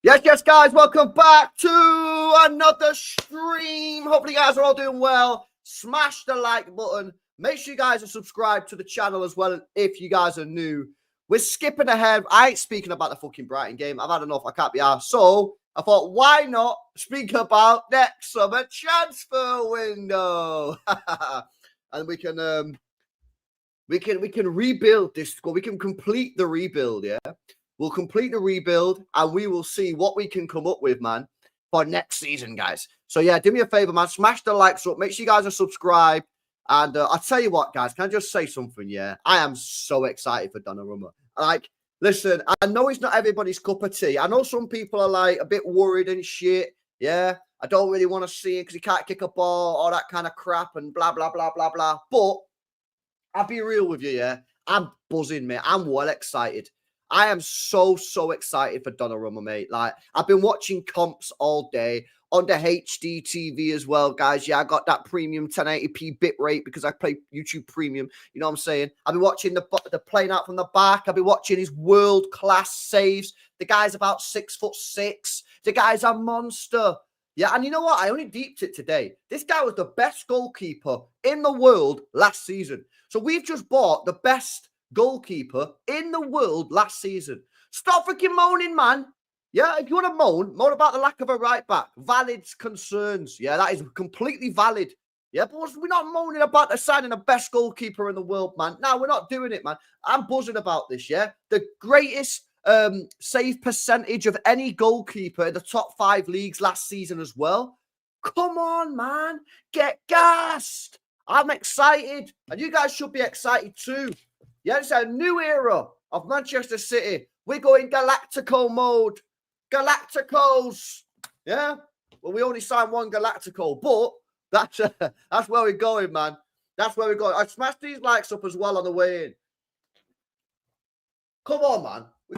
Yes, guys, welcome back to another stream. Hopefully, you guys are all doing well. Smash the like button. Make sure you guys are subscribed to the channel as well if you guys are new. We're skipping ahead. I ain't speaking about the fucking Brighton game. I've had enough. I can't be arsed. So, I thought, why not speak about next summer transfer window? And we can rebuild this squad. We can complete the rebuild, yeah? We'll complete the rebuild and we will see what we can come up with, man, for next season, guys. So, yeah, do me a favor, man. Smash the likes up. Make sure you guys are subscribed. And I'll tell you what, guys. Can I just say something, yeah? I am so excited for Donnarumma. Like, listen, I know it's not everybody's cup of tea. I know some people are, like, a bit worried and shit, yeah? I don't really want to see him because he can't kick a ball, all that kind of crap and blah, blah, blah, blah, blah. But I'll be real with you, yeah? I'm buzzing, mate. I'm well excited. I am so excited for Donnarumma, mate. Like, I've been watching comps all day on the HD TV as well, guys. Yeah, I got that premium 1080p bit rate because I play YouTube Premium. You know what I'm saying? I've been watching the playing out from the back. I've been watching his world-class saves. The guy's about 6'6". The guy's a monster. Yeah, and you know what? I only deeped it today. This guy was the best goalkeeper in the world last season. So we've just bought the best goalkeeper in the world last season. Stop freaking moaning, man. Yeah, if you want to moan about the lack of a right back. Valid concerns. Yeah, that is completely valid. Yeah, but we're not moaning about the signing the best goalkeeper in the world, man. No, we're not doing it, man. I'm buzzing about this, yeah? The greatest save percentage of any goalkeeper in the top 5 leagues last season as well. Come on, man. Get gassed. I'm excited. And you guys should be excited too. Yeah, it's a new era of Manchester City. We're going Galactico mode. Galacticos. Yeah? Well, we only signed one Galactico, but that's where we're going, man. That's where we're going. I smashed these likes up as well on the way in. Come on, man. We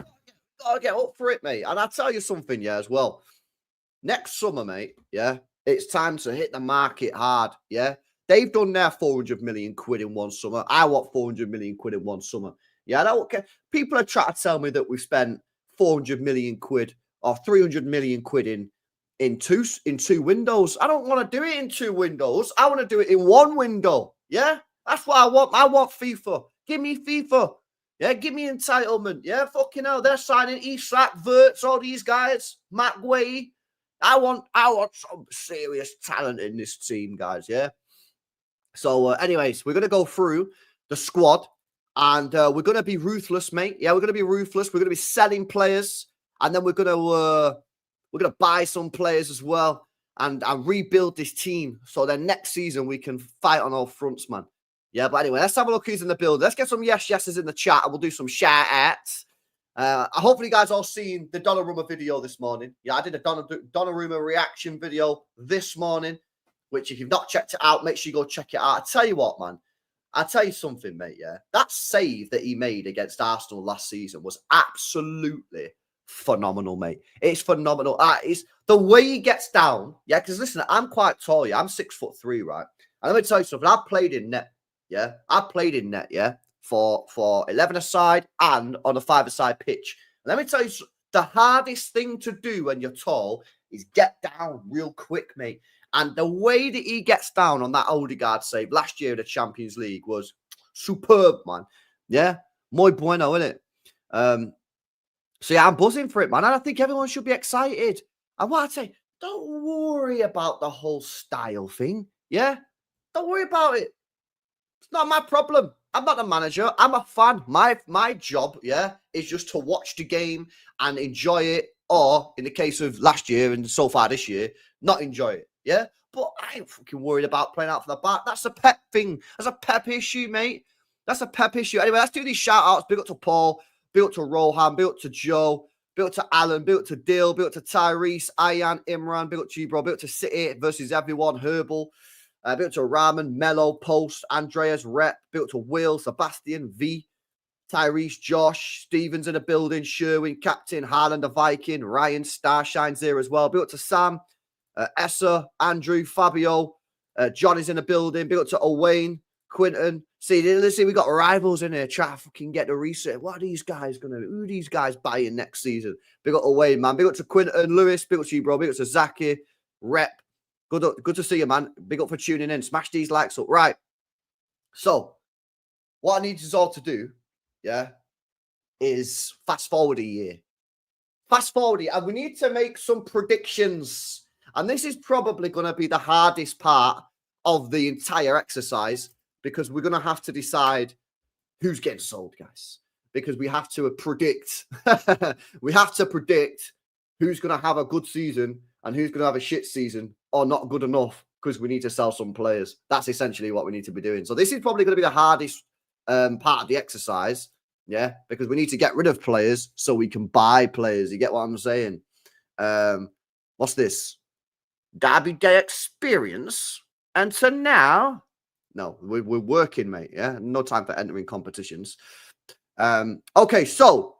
gotta get up for it, mate. And I'll tell you something, yeah, as well. Next summer, mate, yeah, it's time to hit the market hard, yeah? They've done their 400 million quid in one summer. I want 400 million quid in one summer. Yeah, I don't care. People are trying to tell me that we've spent 400 million quid or 300 million quid in two windows. I don't want to do it in 2 windows. I want to do it in 1 window. Yeah, that's what I want. I want FIFA. Give me FIFA. Yeah, give me entitlement. Yeah, fucking hell. They're signing Isak, Verts, all these guys. Matt Way. I want some serious talent in this team, guys. Yeah. So, anyways, we're going to go through the squad and we're going to be ruthless, mate. Yeah, we're going to be ruthless. We're going to be selling players and then we're going to buy some players as well and rebuild this team so then next season we can fight on all fronts, man. Yeah, but anyway, let's have a look who's in the build. Let's get some yeses in the chat and we'll do some shout-outs. Hopefully you guys all seen the Donnarumma video this morning. Yeah, I did a Donnarumma reaction video this morning, which if you've not checked it out, make sure you go check it out. I tell you what, man. I'll tell you something, mate, yeah. That save that he made against Arsenal last season was absolutely phenomenal, mate. It's phenomenal. It's the way he gets down, yeah, because listen, I'm quite tall, yeah. I'm 6'3", right? And let me tell you something. I played in net, yeah. I played in net, yeah, for 11-a-side and on a 5-a-side pitch. And let me tell you, the hardest thing to do when you're tall is get down real quick, mate. And the way that he gets down on that Odegaard save last year in the Champions League was superb, man. Yeah, muy bueno, innit? So, yeah, I'm buzzing for it, man. And I think everyone should be excited. And what I'd say, don't worry about the whole style thing, yeah? Don't worry about it. It's not my problem. I'm not the manager. I'm a fan. My job, yeah, is just to watch the game and enjoy it. Or, in the case of last year and so far this year, not enjoy it. Yeah, but I ain't fucking worried about playing out from the back. That's a pep thing. That's a pep issue, mate. That's a pep issue. Anyway, let's do these shout-outs. Big up to Paul. Big up to Rohan. Big up to Joe. Big up to Alan. Big up to Dill. Big up to Tyrese. Ayan. Imran. Big up to you, bro. Big up to City versus everyone. Herbal. Big up to Raman. Mello. Post. Andreas. Rep. Big up to Will. Sebastian. V. Tyrese. Josh. Stevens in the building. Sherwin. Captain. Harlan the Viking. Ryan. Starshine's there as well. Big up to Sam. Essa, Andrew, Fabio, John is in the building. Big up to Owain, Quinton. See, let's see, we got rivals in here. Try to fucking get the research. What are these guys gonna do? Who are these guys buying next season? Big up to Wayne, man. Big up to Quinton, Lewis. Big up to you, bro. Big up to Zaki, Rep. Good to see you, man. Big up for tuning in. Smash these likes up. Right. So, what I need you all to do, yeah, is fast forward a year. Fast forward, and we need to make some predictions. And this is probably going to be the hardest part of the entire exercise because we're going to have to decide who's getting sold, guys. Because we have to predict, we have to predict who's going to have a good season and who's going to have a shit season or not good enough because we need to sell some players. That's essentially what we need to be doing. So this is probably going to be the hardest part of the exercise. Yeah, because we need to get rid of players so we can buy players. You get what I'm saying? What's this? Derby Day experience. And so now, no, we're working, mate. Yeah, no time for entering competitions. Okay, so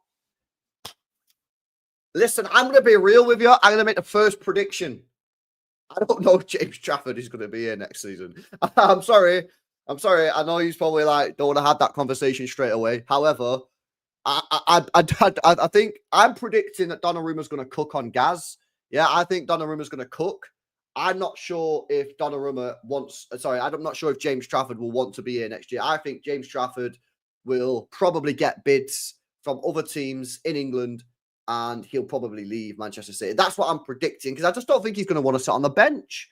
listen, I'm going to be real with you. I'm going to make the first prediction. I don't know if James Trafford is going to be here next season. I'm sorry. I know he's probably like, don't want to have that conversation straight away. However, I think I'm predicting that Donnarumma's going to cook on Gaz. Yeah, I think Donnarumma's going to cook. I'm not sure if I'm not sure if James Trafford will want to be here next year. I think James Trafford will probably get bids from other teams in England and he'll probably leave Manchester City. That's what I'm predicting because I just don't think he's going to want to sit on the bench.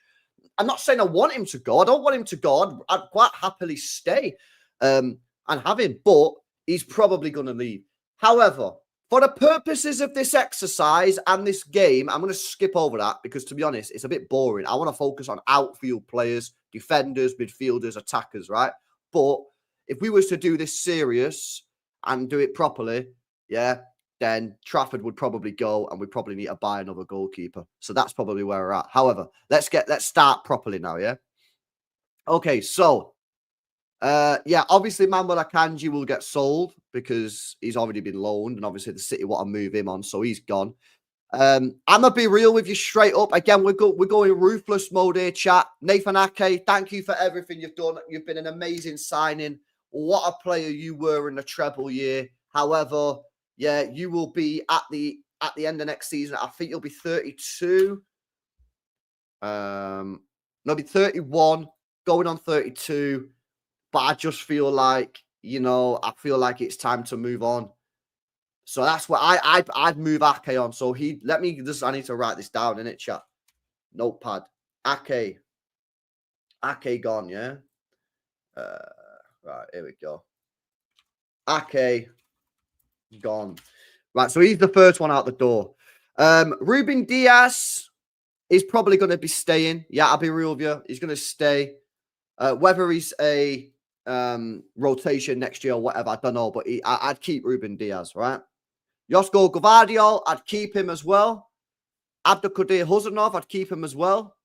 I'm not saying I want him to go. I don't want him to go. I'd quite happily stay and have him, but he's probably going to leave. However, for the purposes of this exercise and this game, I'm going to skip over that because, to be honest, it's a bit boring. I want to focus on outfield players, defenders, midfielders, attackers, right? But if we was to do this serious and do it properly, yeah, then Trafford would probably go and we probably need to buy another goalkeeper. So that's probably where we're at. However, let's start properly now, yeah? Okay, so obviously Manuel Akanji will get sold because he's already been loaned and obviously the City want to move him on, so he's gone. I'm gonna be real with you straight up. Again, we're going ruthless mode here, chat. Nathan Ake, thank you for everything you've done. You've been an amazing signing. What a player you were in the treble year. However, yeah, you will be at the end of next season. I think you'll be 32. Maybe 31, going on 32. But I just feel like, I feel like it's time to move on. So that's what I'd move Ake on. So I need to write this down in it, chat. Notepad. Ake gone, yeah? Right, here we go. Ake gone. Right, so he's the first one out the door. Ruben Diaz is probably going to be staying. Yeah, I'll be real with you. He's going to stay. Whether he's a rotation next year or whatever, I don't know. But I'd keep Ruben Diaz, right? Josko Gvardiol, I'd keep him as well. Abdelkadir Huzanov, I'd keep him as well.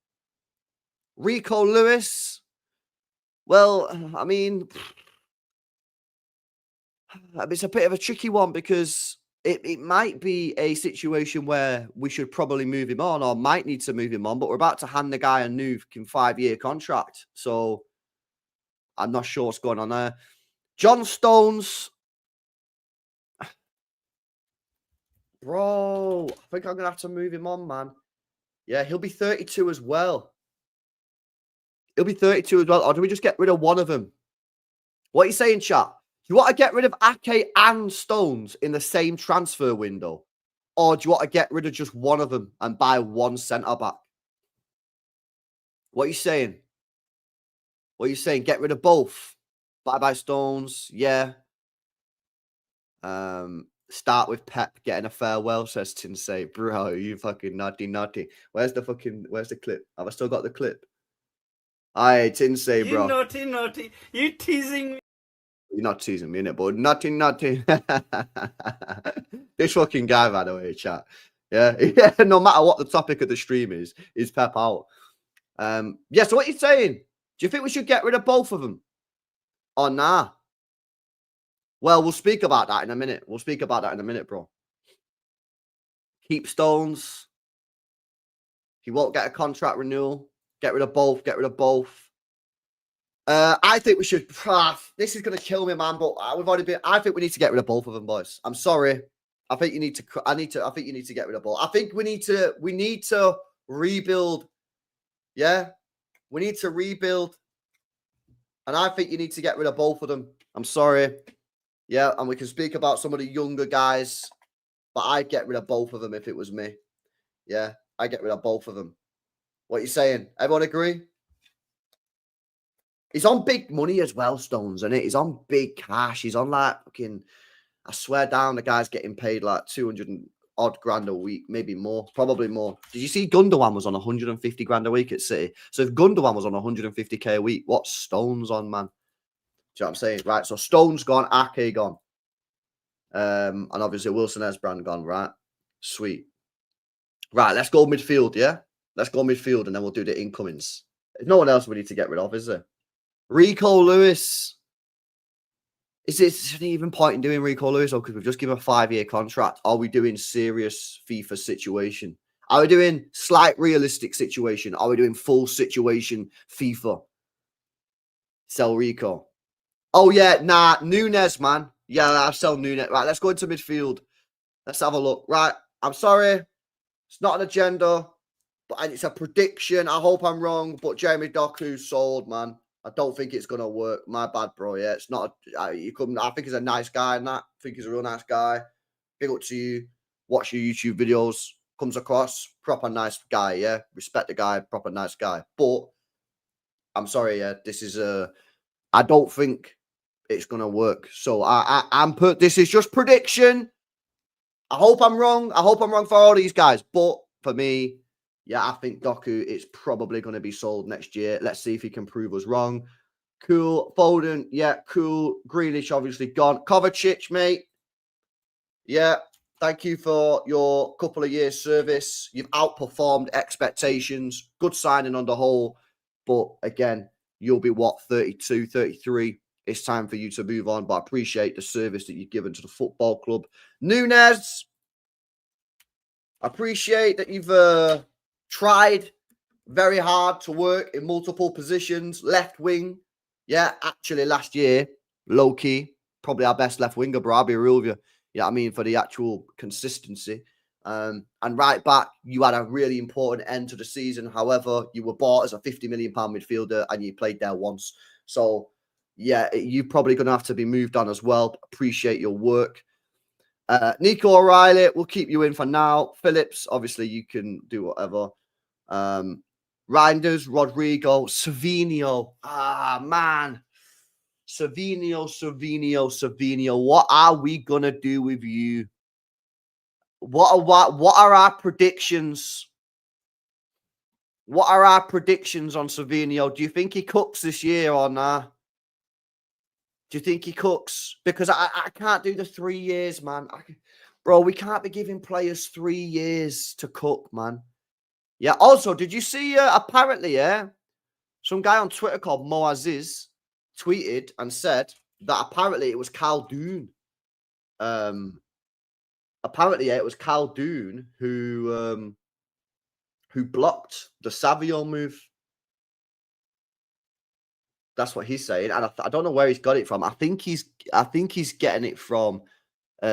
Rico Lewis, well, I mean, it's a bit of a tricky one because it might be a situation where we should probably move him on or might need to move him on, but we're about to hand the guy a new 5-year contract. So I'm not sure what's going on there. John Stones. Bro, I think I'm going to have to move him on, man. Yeah, he'll be 32 as well. He'll be 32 as well. Or do we just get rid of one of them? What are you saying, chat? Do you want to get rid of Ake and Stones in the same transfer window? Or do you want to get rid of just one of them and buy one centre-back? What are you saying? What are you saying? Get rid of both? Bye-bye Stones, yeah. Start with Pep getting a farewell, says Tinsay. Bro, you fucking naughty. Where's the clip? Have I still got the clip? Aye, Tinsay, bro. You naughty. You teasing me. You're not teasing me, innit, but naughty. This fucking guy, by the way, chat. Yeah, no matter what the topic of the stream is Pep out. Yeah, so what are you saying? Do you think we should get rid of both of them? Or nah? Well, we'll speak about that in a minute. Bro. Keep Stones. He won't get a contract renewal. Get rid of both. I think we should. This is going to kill me, man. But we've already been. I think we need to get rid of both of them, boys. I'm sorry. I think you need to. I think you need to get rid of both. I think we need to. We need to rebuild. Yeah, we need to rebuild, and I think you need to get rid of both of them. I'm sorry. Yeah, and we can speak about some of the younger guys, but I'd get rid of both of them if it was me. Yeah, I get rid of both of them. What are you saying? Everyone agree? He's on big money as well, Stones, isn't it? He's on big cash. He's on like fucking. I swear down, the guy's getting paid like 200 and odd grand a week, maybe more, probably more. Did you see Gundogan was on 150 grand a week at City? So if Gundogan was on 150k a week, what's Stones on, man? Do you know what I'm saying? Right. So Stones gone, Ake gone. And obviously Wilson Esbrand gone, right? Sweet. Right, let's go midfield, yeah? Let's go midfield and then we'll do the incomings. There's no one else we need to get rid of, is there? Rico Lewis. Is it even point in doing Rico Lewis? Or because we've just given a 5-year contract? Are we doing serious FIFA situation? Are we doing slight realistic situation? Are we doing full situation FIFA? Sell Rico. Oh, yeah. Nah, Nunes, man. Yeah, I'll sell Nunes. Right, let's go into midfield. Let's have a look. Right, I'm sorry. It's not an agenda, but it's a prediction. I hope I'm wrong, but Jeremy Doku's sold, man. I don't think it's gonna work. My bad, bro. Yeah, it's not. You couldn't. I think he's a nice guy, and that. I think he's a real nice guy. Big up to you. Watch your YouTube videos. Comes across proper nice guy. Yeah, respect the guy. Proper nice guy. But I'm sorry. Yeah, this is a. I don't think it's gonna work. So I'm put. This is just prediction. I hope I'm wrong. I hope I'm wrong for all these guys. But for me, yeah, I think Doku is probably going to be sold next year. Let's see if he can prove us wrong. Cool. Foden, yeah, cool. Grealish, obviously gone. Kovacic, mate. Yeah, thank you for your couple of years' service. You've outperformed expectations. Good signing on the whole. But again, you'll be what, 32, 33. It's time for you to move on, but I appreciate the service that you've given to the football club. Nunes, I appreciate that you've tried very hard to work in multiple positions. Left wing, yeah, actually last year, low key, probably our best left winger, bro. I'll be real with you. You know what I mean? For the actual consistency. And right back, you had a really important end to the season. However, you were bought as a £50 million midfielder and you played there once. So, yeah, you're probably going to have to be moved on as well. Appreciate your work. Nico O'Reilly, we'll keep you in for now. Phillips, obviously, you can do whatever. Reinders, Rodrigo, Savinho. Ah, man. Savinho. What are we going to do with you? What are our predictions? What are our predictions on Savinho? Do you think he cooks this year or not? Do you think he cooks? Because I can't do the 3 years, man. Bro, we can't be giving players 3 years to cook, man. Yeah. Also, did you see, apparently, yeah, some guy on Twitter called Moaziz tweeted and said that apparently it was Khaldoon. Apparently, yeah, it was Khaldoon who blocked the Savio move. That's what he's saying, and I don't know where he's got it from. I think he's getting it from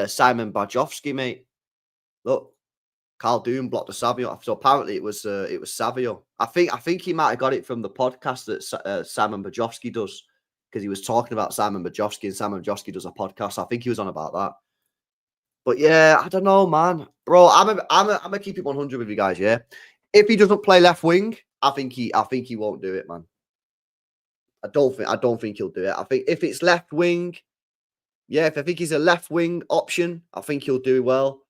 Simon Bajovsky, mate. Look, Khaldoon blocked the Savio. So apparently it was Savio. I think he might have got it from the podcast that Simon Bajovsky does, because he was talking about Simon Bajovsky, and Simon Bajovsky does a podcast. I think he was on about that. But yeah, I don't know, man, bro. I'm gonna keep it 100 with you guys. Yeah, if he doesn't play left wing, I think he won't do it, man. I don't think he'll do it. I think if it's left wing, yeah, if I think he's a left wing option, I think he'll do well.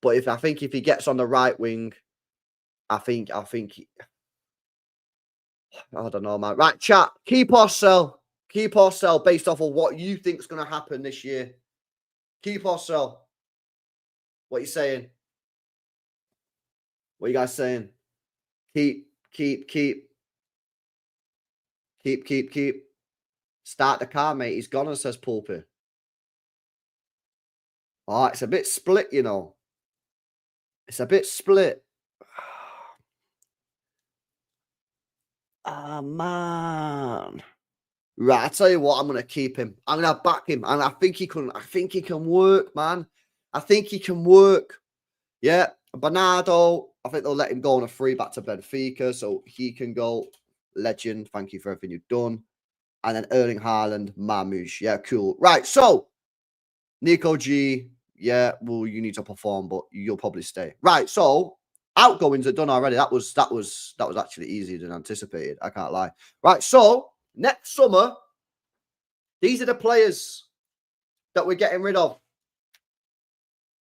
But if he gets on the right wing, I don't know, man. Right, chat. Keep or sell based off of what you think's going to happen this year. Keep or sell. What are you saying? What are you guys saying? Keep. Start the car, mate. He's gone, says Pulpy. Oh, it's a bit split, you know. It's a bit split. Ah, man. Right, I tell you what, I'm gonna keep him. I'm gonna back him, and I think he can. I think he can work, man. I think he can work. Yeah, Bernardo. I think they'll let him go on a free back to Benfica, so he can go. Legend. Thank you for everything you've done. And then Erling Haaland, Marmouche. Yeah, cool. Right, so Nico G. Yeah, well, you need to perform, but you'll probably stay. Right, so outgoings are done already. That was actually easier than anticipated. I can't lie. Right, so next summer, these are the players that we're getting rid of.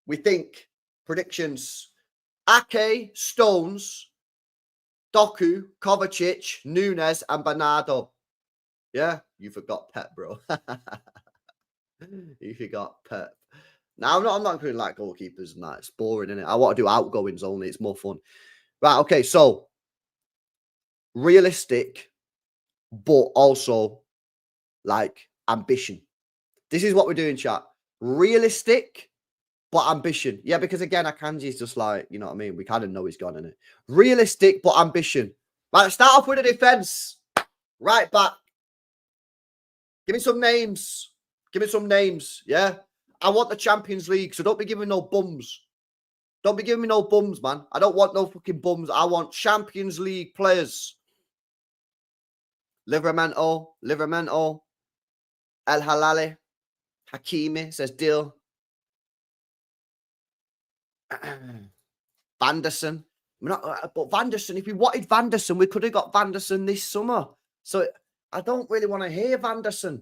We think predictions: Ake, Stones, Doku, Kovacic, Nunes, and Bernardo. Yeah, you forgot Pep, bro. You forgot Pep. Now, I'm not including like goalkeepers and that. It's boring, isn't it? I want to do outgoings only. It's more fun. Right, okay, so realistic, but also like ambition. This is what we're doing, chat. Realistic, but ambition. Yeah, because again, Akanji's just like, you know what I mean? We kind of know he's gone, innit? Realistic, but ambition. Right, let's start off with the defense. Right back. Give me some names. Give me some names, yeah? I want the Champions League, so don't be giving me no bums. Don't be giving me no bums, man. I don't want no fucking bums. I want Champions League players. Livramento, El Halali, Hakimi says deal. Vanderson. But Vanderson, if we wanted Vanderson, we could have got Vanderson this summer. So I don't really want to hear Vanderson.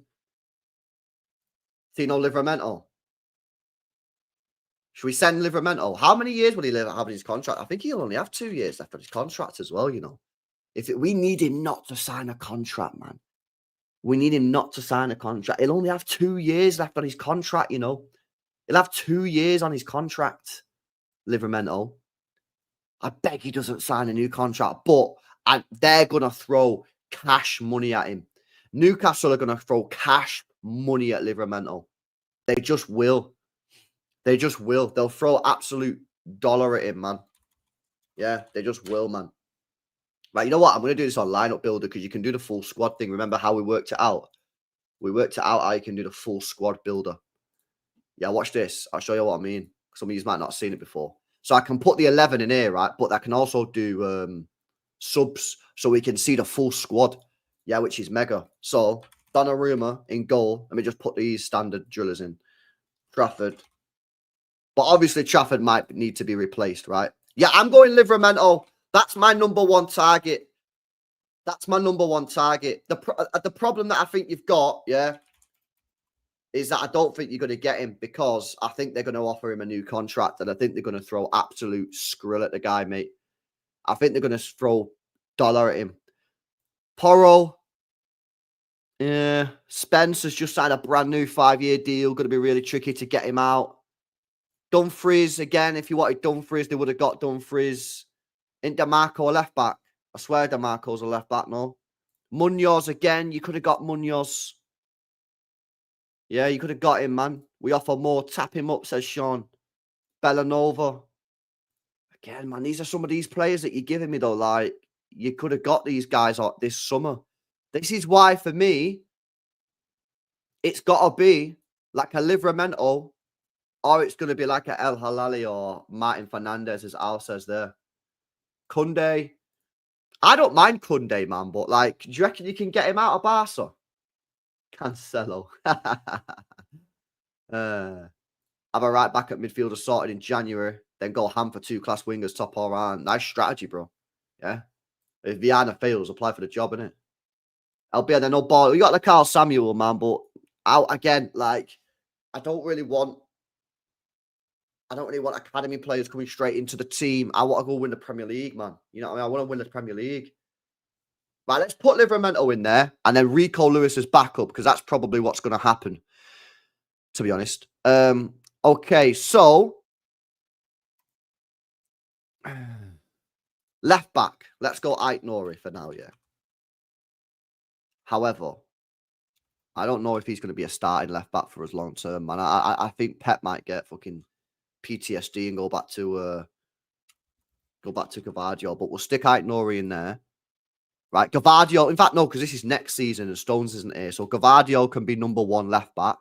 Tino Livramento. Should we send Livramento? How many years will he have in his contract? I think he'll only have 2 years left on his contract as well, you know. We need him not to sign a contract, man. We need him not to sign a contract. He'll only have 2 years left on his contract, you know. He'll have 2 years on his contract, Livramento. I beg he doesn't sign a new contract, but they're going to throw cash money at him. Newcastle are going to throw cash money at Livramento. They just will. They just will. They'll throw absolute dollar at him, man. Yeah, they just will, man. Right, you know what? I'm going to do this on lineup builder because you can do the full squad thing. Remember how we worked it out? We worked it out how you can do the full squad builder. Yeah, watch this. I'll show you what I mean. Some of you might not have seen it before. So I can put the 11 in here, right? But I can also do subs so we can see the full squad. Yeah, which is mega. So Donnarumma in goal. Let me just put these standard drillers in. Trafford. But obviously Trafford might need to be replaced, right? Yeah, I'm going Livramento. That's my number one target. That's my number one target. The problem that I think you've got, yeah, is that I don't think you're going to get him because I think they're going to offer him a new contract and I think they're going to throw absolute skrill at the guy, mate. I think they're going to throw dollar at him. Porro. Yeah. Spence has just signed a brand new 5-year deal. Going to be really tricky to get him out. Dumfries, again, if you wanted Dumfries, they would have got Dumfries. Ain't DeMarco a left back? I swear DeMarco's a left back, no. Munoz, again, you could have got Munoz. Yeah, you could have got him, man. We offer more. Tap him up, says Sean. Bellanova. Again, man, these are some of these players that you're giving me, though. Like, you could have got these guys out this summer. This is why, for me, it's got to be like a Livramento, or it's going to be like a El Halali or Martin Fernandez, as Al says there. Kunde. I don't mind Kunde, man, but, like, do you reckon you can get him out of Barca? Cancelo. Have a right back at midfielder sorted in January, then go ham for 2 class wingers, top all round. Nice strategy, bro. Yeah. If Viana fails, apply for the job, innit? Albeit they're no ball. We got the Karl Samuel, man, but out again, like, I don't really want academy players coming straight into the team. I want to go win the Premier League, man. You know what I mean? I want to win the Premier League. Right, let's put Livramento in there and then Rico Lewis as backup because that's probably what's going to happen, to be honest. Okay, so left back. Let's go Ait Nori for now, yeah. However, I don't know if he's going to be a starting left back for us long term, man. I think Pep might get fucking PTSD and go back to Cavadio, but we'll stick Ait Nori in there. Right, Gavadio. In fact, no, because this is next season and Stones isn't here. So Gavadio can be number 1 left back.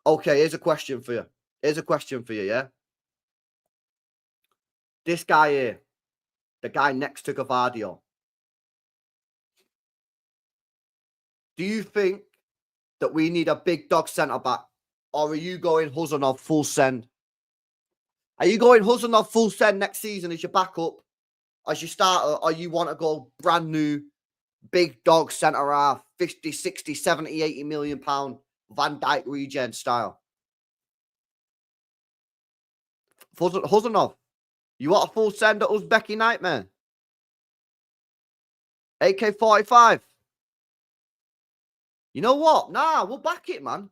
Okay, here's a question for you. Yeah. This guy here, the guy next to Gavadio. Do you think that we need a big dog centre back, or are you going Huzanov full send? Are you going Huzanov full send next season as your backup, as your starter, or you want to go brand new, big dog centre half, 50, 60, 70, 80 million pound Van Dijk regen style? Huzanov, you want a full send at Uzbeki Nightmare? AK-45. You know what? Nah, we'll back it, man.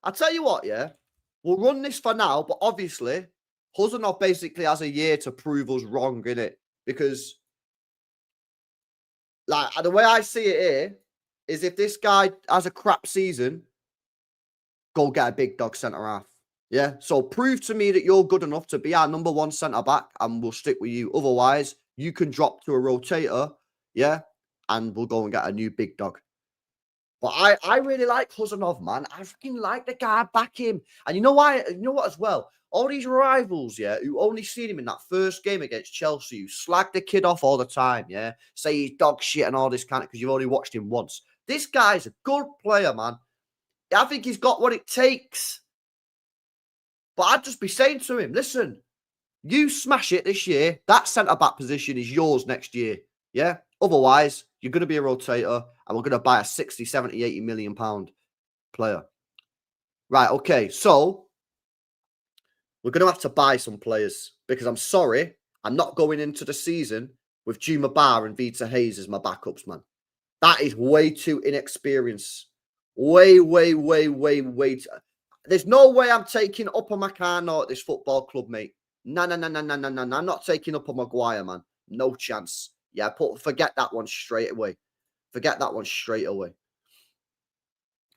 I'll tell you what, yeah. We'll run this for now, but obviously, Huzanov basically has a year to prove us wrong, innit? Because, like, the way I see it here is if this guy has a crap season, go get a big dog centre half. Yeah. So prove to me that you're good enough to be our number 1 centre back, and we'll stick with you. Otherwise, you can drop to a rotator, yeah, and we'll go and get a new big dog. But I really like Huzanov, man. I freaking like the guy. Back him. And you know why? You know what as well? All these rivals, yeah, who only seen him in that first game against Chelsea, who slag the kid off all the time, yeah, say he's dog shit and all this kind of, because you've only watched him once. This guy's a good player, man. I think he's got what it takes. But I'd just be saying to him, listen, you smash it this year. That centre-back position is yours next year, yeah? Otherwise, you're going to be a rotator, and we're going to buy a 60, 70, 80 million pound player. Right, okay. So, we're going to have to buy some players, because I'm sorry, I'm not going into the season with Juma Bar and Vita Hayes as my backups, man. That is way too inexperienced. Way too... There's no way I'm taking Upper Meccano at this football club, mate. No. I'm not taking Upper Maguire, man. No chance. Yeah, forget that one straight away.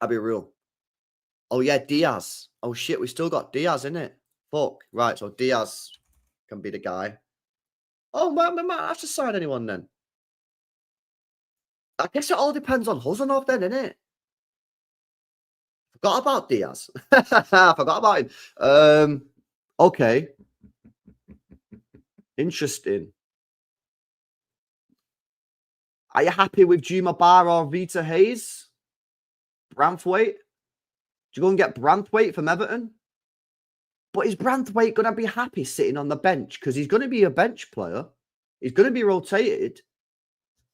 I'll be real. Oh, yeah, Diaz. Oh, shit, we still got Diaz, innit? Fuck. Right, so Diaz can be the guy. Oh, man, we might have to sign anyone then. I guess it all depends on Huzanov then, innit? Forgot about Diaz. I forgot about him. Okay. Interesting. Are you happy with Juma Bar or Vita Hayes? Branthwaite? Do you go and get Branthwaite from Everton? But is Branthwaite going to be happy sitting on the bench? Because he's going to be a bench player. He's going to be rotated.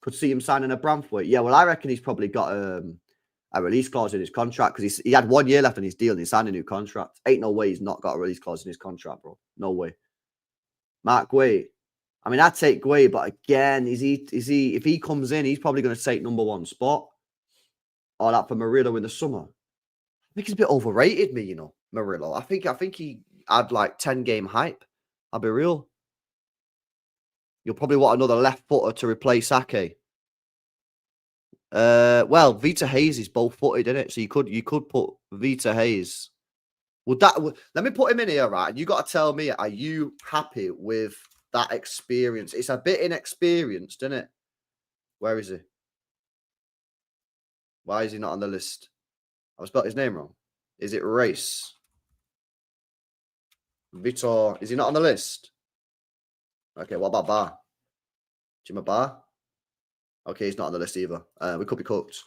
Could see him signing a Branthwaite. Yeah, well, I reckon he's probably got a release clause in his contract, because he had 1 year left on his deal and he signed a new contract. Ain't no way he's not got a release clause in his contract, bro. No way. Mark Guay. I mean, I'd take Guay, but again, is he if he comes in, he's probably going to take number 1 spot. Or that for Murillo in the summer. I think he's a bit overrated, me, you know, Murillo. I think he had like 10-game hype. I'll be real. You'll probably want another left footer to replace Ake. Well, Vita Hayes is both footed, isn't it? So you could put Vita Hayes. Let me put him in here, right? And you got to tell me, are you happy with that experience? It's a bit inexperienced, isn't it? Where is he? Why is he not on the list? I've spelled his name wrong. Is it Race? Vitor, is he not on the list? Okay, what about Bar? Jima Bar? Okay, he's not on the list either. We could be cooked.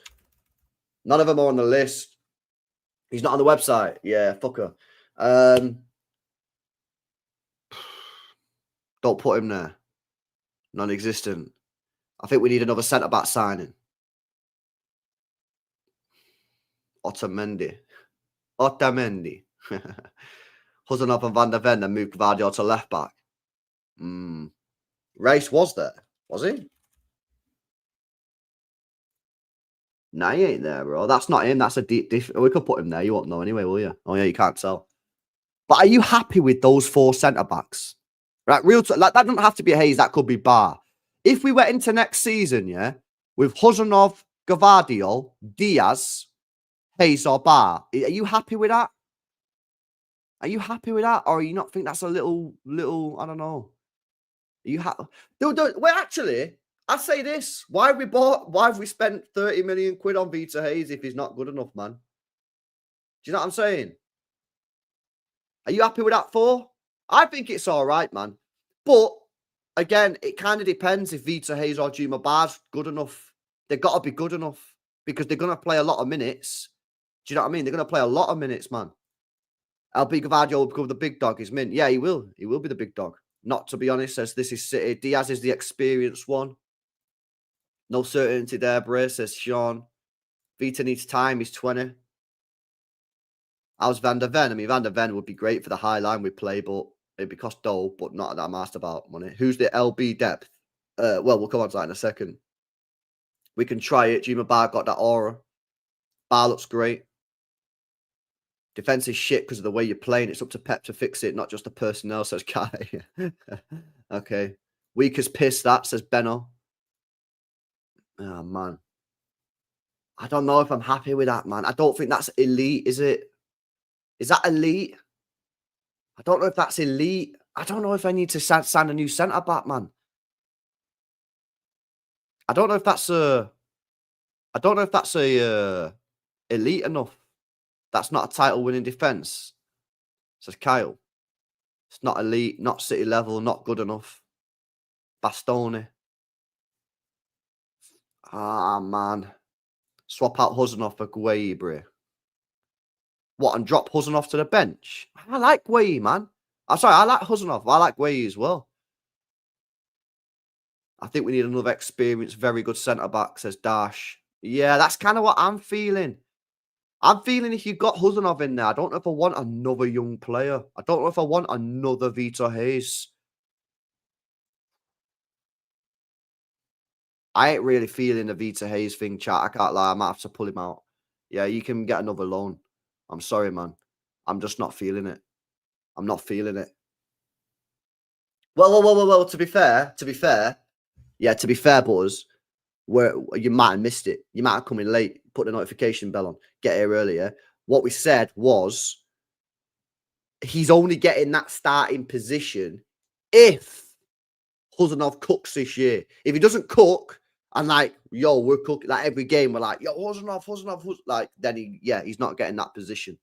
None of them are on the list. He's not on the website. Yeah, fucker. Don't put him there. Non-existent. I think we need another centre-back signing. Otamendi. Huzanov and Van der Ven then moved Gvardiol to left-back. Race was there, was he? Nah, he ain't there, bro. That's not him. That's a deep. We could put him there. You won't know anyway, will you? Oh yeah, you can't tell. But are you happy with those 4 centre backs? Right, like that doesn't have to be Hayes. That could be Bar. If we went into next season, yeah, with Huzanov, Gvardiol, Diaz, Hayes or Bar, are you happy with that? Are you happy with that, or are you not think that's a little? I don't know. Are you happy? Well, actually, I say this: why have we spent 30 million quid on Vita Hayes if he's not good enough, man? Do you know what I'm saying? Are you happy with that 4? I think it's all right, man. But again, it kind of depends if Vita Hayes or Juma Bar's good enough. They've got to be good enough because they're going to play a lot of minutes. Do you know what I mean? They're going to play a lot of minutes, man. LB Gvardiol will become the big dog. He's mint. Yeah, he will. He will be the big dog. Not to be honest, says this is City. Diaz is the experienced one. No certainty there, Bray, says Sean. Vita needs time. He's 20. How's Van der Ven? I mean, Van der Ven would be great for the high line we play, but it'd be cost dough, but not that I'm asked about money. Who's the LB depth? Well, we'll come on to that in a second. We can try it. Juma Bar got that aura. Bar looks great. Defense is shit because of the way you're playing. It's up to Pep to fix it, not just the personnel, says Kai. Okay. Weak as piss, that, says Benno. Oh, man. I don't know if I'm happy with that, man. I don't think that's elite, is it? Is that elite? I don't know if that's elite. I don't know if I need to sign a new centre-back, man. I don't know if that's elite enough. That's not a title-winning defence, says Kyle. It's not elite, not City level, not good enough. Bastoni. Ah, man. Swap out Huzanov for Gueye, bro. What, and drop Huzanov to the bench? I like Gueye, man. I'm sorry, I like Huzanov. I like Gueye as well. I think we need another experienced, very good centre-back, says Dash. Yeah, that's kind of what I'm feeling. I'm feeling if you've got Huzanov in there, I don't know if I want another young player. I don't know if I want another Vita Hayes. I ain't really feeling the Vita Hayes thing, chat. I can't lie. I might have to pull him out. Yeah, you can get another loan. I'm sorry, man. I'm just not feeling it. I'm not feeling it. Well. To be fair. Yeah, to be fair, Buzz, where you might have missed it. You might have come in late, put the notification bell on, get here earlier. What we said was he's only getting that starting position if Huzanov cooks this year. If he doesn't cook, and like, yo, we're cooking, like every game, we're like, yo, Huzanov, like, then he's not getting that position.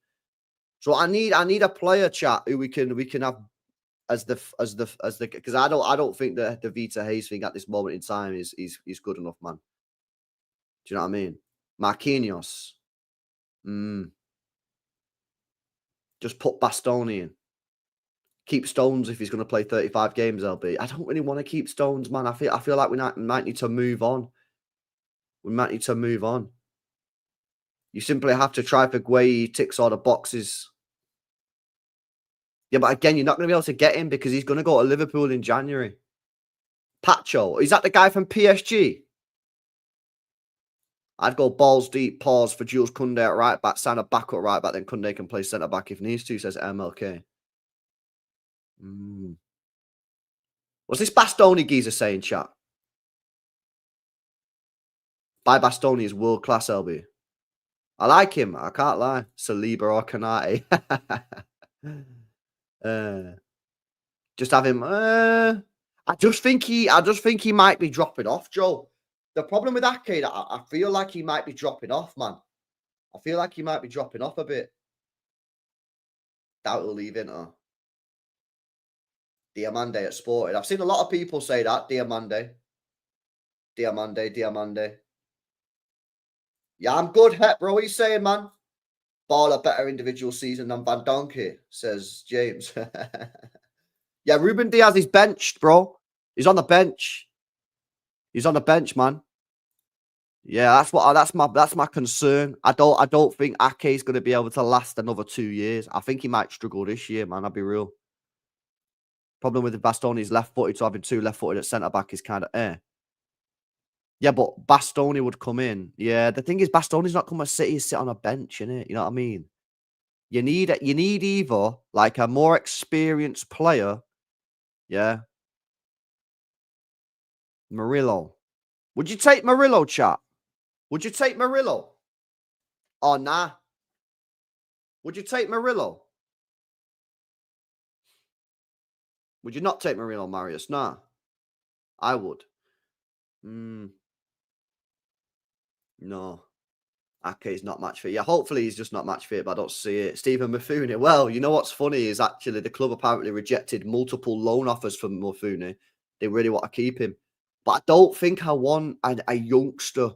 So I need a player, chat, who we can have as the because I don't think the Vita Hayes thing at this moment in time is good enough, man. Do you know what I mean? Marquinhos. Just put Bastoni in. Keep Stones if he's going to play 35 games, LB. I don't really want to keep Stones, man. I feel like we might need to move on. We might need to move on. You simply have to try for Gueye. He ticks all the boxes. Yeah, but again, you're not going to be able to get him because he's going to go to Liverpool in January. Pacho. Is that the guy from PSG? I'd go balls deep, pause for Jules Koundé at right back, sign a backup right back, then Koundé can play centre back if needs to, says MLK. What's this Bastoni geezer saying, chat? By Bastoni is world class, LB. I like him. I can't lie. Saliba or Kanate. Just have him. I just think he might be dropping off, Joe. The problem with Ake, I feel like he might be dropping off, man. I feel like he might be dropping off a bit. Doubt he'll leave, innit? Diamande at Sported. I've seen a lot of people say that. Diamande. Yeah, I'm good, Hep, bro. What are you saying, man? Ball a better individual season than Van Donkey, says James. Yeah, Ruben Diaz is benched, bro. He's on the bench. He's on the bench, man. Yeah, that's my concern. I don't think Ake's going to be able to last another 2 years. I think he might struggle this year, man. I'll be real. Problem with the Bastoni is left-footed, so having 2 left-footed at centre-back is kind of Yeah, but Bastoni would come in. Yeah, the thing is, Bastoni's not coming to City, he's sit on a bench, innit? You know what I mean? You need either like a more experienced player, yeah. Murillo. Would you take Murillo, chat? Would you take Murillo? Oh, nah. Would you take Murillo? Would you not take Murillo, Marius? Nah. I would. No. Ake is not match fit. Yeah, hopefully he's just not match fit, but I don't see it. Stephen Mufuni. Well, you know what's funny is actually the club apparently rejected multiple loan offers from Mufuni. They really want to keep him. But I don't think I want a youngster.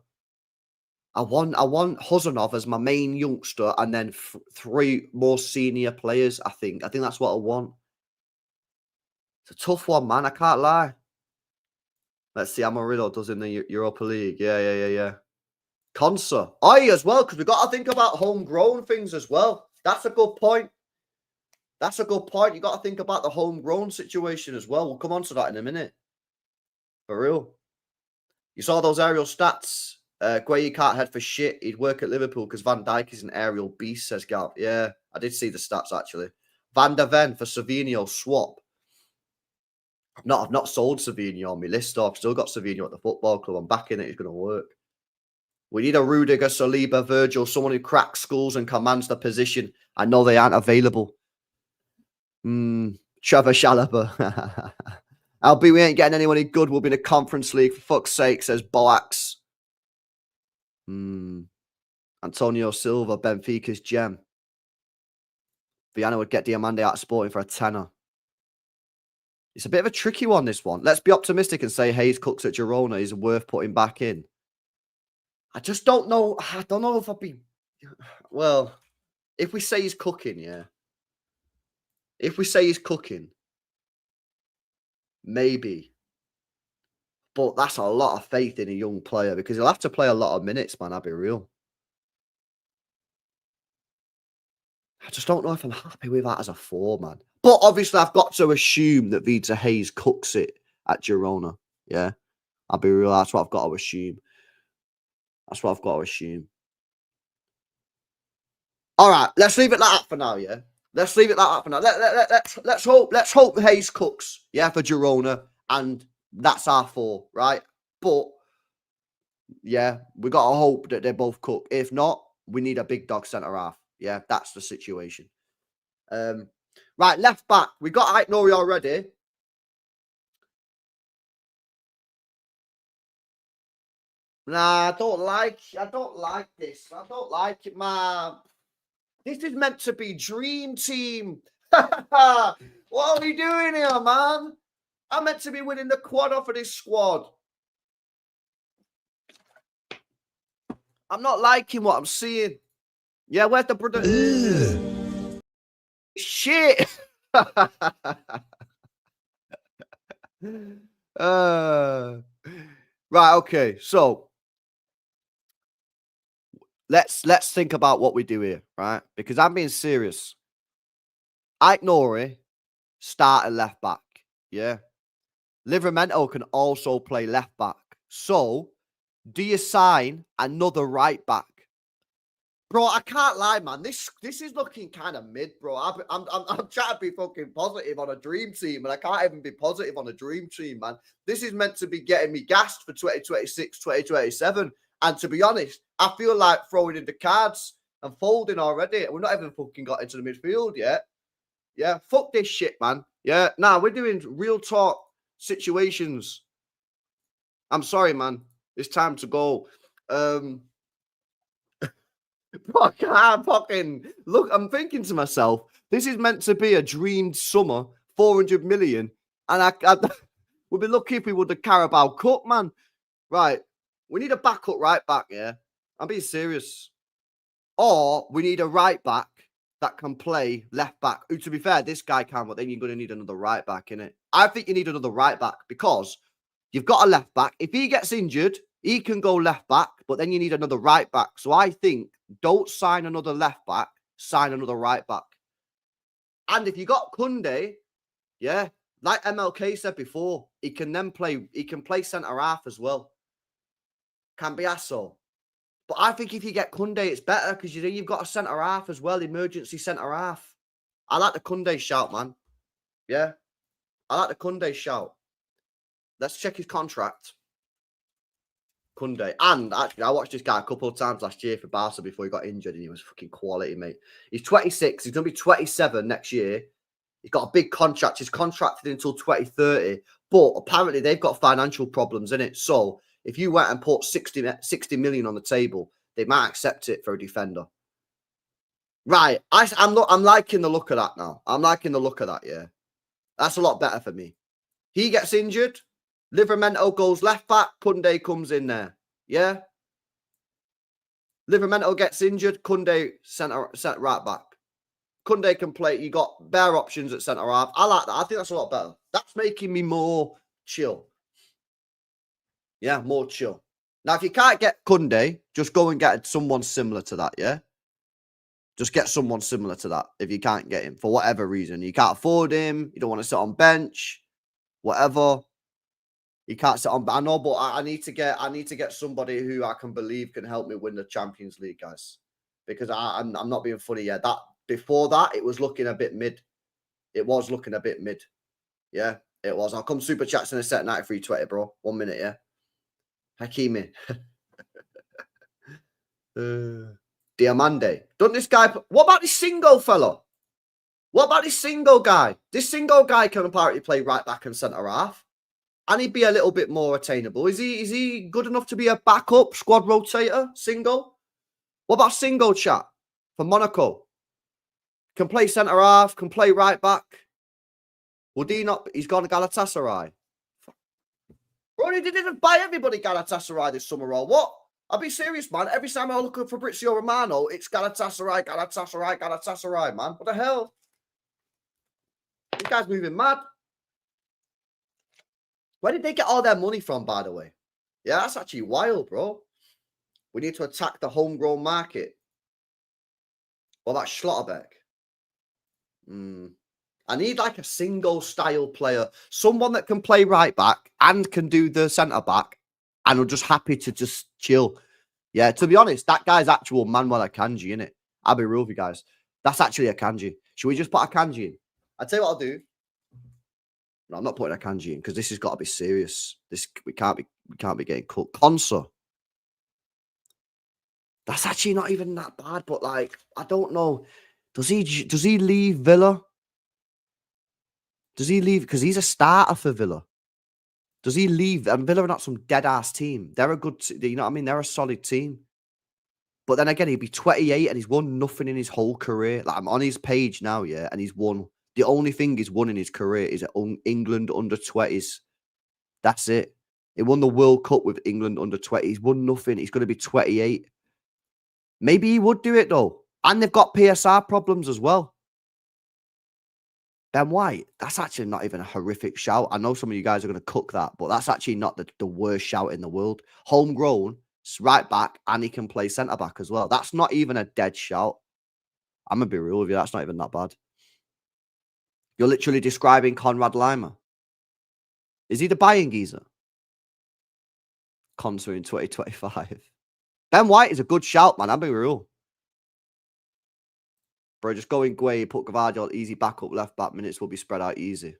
I want Huzanov as my main youngster and then 3 more senior players, I think. I think that's what I want. It's a tough one, man. I can't lie. Let's see how Amarillo does in the Europa League. Yeah. Consa. As well, because we've got to think about homegrown things as well. That's a good point. That's a good point. You got to think about the homegrown situation as well. We'll come on to that in a minute. For real. You saw those aerial stats. Gueye can't head for shit. He'd work at Liverpool because Van Dijk is an aerial beast, says Gal. Yeah, I did see the stats actually. Van der Ven for Savinho swap. I've not sold Savinho on my list. I've still got Savinho at the football club. I'm backing it. It's going to work. We need a Rudiger, Saliba, Virgil, someone who cracks skulls and commands the position. I know they aren't available. Trevor Chalobah. LB, we ain't getting anyone good. We'll be in a Conference League. For fuck's sake, says Boax. Antonio Silva, Benfica's gem. Viana would get Diamande out of Sporting for a tenner. It's a bit of a tricky one, this one. Let's be optimistic and say Hayes Cooks at Girona is worth putting back in. I just don't know. I don't know if I'd be... Well, if we say he's cooking, yeah. If we say he's cooking, maybe. But that's a lot of faith in a young player because he'll have to play a lot of minutes, man. I'll be real. I just don't know if I'm happy with that as a 4, man. But obviously, I've got to assume that Vita Hayes cooks it at Girona. Yeah, I'll be real. That's what I've got to assume. That's what I've got to assume. All right, let's leave it like that for now. Yeah, let's leave it like that for now. Let's hope Hayes cooks. Yeah, for Girona, and that's our 4, right? But yeah, we got to hope that they both cook. If not, we need a big dog centre half. Yeah, that's the situation. Right, left back. We got Aït-Nouri already. Nah, I don't like this. I don't like it, man. This is meant to be Dream Team. What are we doing here, man? I'm meant to be winning the quad off of this squad. I'm not liking what I'm seeing. Yeah, where's the brother? Shit. Right, okay. So let's think about what we do here, right? Because I'm being serious. Aït-Nouri start at left back. Yeah. Livramento can also play left back. So do you sign another right back? Bro, I can't lie, man. This is looking kind of mid, bro. I'm trying to be fucking positive on a dream team, and I can't even be positive on a dream team, man. This is meant to be getting me gassed for 2026, 2027. And to be honest, I feel like throwing in the cards and folding already. We're not even fucking got into the midfield yet. Yeah, fuck this shit, man. Yeah, nah, we're doing real talk situations. I'm sorry, man. It's time to go. Look, I'm thinking to myself, this is meant to be a dreamed summer, 400 million, and we'd be lucky if we would the Carabao Cup, man. Right, we need a backup right back, yeah? I'm being serious. Or we need a right back that can play left back. Who, to be fair, this guy can, but then you're going to need another right back, innit? I think you need another right back because you've got a left back. If he gets injured, he can go left back, but then you need another right back. So I think don't sign another left back, sign another right back. And if you got Koundé, yeah, like MLK said before, he can play centre half as well. Cambiasso. But I think if you get Koundé, it's better because you've got a centre half as well, emergency centre half. I like the Koundé shout, man. Yeah, I like the Koundé shout. Let's check his contract. Koundé. And actually, I watched this guy a couple of times last year for Barca before he got injured, and he was fucking quality, mate. He's 26. He's going to be 27 next year. He's got a big contract. He's contracted until 2030. But apparently, they've got financial problems in it. So if you went and put 60 million on the table, they might accept it for a defender. Right. I'm liking the look of that now. I'm liking the look of that, yeah. That's a lot better for me. He gets injured. Livramento goes left back. Koundé comes in there. Yeah. Livramento gets injured. Koundé centre right back. Koundé can play. You got bare options at centre half. I like that. I think that's a lot better. That's making me more chill. Yeah, more chill. Now, if you can't get Koundé, just go and get someone similar to that, yeah? Just get someone similar to that if you can't get him for whatever reason. You can't afford him. You don't want to sit on bench. Whatever. You can't sit on. I know, but I need to get somebody who I can believe can help me win the Champions League, guys. Because I'm not being funny yet. That before that, it was looking a bit mid. It was looking a bit mid. Yeah, it was. I'll come super chats in a set. 93.20, bro. 1 minute, yeah. Hakimi. Diamande. Don't this guy... What about this single fella? What about this single guy? This single guy can apparently play right back and centre half. And he'd be a little bit more attainable. Is he good enough to be a backup squad rotator? Single? What about single chat for Monaco? Can play centre half, can play right back. Would he not? He's gone to Galatasaray. Bro, he didn't buy everybody Galatasaray this summer or what? I'll be serious, man. Every time I look at Fabrizio Romano, it's Galatasaray, Galatasaray, Galatasaray, man. What the hell? This guy's moving mad. Where did they get all their money from, by the way? Yeah, that's actually wild, bro. We need to attack the homegrown market. What about Schlotterbeck? I need like a single style player. Someone that can play right back and can do the centre back and are just happy to just chill. Yeah, to be honest, that guy's actual Manuel Akanji, innit? I'll be real with you guys. That's actually a Akanji. Should we just put Akanji in? I'll tell you what I'll do. No, I'm not putting Akanji in because this has got to be serious. We can't be getting cooked. Consa. That's actually not even that bad, but like, I don't know. Does he leave Villa? Does he leave? Because he's a starter for Villa. Does he leave? And Villa are not some dead-ass team. They're a good, you know what I mean? They're a solid team. But then again, he'd be 28 and he's won nothing in his whole career. Like, I'm on his page now, yeah, and he's won. The only thing he's won in his career is at England under 20s. That's it. He won the World Cup with England under 20s. He's won nothing. He's going to be 28. Maybe he would do it, though. And they've got PSR problems as well. Ben White, that's actually not even a horrific shout. I know some of you guys are going to cook that, but that's actually not the worst shout in the world. Homegrown, right back, and he can play centre-back as well. That's not even a dead shout. I'm going to be real with you. That's not even that bad. You're literally describing Conrad Lima. Is he the buying geezer? Conser in 2025. Ben White is a good shout, man. I'll be real. Bro, just go in Guay, put Gvardiol, easy backup, left back, minutes will be spread out easy.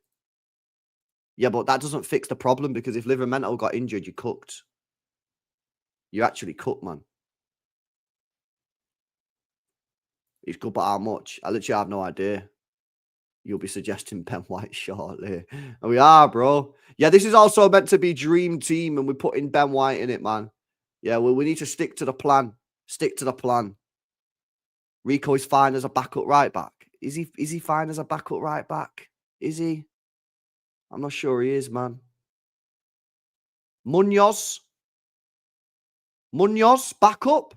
Yeah, but that doesn't fix the problem because if Livramento got injured, you cooked. You actually cooked, man. He's good, but how much? I literally have no idea. You'll be suggesting Ben White shortly. And we are, bro. Yeah, this is also meant to be Dream Team, and we're putting Ben White in it, man. Yeah, well, we need to stick to the plan. Stick to the plan. Rico is fine as a backup right back. Is he fine as a backup right back? Is he? I'm not sure he is, man. Munoz, backup.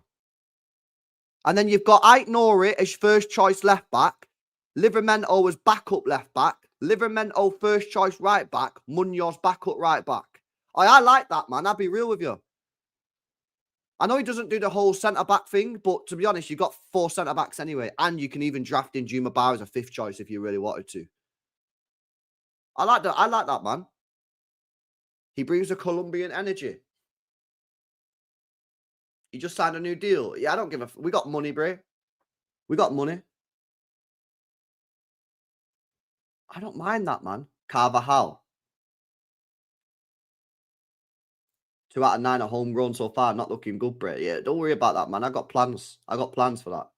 And then you've got Ait Nouri as first choice left back. Livramento as backup left back. Livramento first choice right back. Munoz backup right back. I like that, man. I'll be real with you. I know he doesn't do the whole centre-back thing, but to be honest, you've got 4 centre-backs anyway, and you can even draft in Juma Bar as a 5th choice if you really wanted to. I like that, man. He brings a Colombian energy. He just signed a new deal. Yeah, I don't give a... We got money, bro. We got money. I don't mind that, man. Carvajal. 2 out of 9 are homegrown so far. Not looking good, bro. Yeah, don't worry about that, man. I got plans. I got plans for that.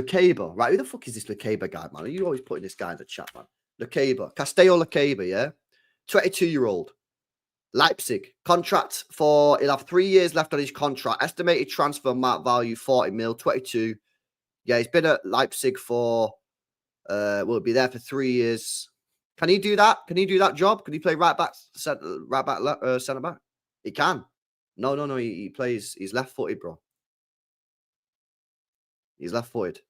Lacaba. Right, who the fuck is this Lacaba guy, man? Are you always putting this guy in the chat, man? Lacaba. Castello Lacaba, yeah? 22-year-old. Leipzig. Contract for, he'll have 3 years left on his contract. Estimated transfer market value, 40 mil, 22. Yeah, he's been at Leipzig for, will be there for 3 years. Can he do that? Can he do that job? Can he play right back, centre back? He can. No. He plays, he's left-footed, bro. He's left-footed.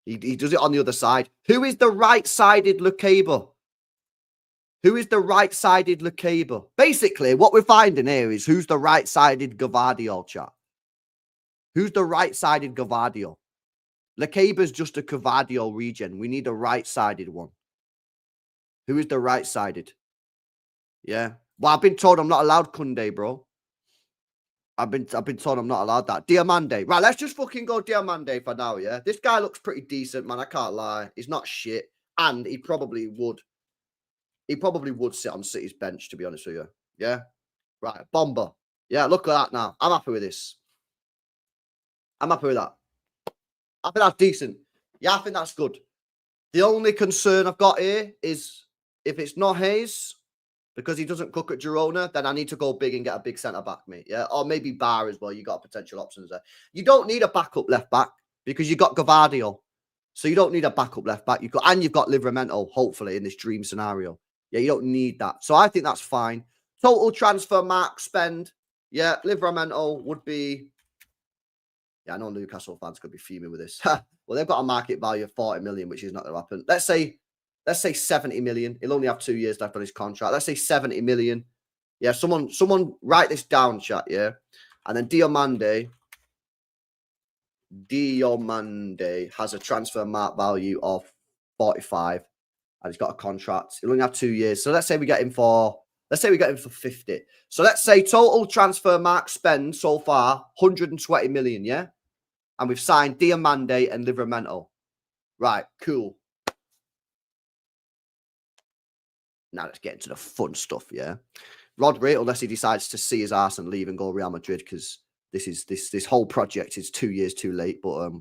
He does it on the other side. Who is the right-sided Lukeba? Who is the right-sided Lukeba? Basically, what we're finding here is who's the right-sided Gvardiol, chat. Who's the right-sided Gvardiol? Lukeba's just a Gvardiol regen. We need a right-sided one. Who is the right-sided? Yeah. Well, I've been told I'm not allowed Kunde, bro. I've been told I'm not allowed that. Diamande. Right, let's just fucking go Diamande for now, yeah? This guy looks pretty decent, man. I can't lie. He's not shit. And he probably would sit on City's bench, to be honest with you. Yeah? Right, Bomber. Yeah, look at that now. I'm happy with this. I'm happy with that. I think that's decent. Yeah, I think that's good. The only concern I've got here is if it's not Hayes, because he doesn't cook at Girona, then I need to go big and get a big centre-back, mate. Yeah, or maybe Bar as well. You got potential options there. You don't need a backup left-back because you got Gvardiol. So you don't need a backup left-back. You've got Livramento, hopefully, in this dream scenario. Yeah, you don't need that. So I think that's fine. Total transfer mark spend. Yeah, Livramento would be... Yeah, I know Newcastle fans could be fuming with this. Well, they've got a market value of 40 million, which is not going to happen. Let's say 70 million. He'll only have 2 years left on his contract. Let's say 70 million. Yeah, someone write this down, chat, yeah? And then Diomande has a transfer mark value of 45. And he's got a contract. He'll only have 2 years. So let's say we get him for 50. So let's say total transfer mark spend so far, 120 million, yeah? And we've signed Diamande and Livramento. Right, cool. Now let's get into the fun stuff, yeah? Rodri, unless he decides to see his arse and leave and go Real Madrid, because this whole project is 2 years too late. But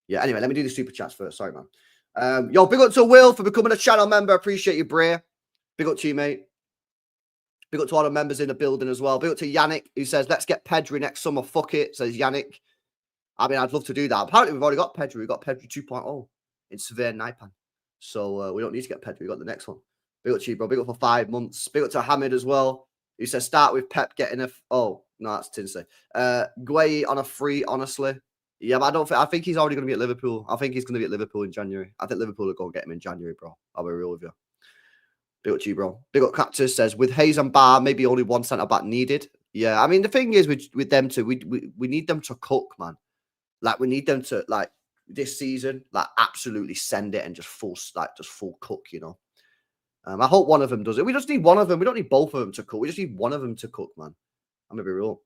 yeah, anyway, let me do the super chats first. Sorry, man. Yo, big up to Will for becoming a channel member. Appreciate you, Bray. Big up to you, mate. Big up to all the members in the building as well. Big up to Yannick, who says, let's get Pedri next summer. Fuck it, says Yannick. I mean, I'd love to do that. Apparently, we've already got Pedri. We've got Pedri 2.0 in Severe Naipan. So we don't need to get Pedri. We've got the next one. Big up to you, bro. Big up for 5 months. Big up to Hamid as well, who says, start with Pep getting a... Oh, no, that's Tinsley. Gueye on a free, honestly. Yeah, but I think he's already going to be at Liverpool. I think he's going to be at Liverpool in January. I think Liverpool will go and get him in January, bro. I'll be real with you. Big up to you, bro. Big up Cactus says, with Hayes and Bar, maybe only one centre-back needed. Yeah, I mean, the thing is with them two, we need them to cook, man. Like, we need them to, like, this season, like, absolutely send it and just full cook, you know. I hope one of them does it. We just need one of them. We don't need both of them to cook. We just need one of them to cook, man. I'm going to be real.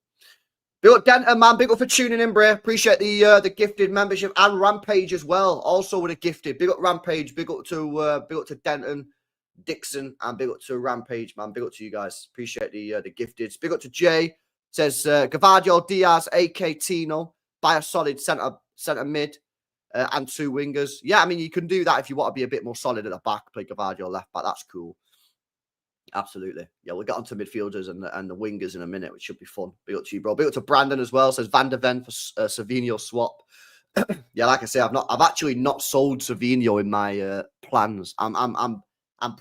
Big up Denton, man. Big up for tuning in, Bray. Appreciate the gifted membership. And Rampage as well. Also with a gifted. Big up Rampage. Big up to Denton, Dixon, and big up to Rampage, man. Big up to you guys. Appreciate the gifted. Big up to Jay. Says Gvardiol, Diaz, AK Tino. Buy a solid centre mid. And 2 wingers. Yeah, I mean, you can do that if you want to be a bit more solid at the back. Play Gvardiol left back. That's cool. Absolutely. Yeah, we'll get onto midfielders and the wingers in a minute, which should be fun. Big up to you, bro. Big up to Brandon as well. Says Van der Ven for Savinho swap. Yeah, like I say, I've actually not sold Savinho in my plans. I'm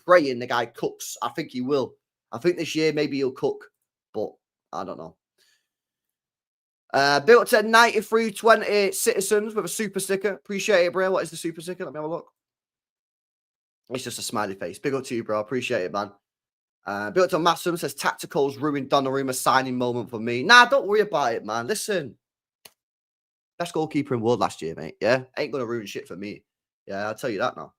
praying the guy cooks. I think he will. I think this year maybe he'll cook, but I don't know. Built to 9320 citizens with a super sticker. Appreciate it, bro. What is the super sticker? Let me have a look. It's just a smiley face. Big up to you, bro. Appreciate it, man. Built to Massum says tacticals ruined Donnarumma signing moment for me. Nah, don't worry about it, man. Listen, best goalkeeper in the world last year, mate. Yeah, ain't gonna ruin shit for me. Yeah, I'll tell you that now.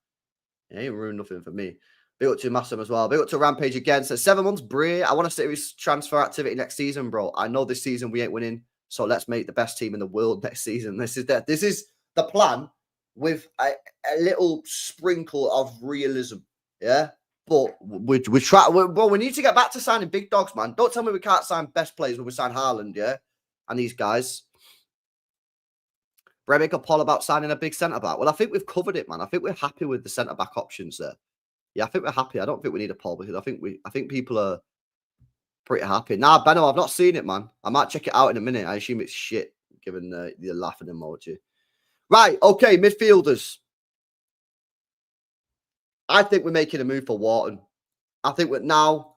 It ain't ruined nothing for me. Big up to Massum as well. Big up to Rampage again. Says 7 months, Bray. I want to see his transfer activity next season, bro. I know this season we ain't winning. So let's make the best team in the world next season. This is the plan with a little sprinkle of realism. Yeah. But we try. Well, we need to get back to signing big dogs, man. Don't tell me we can't sign best players when we sign Haaland, yeah? And these guys. Bray make a poll about signing a big centre-back. Well, I think we've covered it, man. I think we're happy with the centre-back options there. Yeah, I think we're happy. I don't think we need a poll because I think people are Pretty happy. Nah, Benno, I've not seen it, man. I might check it out in a minute. I assume it's shit, given the laughing emoji. Right, okay, midfielders. I think we're making a move for Wharton. I think we're now.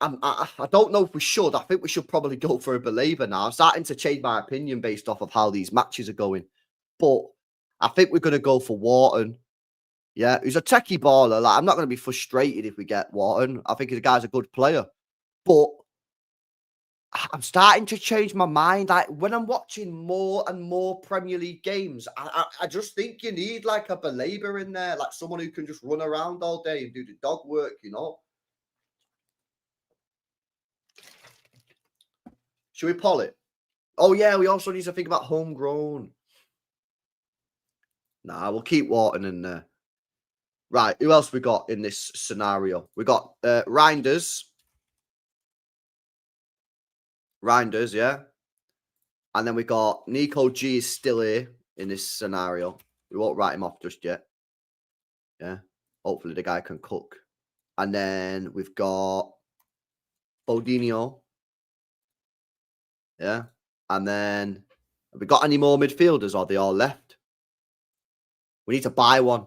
I don't know if we should. I think we should probably go for a believer now. I'm starting to change my opinion based off of how these matches are going. But I think we're going to go for Wharton. Yeah, who's a techie baller. Like, I'm not going to be frustrated if we get Wharton. I think the guy's a good player. But I'm starting to change my mind. Like, when I'm watching more and more Premier League games, I just think you need like a believer in there, like someone who can just run around all day and do the dog work, you know? Should we pull it? Oh, yeah, we also need to think about homegrown. Nah, we'll keep Wharton in there. Right, who else we got in this scenario? We got Reinders. Reinders, yeah. And then we got Nico G is still here in this scenario. We won't write him off just yet. Yeah. Hopefully the guy can cook. And then we've got Bodinho. Yeah. And then have we got any more midfielders or are they all left? We need to buy one.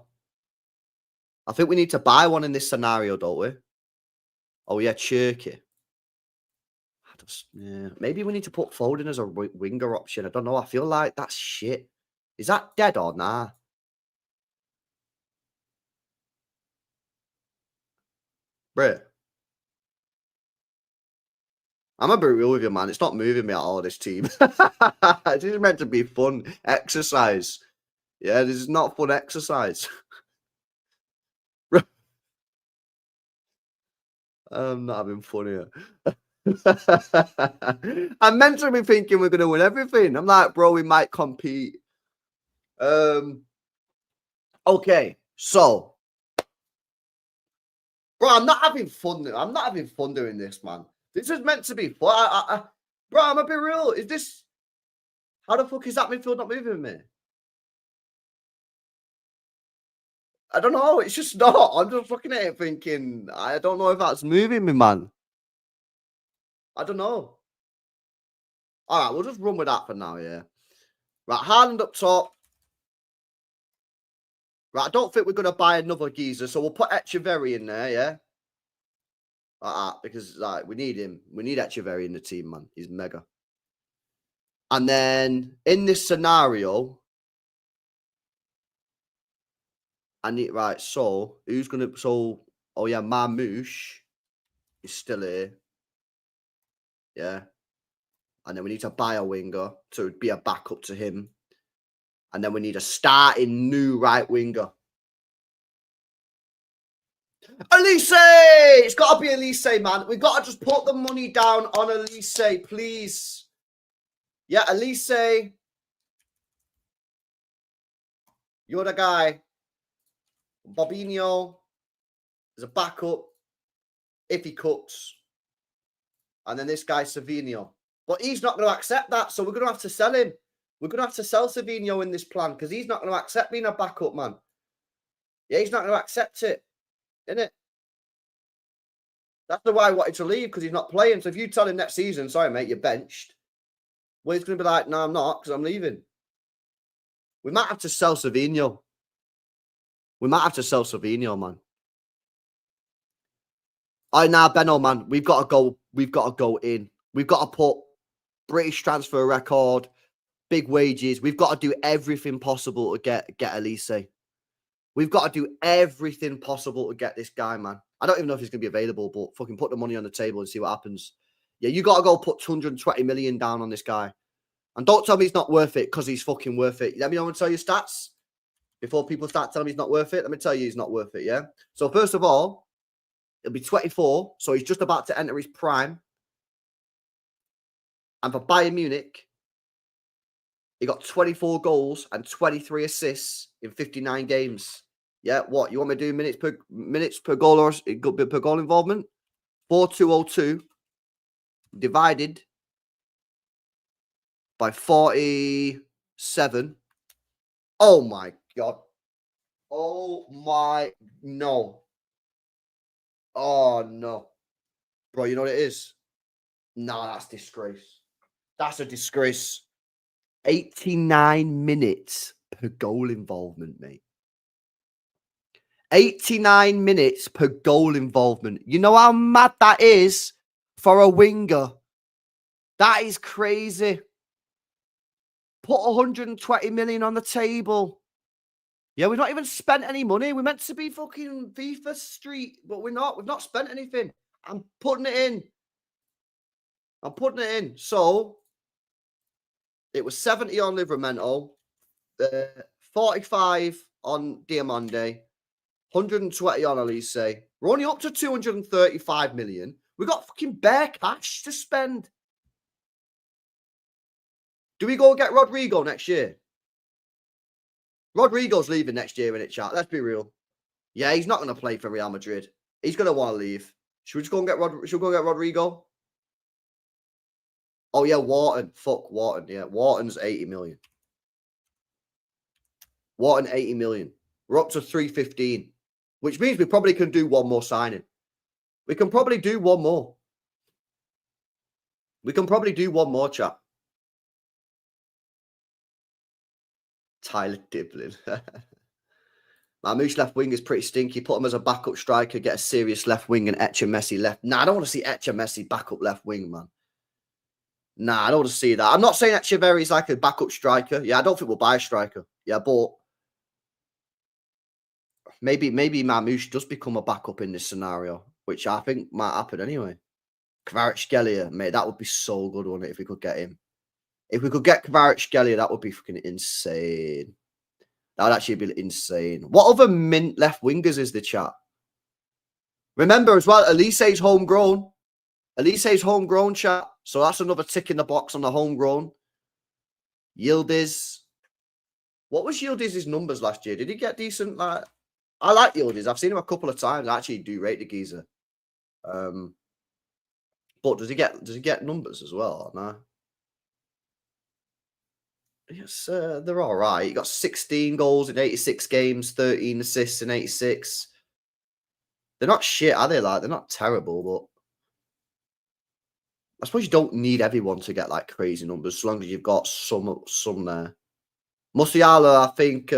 I think we need to buy one in this scenario, don't we? Oh, yeah, Cherky. Yeah, maybe we need to put Foden as a winger option. I don't know. I feel like that's shit. Is that dead or nah? Bro. I'm a bit real with you, man. It's not moving me at all, this team. This is meant to be fun exercise. Yeah, this is not fun exercise. I'm not having fun here. I'm meant to be thinking we're going to win everything. I'm like, bro, we might compete. Okay, so. Bro, I'm not having fun. I'm not having fun doing this, man. This is meant to be fun. Bro, I'm gonna be real. Is this... How the fuck is that midfield not moving me? I don't know. It's just not. I'm just looking at it thinking, I don't know if that's moving me, man. I don't know. All right, we'll just run with that for now, yeah. Right, Haaland up top. Right, I don't think we're going to buy another geezer, so we'll put Echeverry in there, yeah? Like that, because like, we need him. We need Echeverry in the team, man. He's mega. And then in this scenario, I need, right, so who's going to, so, oh yeah, Marmouche is still here. Yeah. And then we need to buy a winger to be a backup to him. And then we need a starting new right winger. Elise! It's got to be Elise, man. We've got to just put the money down on Elise, please. Yeah, Elise. You're the guy. Bobinho is a backup if he cooks. And then this guy, Savinho. But he's not going to accept that, so we're going to have to sell him. We're going to have to sell Savinho in this plan because he's not going to accept being a backup, man. Yeah, he's not going to accept it, innit? That's the why I wanted to leave, because he's not playing. So if you tell him next season, sorry, mate, you're benched, well, he's going to be like, no, I'm not, because I'm leaving. We might have to sell Savinho. We might have to sell Savinho, man. Now, Benno, man, we've got to go. We've got to go in. We've got to put British transfer record, big wages. We've got to do everything possible to get Elise. We've got to do everything possible to get this guy, man. I don't even know if he's going to be available, but fucking put the money on the table and see what happens. Yeah, you got to go put 220 million down on this guy. And don't tell me he's not worth it, because he's fucking worth it. Let me know and tell you stats before people start telling me he's not worth it. Let me tell you he's not worth it, yeah? So first of all, he'll be 24, so he's just about to enter his prime. And for Bayern Munich, he got 24 goals and 23 assists in 59 games. Yeah, what? You want me to do minutes per goal or per goal involvement? 4,202 divided by 47. Oh my God. Oh my, no. Oh no. Bro, you know what it is? No, that's disgrace. That's a disgrace. 89 minutes per goal involvement, mate. 89 minutes per goal involvement. You know how mad that is for a winger? That is crazy. Put 120 million on the table. Yeah, we've not even spent any money. We're meant to be fucking FIFA Street, but we're not. We've not spent anything. I'm putting it in. I'm putting it in. So, it was 70 on Livramento, 45 on Diamande, 120 on Elise. We're only up to 235 million. We got fucking bare cash to spend. Do we go get Rodrigo next year? Rodrigo's leaving next year, innit, chat? Let's be real. Yeah, he's not going to play for Real Madrid. He's going to want to leave. Should we just go and get Rodrigo? Oh, yeah, Wharton. Fuck, Wharton. Yeah, Wharton's 80 million. Wharton, 80 million. We're up to 315, which means we probably can do one more signing. We can probably do one more. We can probably do one more, chat. Tyler Diblin. Marmoush left wing is pretty stinky. Put him as a backup striker, get a serious left wing and Etcher Messi left. Nah, I don't want to see Etcher Messi backup left wing, man. Nah, I don't want to see that. I'm not saying Echeverry is like a backup striker. Yeah, I don't think we'll buy a striker. Yeah, but maybe Marmoush does become a backup in this scenario, which I think might happen anyway. Kvaratskhelia, mate, that would be so good, wouldn't it, if we could get him? If we could get Kvaratskhelia, that would be fucking insane. That would actually be insane. What other mint left wingers is the chat? Remember as well, Elise's homegrown. Elise's homegrown, chat. So that's another tick in the box on the homegrown. Yildiz. What was Yildiz's numbers last year? Did he get decent? Like, I like Yildiz. I've seen him a couple of times. I actually do rate the geezer. But does he get numbers as well? No. Yes, they're all right. He got 16 goals in 86 games, 13 assists in 86. They're not shit, are they? Like, they're not terrible, but I suppose you don't need everyone to get like crazy numbers, as long as you've got some there. Musiala, I think,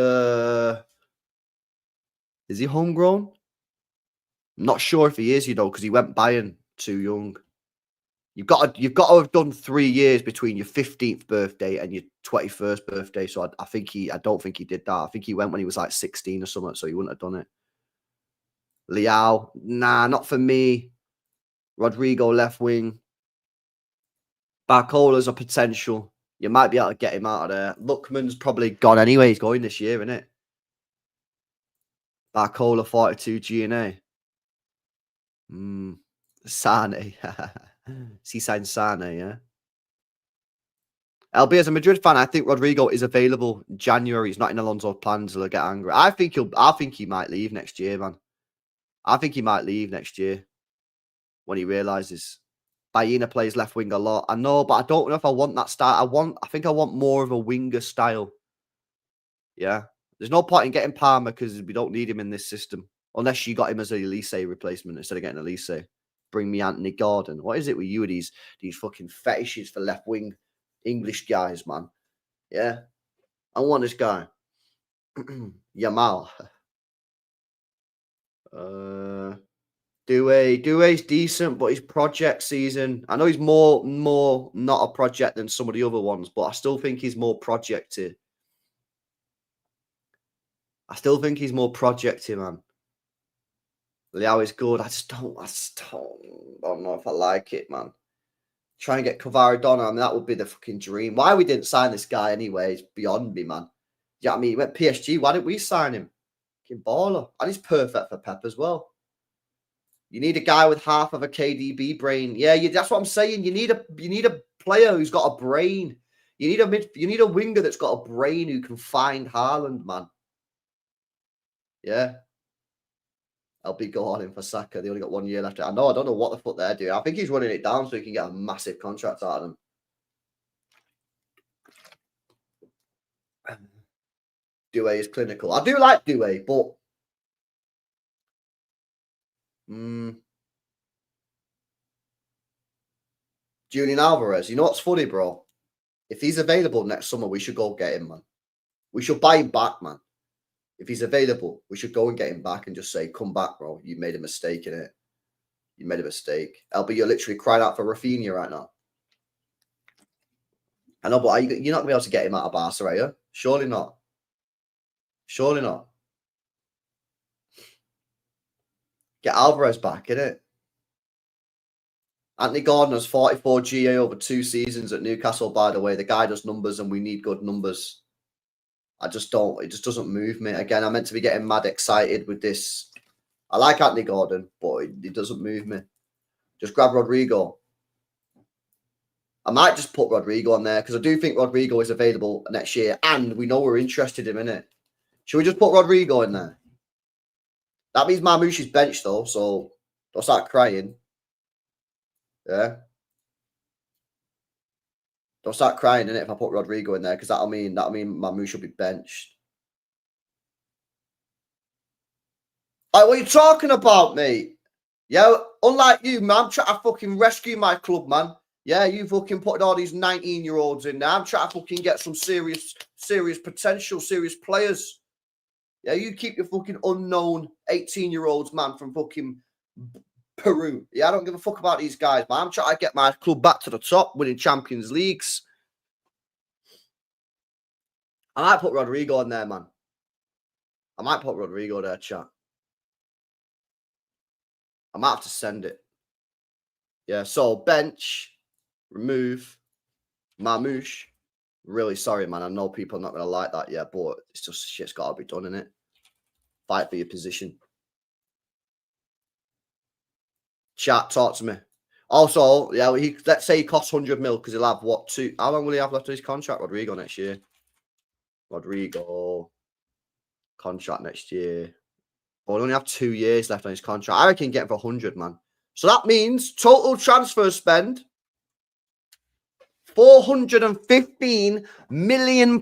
is he homegrown? I'm not sure if he is, because he went Bayern too young. You've got to have done 3 years between your 15th birthday and your 21st birthday. So I don't think he did that. I think he went when he was like 16 or something, so he wouldn't have done it. Liao, nah, not for me. Rodrigo left wing. Barcola's a potential. You might be able to get him out of there. Lookman's probably gone anyway. He's going this year, isn't it? Barcola 42 GNA. Sane. Seaside Sane, yeah. LB, as a Madrid fan, I think Rodrigo is available in January. He's not in Alonso's plans. He'll get angry. I think he might leave next year, man. I think he might leave next year when he realizes Baena plays left wing a lot. I know, but I don't know if I want that style. I think I want more of a winger style. Yeah. There's no point in getting Palmer because we don't need him in this system. Unless you got him as a Elise replacement instead of getting Elise. Bring me Anthony Gordon. What is it with you with these fucking fetishes for left wing English guys, man? Yeah. I want this guy. Yamal. Doué's decent, but his project season. I know he's more not a project than some of the other ones, but I still think he's more projected. Man. Liao is good. I just don't know if I like it, man. Try and get Kvaradona. I mean, that would be the fucking dream. Why we didn't sign this guy anyway is beyond me, man. Yeah, I mean, he went PSG. Why didn't we sign him? Fucking baller. And he's perfect for Pep as well. You need a guy with half of a KDB brain. Yeah, that's what I'm saying. You need a player who's got a brain. You need a winger that's got a brain who can find Haaland, man. Yeah. LB go on him for Saka. They only got 1 year left. I don't know what the fuck they're doing. I think he's running it down so he can get a massive contract out of them. Doué is clinical. I do like Doué, but Julian Alvarez. You know what's funny, bro? If he's available next summer, we should go get him, man. We should buy him back, man. If he's available, we should go and get him back and just say, come back, bro. You made a mistake in it. You made a mistake. LB, you're literally crying out for Rafinha right now. I know, but you're not going to be able to get him out of Barca, are you? Surely not. Surely not. Get Alvarez back, innit? Anthony Gordon has 44 GA over 2 seasons at Newcastle, by the way. The guy does numbers and we need good numbers. I just don't. It just doesn't move me. Again, I'm meant to be getting mad excited with this. I like Anthony Gordon, but it doesn't move me. Just grab Rodrigo. I might just put Rodrigo on there because I do think Rodrigo is available next year and we know we're interested in him, innit? Should we just put Rodrigo in there? That means Marmoush is benched though, so don't start crying. Yeah. Don't start crying, innit, if I put Rodrigo in there, because that'll mean Marmoush will be benched. Like, what are you talking about, mate? Yeah, unlike you, man, I'm trying to fucking rescue my club, man. Yeah, you fucking putting all these 19-year-olds in there. I'm trying to fucking get some serious potential, serious players. Yeah, you keep your fucking unknown 18-year-olds, man, from fucking Peru. Yeah, I don't give a fuck about these guys, man. I'm trying to get my club back to the top, winning Champions Leagues. I might put Rodrigo in there, man. I might put Rodrigo there, chat. I might have to send it. Yeah, so bench, remove, Marmoush. Really sorry, man. I know people are not going to like that yet, but it's just shit's got to be done, innit? Fight for your position. Chat, talk to me. Also, yeah, let's say he costs 100 mil because he'll have what, how long will he have left of his contract, Rodrigo, next year? Rodrigo, contract next year. Oh, he'll only have 2 years left on his contract. I reckon get him for 100, man. So that means total transfer spend, £415 million.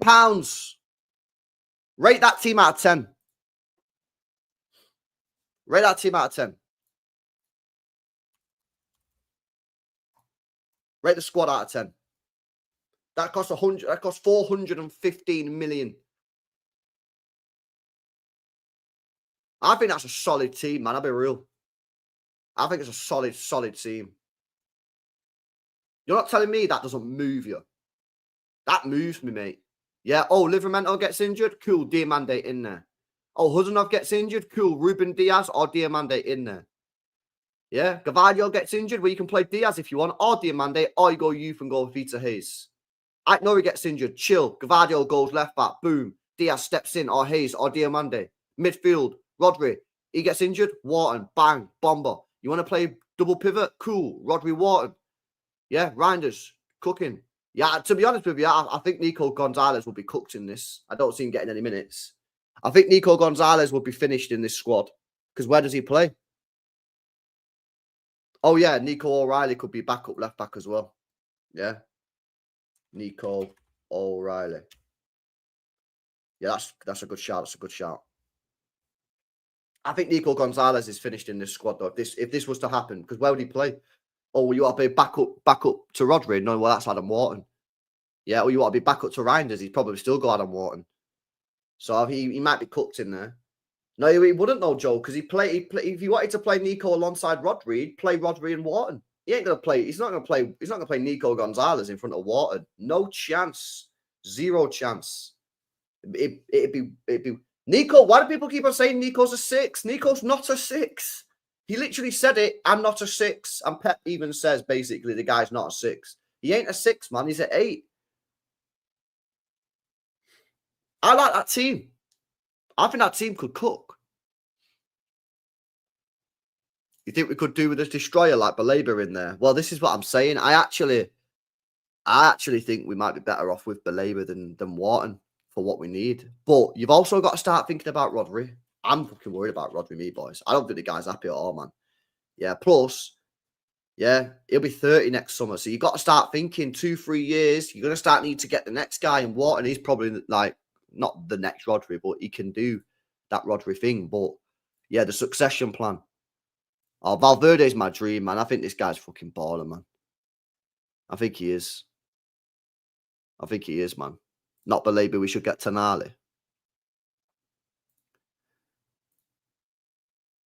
Rate that team out of 10. Rate that team out of 10. Rate the squad out of 10. That costs 100. That costs 415 million. I think that's a solid team, man. I'll be real. I think it's a solid team. You're not telling me that doesn't move you. That moves me, mate. Yeah. Oh, Livramento gets injured. Cool. Diamande in there. Oh, Hudunov gets injured. Cool. Ruben Diaz or Diamande in there. Yeah. Gavardio gets injured. Well, you can play Diaz if you want, or Diamande, or you go youth and go Vita Hayes. I know he gets injured. Chill. Gavardio goes left back. Boom. Diaz steps in, or Hayes, or Diamande. Midfield. Rodri. He gets injured. Wharton. Bang. Bomber. You want to play double pivot? Cool. Rodri Wharton. Yeah. Reinders. Cooking. Yeah, to be honest with you, I think Nico Gonzalez will be cooked in this. I don't see him getting any minutes. I think Nico Gonzalez will be finished in this squad. Because where does he play? Oh, yeah, Nico O'Reilly could be backup left back as well. Yeah. Nico O'Reilly. Yeah, that's a good shout. That's a good shout. I think Nico Gonzalez is finished in this squad, though. If this was to happen, because where would he play? Oh, well, you want to be back up to Rodri? No, well, that's Adam Wharton. Yeah, or you want to be back up to Reinders? He'd probably still go Adam Wharton. So he might be cooked in there. No, he wouldn't know, Joe, because he'd play. If he wanted to play Nico alongside Rodri, he'd play Rodri and Wharton. He ain't gonna play. He's not gonna play Nico Gonzalez in front of Wharton. No chance. Zero chance. It'd be Nico. Why do people keep on saying Nico's a 6? Nico's not a 6. He literally said it. I'm not a 6. And Pep even says basically the guy's not a 6. He ain't a 6, man. He's an 8. I like that team. I think that team could cook. You think we could do with a destroyer like Baleba in there? Well, this is what I'm saying. I actually think we might be better off with Baleba than Wharton for what we need. But you've also got to start thinking about Rodri. I'm fucking worried about Rodri, me boys. I don't think the guy's happy at all, man. Yeah, plus, yeah, he'll be 30 next summer. So you've got to start thinking 2-3 years. You're going to start need to get the next guy in Wharton. He's probably like, not the next Rodri, but he can do that Rodri thing. But yeah, the succession plan. Oh, Valverde's my dream, man. I think this guy's fucking baller, man. I think he is. I think he is, man. Not believing we should get Tonali.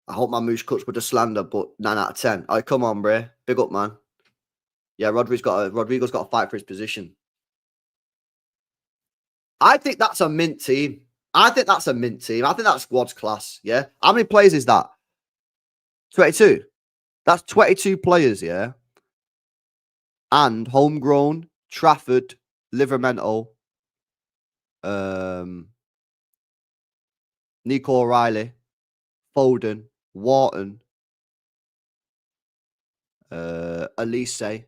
I hope my moosh cuts with the slander, but 9 out of 10. All right, come on, Bray. Big up, man. Yeah, Rodrigo's got to fight for his position. I think that's a mint team. I think that's that squad's class. Yeah. How many players is that? 22. That's 22 players, yeah. And homegrown, Trafford, Livermento, Nico O'Reilly, Foden, Wharton, Elise,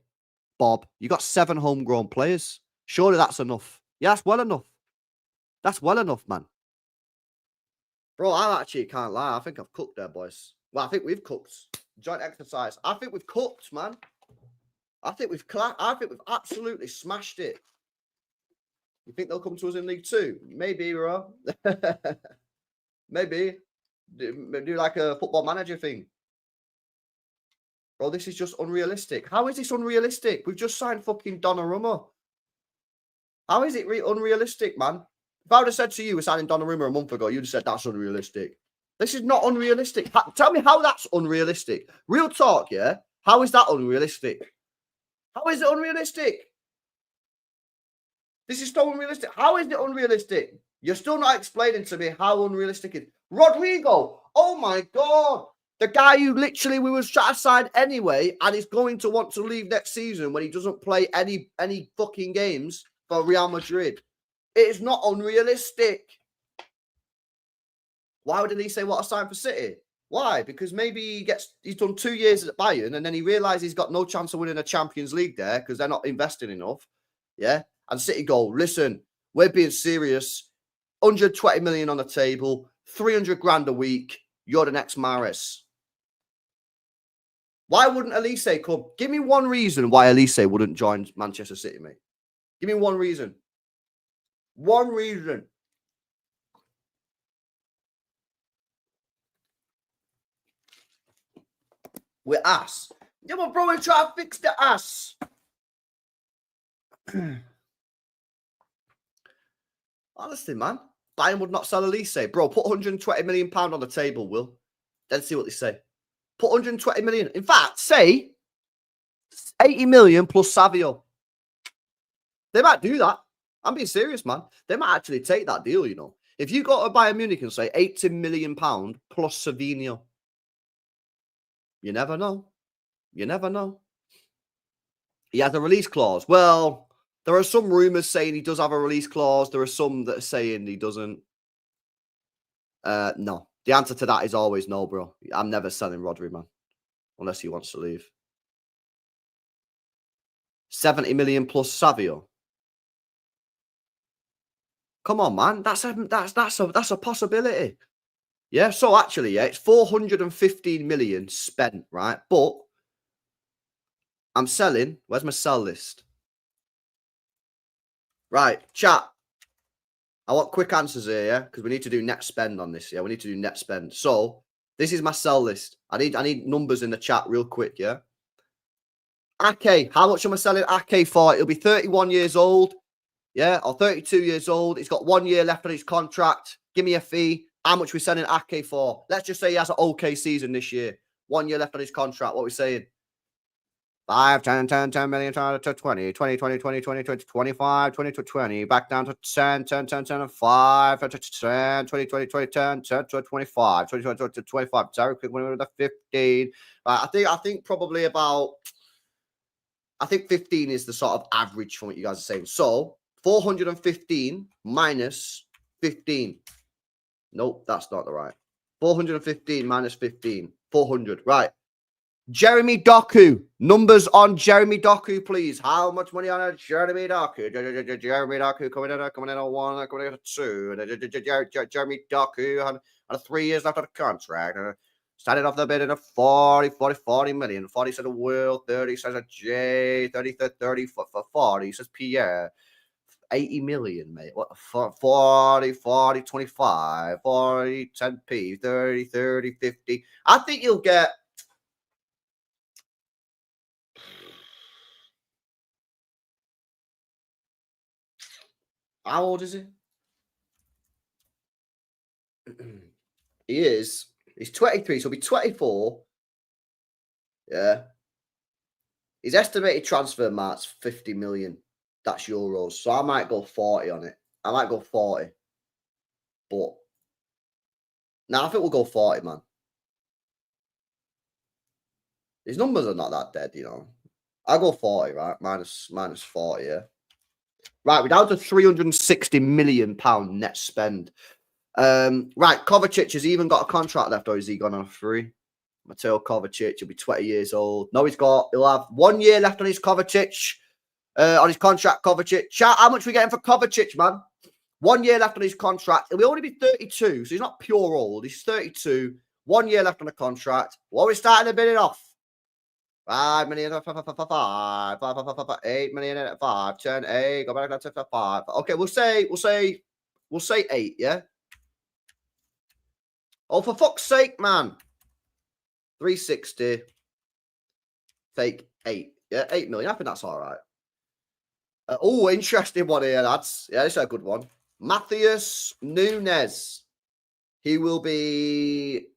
Bob. You got 7 homegrown players. Surely that's enough. Yeah, that's well enough. That's well enough, man. Bro, I actually can't lie. I think I've cooked there, boys. Well, I think we've cooked. Joint exercise. I think we've cooked, man. I think we've absolutely smashed it. You think they'll come to us in League 2? Maybe, bro. Maybe. Do like a football manager thing. Bro, this is just unrealistic. How is this unrealistic? We've just signed fucking Donnarumma. How is it unrealistic, man? If I would have said to you, we're signing Donnarumma a month ago, you'd have said that's unrealistic. This is not unrealistic. Tell me how that's unrealistic. Real talk, yeah? How is that unrealistic? How is it unrealistic? This is so unrealistic. How is it unrealistic? You're still not explaining to me how unrealistic it is. Rodrigo, oh my God. The guy who literally we was trying to sign anyway and is going to want to leave next season when he doesn't play any fucking games for Real Madrid. It is not unrealistic. Why would he say what I signed for City? Why? Because maybe he's done 2 years at Bayern and then he realized he's got no chance of winning a Champions League there because they're not investing enough. Yeah. And City go, listen, we're being serious. 120 million on the table, 300 grand a week. You're the next Mahrez. Why wouldn't Elise come? Give me one reason why Elise wouldn't join Manchester City, mate. Give me one reason. One reason. We're ass. Yeah, but bro, we're trying to fix the ass. Honestly, man. Bayern would not sell Elise. Bro, put 120 million pound on the table, Will. Then see what they say. Put 120 million. In fact, say 80 million plus Savio. They might do that. I'm being serious, man. They might actually take that deal, you know. If you go to Bayern Munich and say 80 million pound plus Savinho, you never know. You never know. He has a release clause. Well, there are some rumors saying he does have a release clause. There are some that are saying he doesn't. No. The answer to that is always no, bro. I'm never selling Rodri, man. Unless he wants to leave. 70 million plus Savio. Come on, man. That's a possibility. Yeah. So actually, yeah, it's 415 million spent, right? But I'm selling. Where's my sell list? Right, chat. I want quick answers here, yeah, because we need to do net spend on this. Yeah, we need to do net spend. So this is my sell list. I need numbers in the chat real quick, yeah. Ake, how much am I selling Ake for? He'll be 31 years old, yeah, or 32 years old. He's got 1 year left on his contract. Give me a fee. How much we selling Ake for? Let's just say he has an okay season this year. 1 year left on his contract. What are we saying? 5, 10, 10, 10 million to 20, 20, 20, 20, 20, 20, 25, 20 to 20, back down to 10, 10, 10, 10, 5, 10, 20, 20, 20, 10, 10 to 25, 20, 20, 20 to 25. Very quick when we were the 15. I think probably about, I think 15 is the sort of average from what you guys are saying. So 415 minus 15. Nope, that's not the right. 415 minus 15. 400. Right. Jeremy Doku. Numbers on Jeremy Doku, please. How much money on a Jeremy Doku? Jeremy Doku coming in at 1, coming in at 2. Jeremy Doku had 3 years left on the contract. Started off the bid in a 40 million. 40 says a Will, 30 says a J, 30 for 40 says Pierre. 80 million, mate. What 40, 25, 40, 10p, 30, 50. I think you'll get How old is he? He's 23, so he'll be 24. Yeah. His estimated transfer mark's 50 million. That's euros. So I might go 40 on it. I might go 40. But I think we'll go 40, man. His numbers are not that dead, you know. I'll go 40, right? Minus 40, yeah. Right, we're down to £360 million net spend. Right, Kovacic has even got a contract left, or is he gone on a free? Mateo Kovacic will be 20 years old. No, he'll have 1 year left on his Kovacic, on his contract, Kovacic. Chat, how much we getting for Kovacic, man? 1 year left on his contract. He'll only be 32, so he's not pure old. He's 32. 1 year left on the contract. What are we starting to bid it off? 5 million, 8 million at 5, 10, 8, go back to 5. Okay, we'll say 8, yeah? Oh, for fuck's sake, man. 360. Fake 8. Yeah, 8 million. I think that's all right. Oh, interesting one here, lads. Yeah, this is a good one. Matheus Nunes. He will be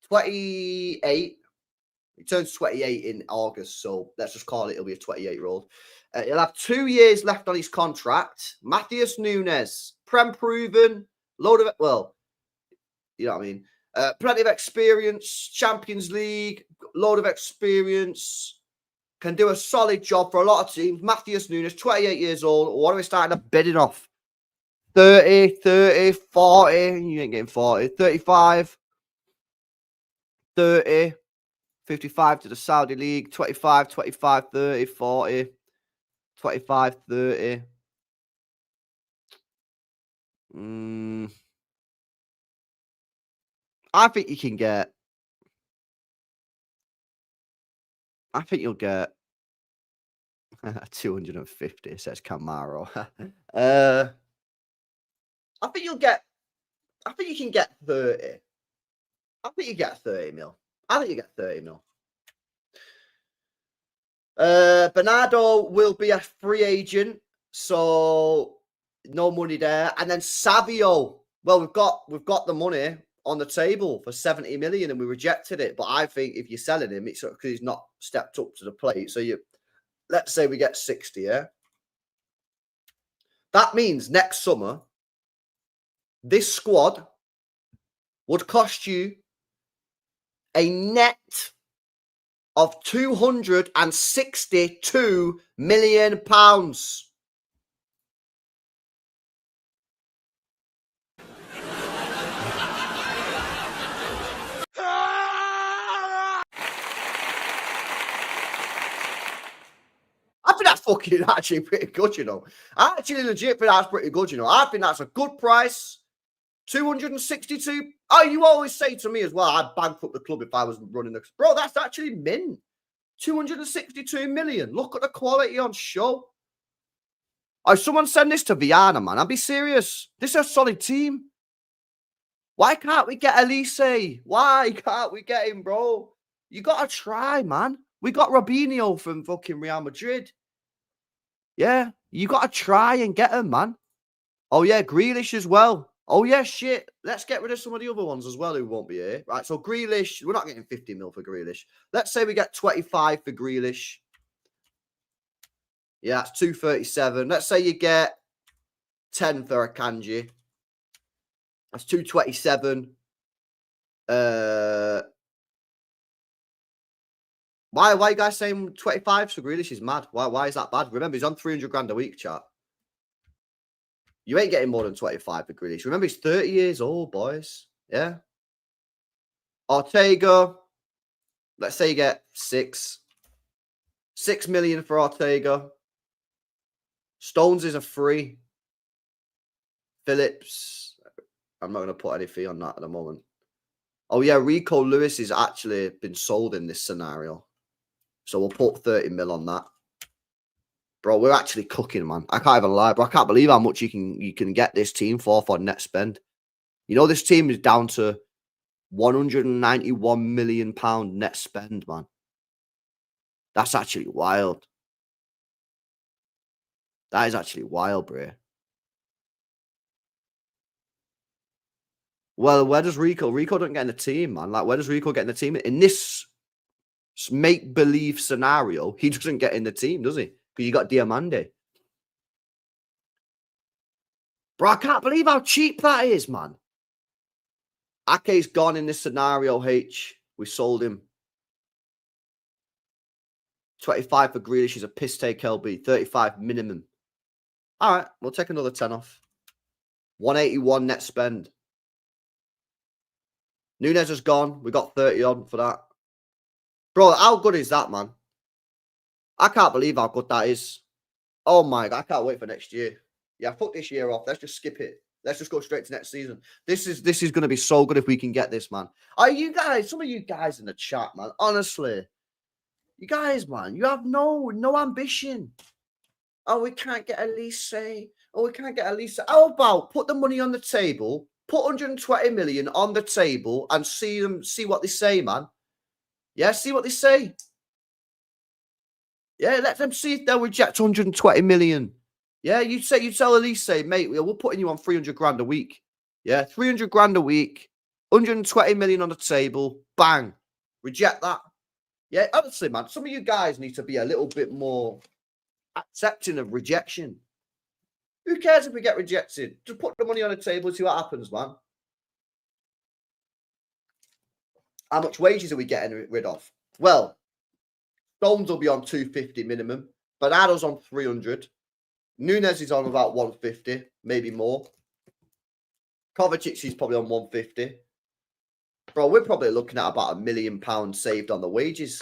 28. He turns 28 in August, so let's just call it he'll be a 28-year-old. He'll have 2 years left on his contract. Matheus Nunes, Prem proven, load of, well, you know what I mean. Plenty of experience, Champions League, load of experience, can do a solid job for a lot of teams. Matheus Nunes, 28 years old. What are we starting to bid it off? 30, 40. You ain't getting 40. 35, 30. 55 to the Saudi League, 25, 25, 30, 40, 25, 30. I think you can get, I think you'll get 250, says Camaro. I think you can get 30. I think you get 30 mil. I think you get 30 mil. Bernardo will be a free agent, so no money there. And then Savio, well, we've got the money on the table for 70 million, and we rejected it. But I think if you're selling him, it's because he's not stepped up to the plate. So let's say we get 60, yeah. That means next summer, this squad would cost you a net of £262 million. I think that's fucking actually pretty good, you know. I actually legit think that's pretty good, you know. I think that's a good price. 262. Oh, you always say to me as well, I'd bankrupt the club if I was running the... Bro, that's actually mint. 262 million. Look at the quality on show. Oh, someone send this to Viana, man. I'll be serious. This is a solid team. Why can't we get Elise? Why can't we get him, bro? You got to try, man. We got Robinho from fucking Real Madrid. Yeah, you got to try and get him, man. Oh, yeah, Grealish as well. Oh, yeah, shit. Let's get rid of some of the other ones as well who won't be here. Right, so Grealish, we're not getting 50 mil for Grealish. Let's say we get 25 for Grealish. Yeah, that's 237. Let's say you get 10 for Akanji. That's 227. Why are you guys saying 25 for Grealish is mad? Why is that bad? Remember, he's on 300 grand a week, chat. You ain't getting more than 25 for Grealish. Remember, he's 30 years old, boys. Yeah. Ortega. Let's say you get 6. 6 million for Ortega. Stones is a free. Phillips. I'm not going to put any fee on that at the moment. Oh, yeah. Rico Lewis has actually been sold in this scenario. So we'll put 30 mil on that. Bro, we're actually cooking, man. I can't even lie, bro. I can't believe how much you can get this team for net spend. You know, this team is down to £191 million net spend, man. That's actually wild. That is actually wild, bro. Well, where does Rico? Rico doesn't get in the team, man. Like, where does Rico get in the team? In this make-believe scenario, he doesn't get in the team, does he? Because you got Diamande. Bro, I can't believe how cheap that is, man. Ake's gone in this scenario, H. We sold him. 25 for Grealish. He's a piss take LB. 35 minimum. All right, we'll take another 10 off. 181 net spend. Nunez has gone. We got 30 on for that. Bro, how good is that, man? I can't believe how good that is. Oh my God, I can't wait for next year. Yeah, fuck this year off. Let's just skip it. Let's just go straight to next season. This is going to be so good if we can get this, man. Are you guys, some of you guys in the chat, man, honestly, you guys, man, you have no ambition. Oh, we can't get Elise. Oh, we can't get Elise. How about put the money on the table, put 120 million on the table and see what they say, man. Yeah, see what they say. Yeah, let them see if they'll reject 120 million. Yeah, you tell Elise, mate, we're putting you on 300 grand a week. Yeah, 300 grand a week, 120 million on the table, bang, reject that. Yeah, honestly, man, some of you guys need to be a little bit more accepting of rejection. Who cares if we get rejected? Just put the money on the table and see what happens, man. How much wages are we getting rid of? Well, Stones will be on 250 minimum. Bernardo's on 300. Nunez is on about 150, maybe more. Kovacic is probably on 150. Bro, we're probably looking at about £1 million saved on the wages.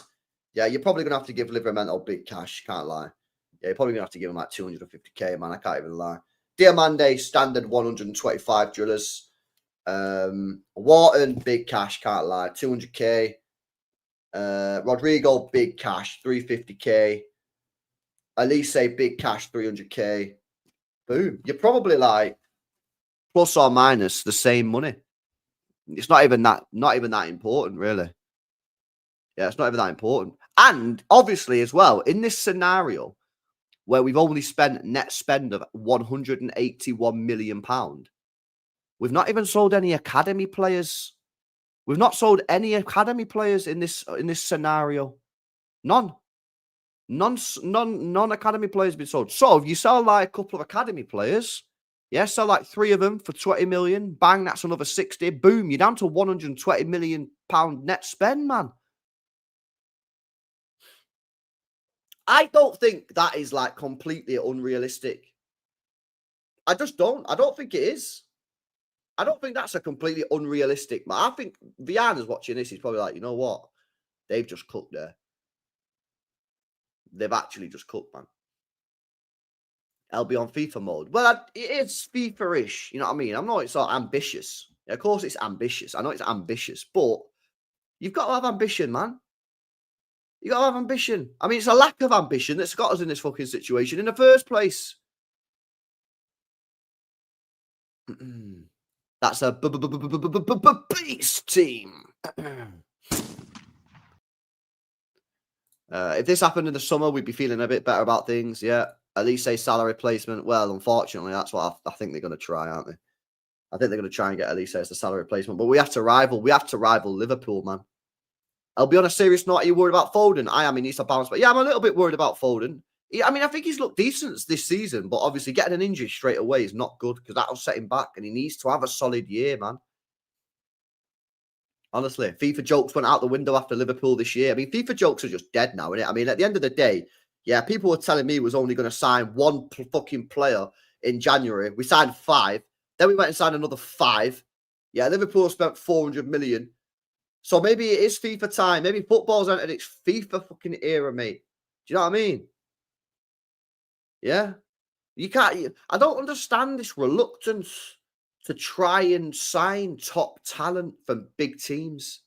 Yeah, you're probably going to have to give Livramento big cash, can't lie. Yeah, you're probably going to have to give him like 250k, man. I can't even lie. Diamande, standard 125 drillers. Wharton, big cash, can't lie. 200k. Rodrigo, big cash, 350k. Elise, big cash, 300k. Boom. You're probably like plus or minus the same money. It's not even that important, really. Yeah, it's not even that important. And obviously, as well, in this scenario where we've only spent net spend of £181 million, we've not even sold any academy players. We've not sold any academy players in this scenario. None academy players have been sold. So if you sell like a couple of academy players, yeah, sell like 3 of them for 20 million, bang, that's another 60. Boom, you're down to £120 million net spend, man. I don't think that is like completely unrealistic. I just don't. I don't think it is. I don't think that's a completely unrealistic, man. I think Viana's watching this. He's probably like, you know what? They've just cooked there. They've actually just cooked, man. I'll be on FIFA mode. Well, it is FIFA-ish. You know what I mean? I'm not so ambitious. Of course, it's ambitious. I know it's ambitious, but you've got to have ambition, man. You got to have ambition. I mean, it's a lack of ambition that's got us in this fucking situation in the first place. That's a beast team. If this happened in the summer, we'd be feeling a bit better about things. Yeah. At least say salary placement. Well, unfortunately, that's what I think they're going to try, aren't they? I think they're going to try and get Elise as the salary replacement. But we have to rival Liverpool, man. I'll be on a serious note. Are you worried about Foden? I am. He needs to bounce. But yeah, I'm a little bit worried about Foden. I mean, I think he's looked decent this season, but obviously getting an injury straight away is not good because that'll set him back and he needs to have a solid year, man. Honestly, FIFA jokes went out the window after Liverpool this year. I mean, FIFA jokes are just dead now, innit? I mean, at the end of the day, yeah, people were telling me was only going to sign one fucking player in January. We signed 5. Then we went and signed another 5. Yeah, Liverpool spent 400 million. So maybe it is FIFA time. Maybe football's entered its FIFA fucking era, mate. Do you know what I mean? Yeah. You can't. I don't understand this reluctance to try and sign top talent from big teams.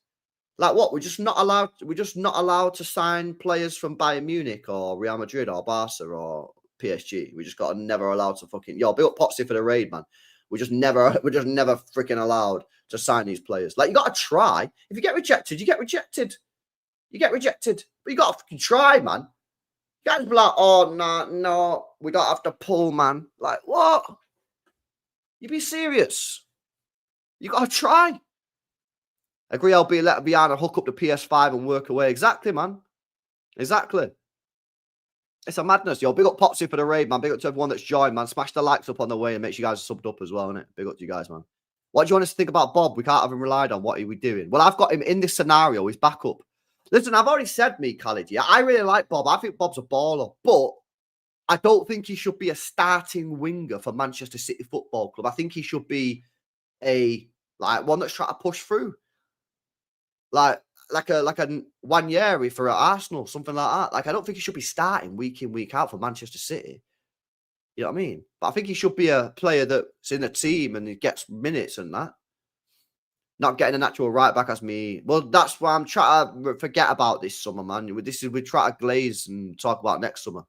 Like what? We're just not allowed to sign players from Bayern Munich or Real Madrid or Barca or PSG. We just got never allowed to fucking build up Potsy for the raid, man. We're just never freaking allowed to sign these players. Like you got to try. If you get rejected, you get rejected. You get rejected, but you got to fucking try, man. You can't be like, oh no, we don't have to pull, man. Like what? You be serious. You got to try. Agree, I'll be let behind and hook up the PS5 and work away. Exactly, man. Exactly. It's a madness, yo. Big up Potsy for the raid, man. Big up to everyone that's joined, man. Smash the likes up on the way and make sure you guys are subbed up as well, innit? Big up to you guys, man. What do you want us to think about Bob? We can't have him relied on. What are we doing? Well, I've got him in this scenario. He's back up. Listen, I've already said me, Khalid. Yeah, I really like Bob. I think Bob's a baller, but I don't think he should be a starting winger for Manchester City Football Club. I think he should be a one that's trying to push through, like a Wanyeri for Arsenal, something like that. Like I don't think he should be starting week in week out for Manchester City. You know what I mean? But I think he should be a player that's in a team and he gets minutes and that. Not getting a natural right back as me. Well, that's why I'm trying to forget about this summer, man. We try to glaze and talk about next summer.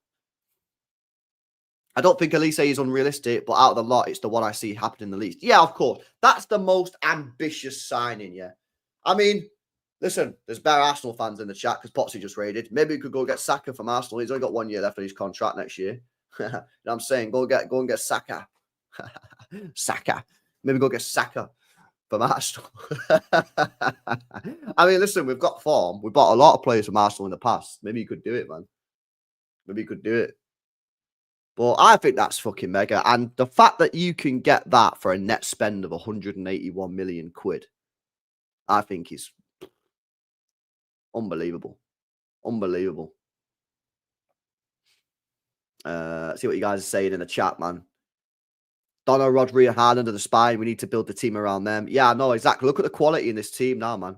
I don't think Elise is unrealistic, but out of the lot, it's the one I see happening the least. Yeah, of course. That's the most ambitious signing, yeah. I mean, listen, there's better Arsenal fans in the chat because Potsy just raided. Maybe we could go get Saka from Arsenal. He's only got 1 year left of his contract next year. You know what I'm saying? Go and get Saka. Saka. Maybe go get Saka from Arsenal. I mean, listen, we've got form. We bought a lot of players from Arsenal in the past. Maybe you could do it, man. Maybe you could do it. But I think that's fucking mega. And the fact that you can get that for a net spend of 181 million quid, I think is unbelievable. Unbelievable. See what you guys are saying in the chat, man. Donna, Rodri, and Haaland are the spine. We need to build the team around them. Yeah, no, exactly. Look at the quality in this team now, man.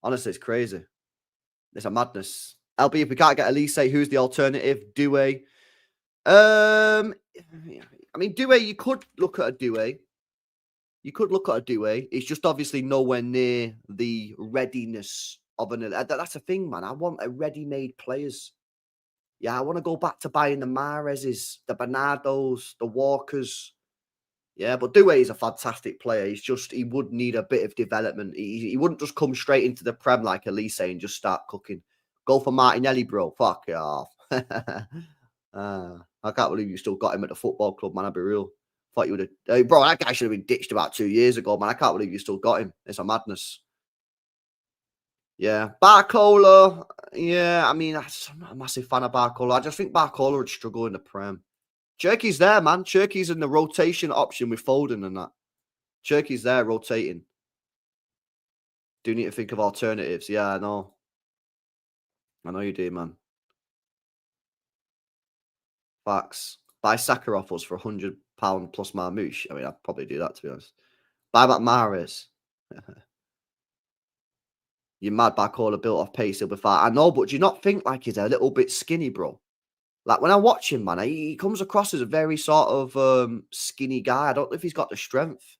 Honestly, it's crazy. It's a madness. LB, if we can't get Elise, who's the alternative? Doué. I mean, Doué, you could look at a Doué. It's just obviously nowhere near the readiness of an... That's a thing, man. I want a ready-made players. Yeah, I want to go back to buying the Mahrezes, the Bernardos, the Walkers. Yeah, but Doué is a fantastic player. He would need a bit of development. He wouldn't just come straight into the Prem like Elise and just start cooking. Go for Martinelli, bro. Fuck it off. I can't believe you still got him at the football club, man. I'll be real. Thought you would have... bro, that guy should have been ditched about 2 years ago, man. I can't believe you still got him. It's a madness. Yeah. Barcola. Yeah, I mean, I'm not a massive fan of Barcola. I just think Barcola would struggle in the Prem. Cherky's there, man. Cherky's in the rotation option with Foden and that. Cherky's there rotating. Do need to think of alternatives. Yeah, I know. I know you do, man. Facts. Buy Sakharov us for £100 plus Marmouche. I mean, I'd probably do that, to be honest. Buy back Mahrez. You're mad, Barcola built off pace. He'll be fine. I know, but do you not think like he's a little bit skinny, bro? Like when I watch him, man, he comes across as a very sort of skinny guy. I don't know if he's got the strength.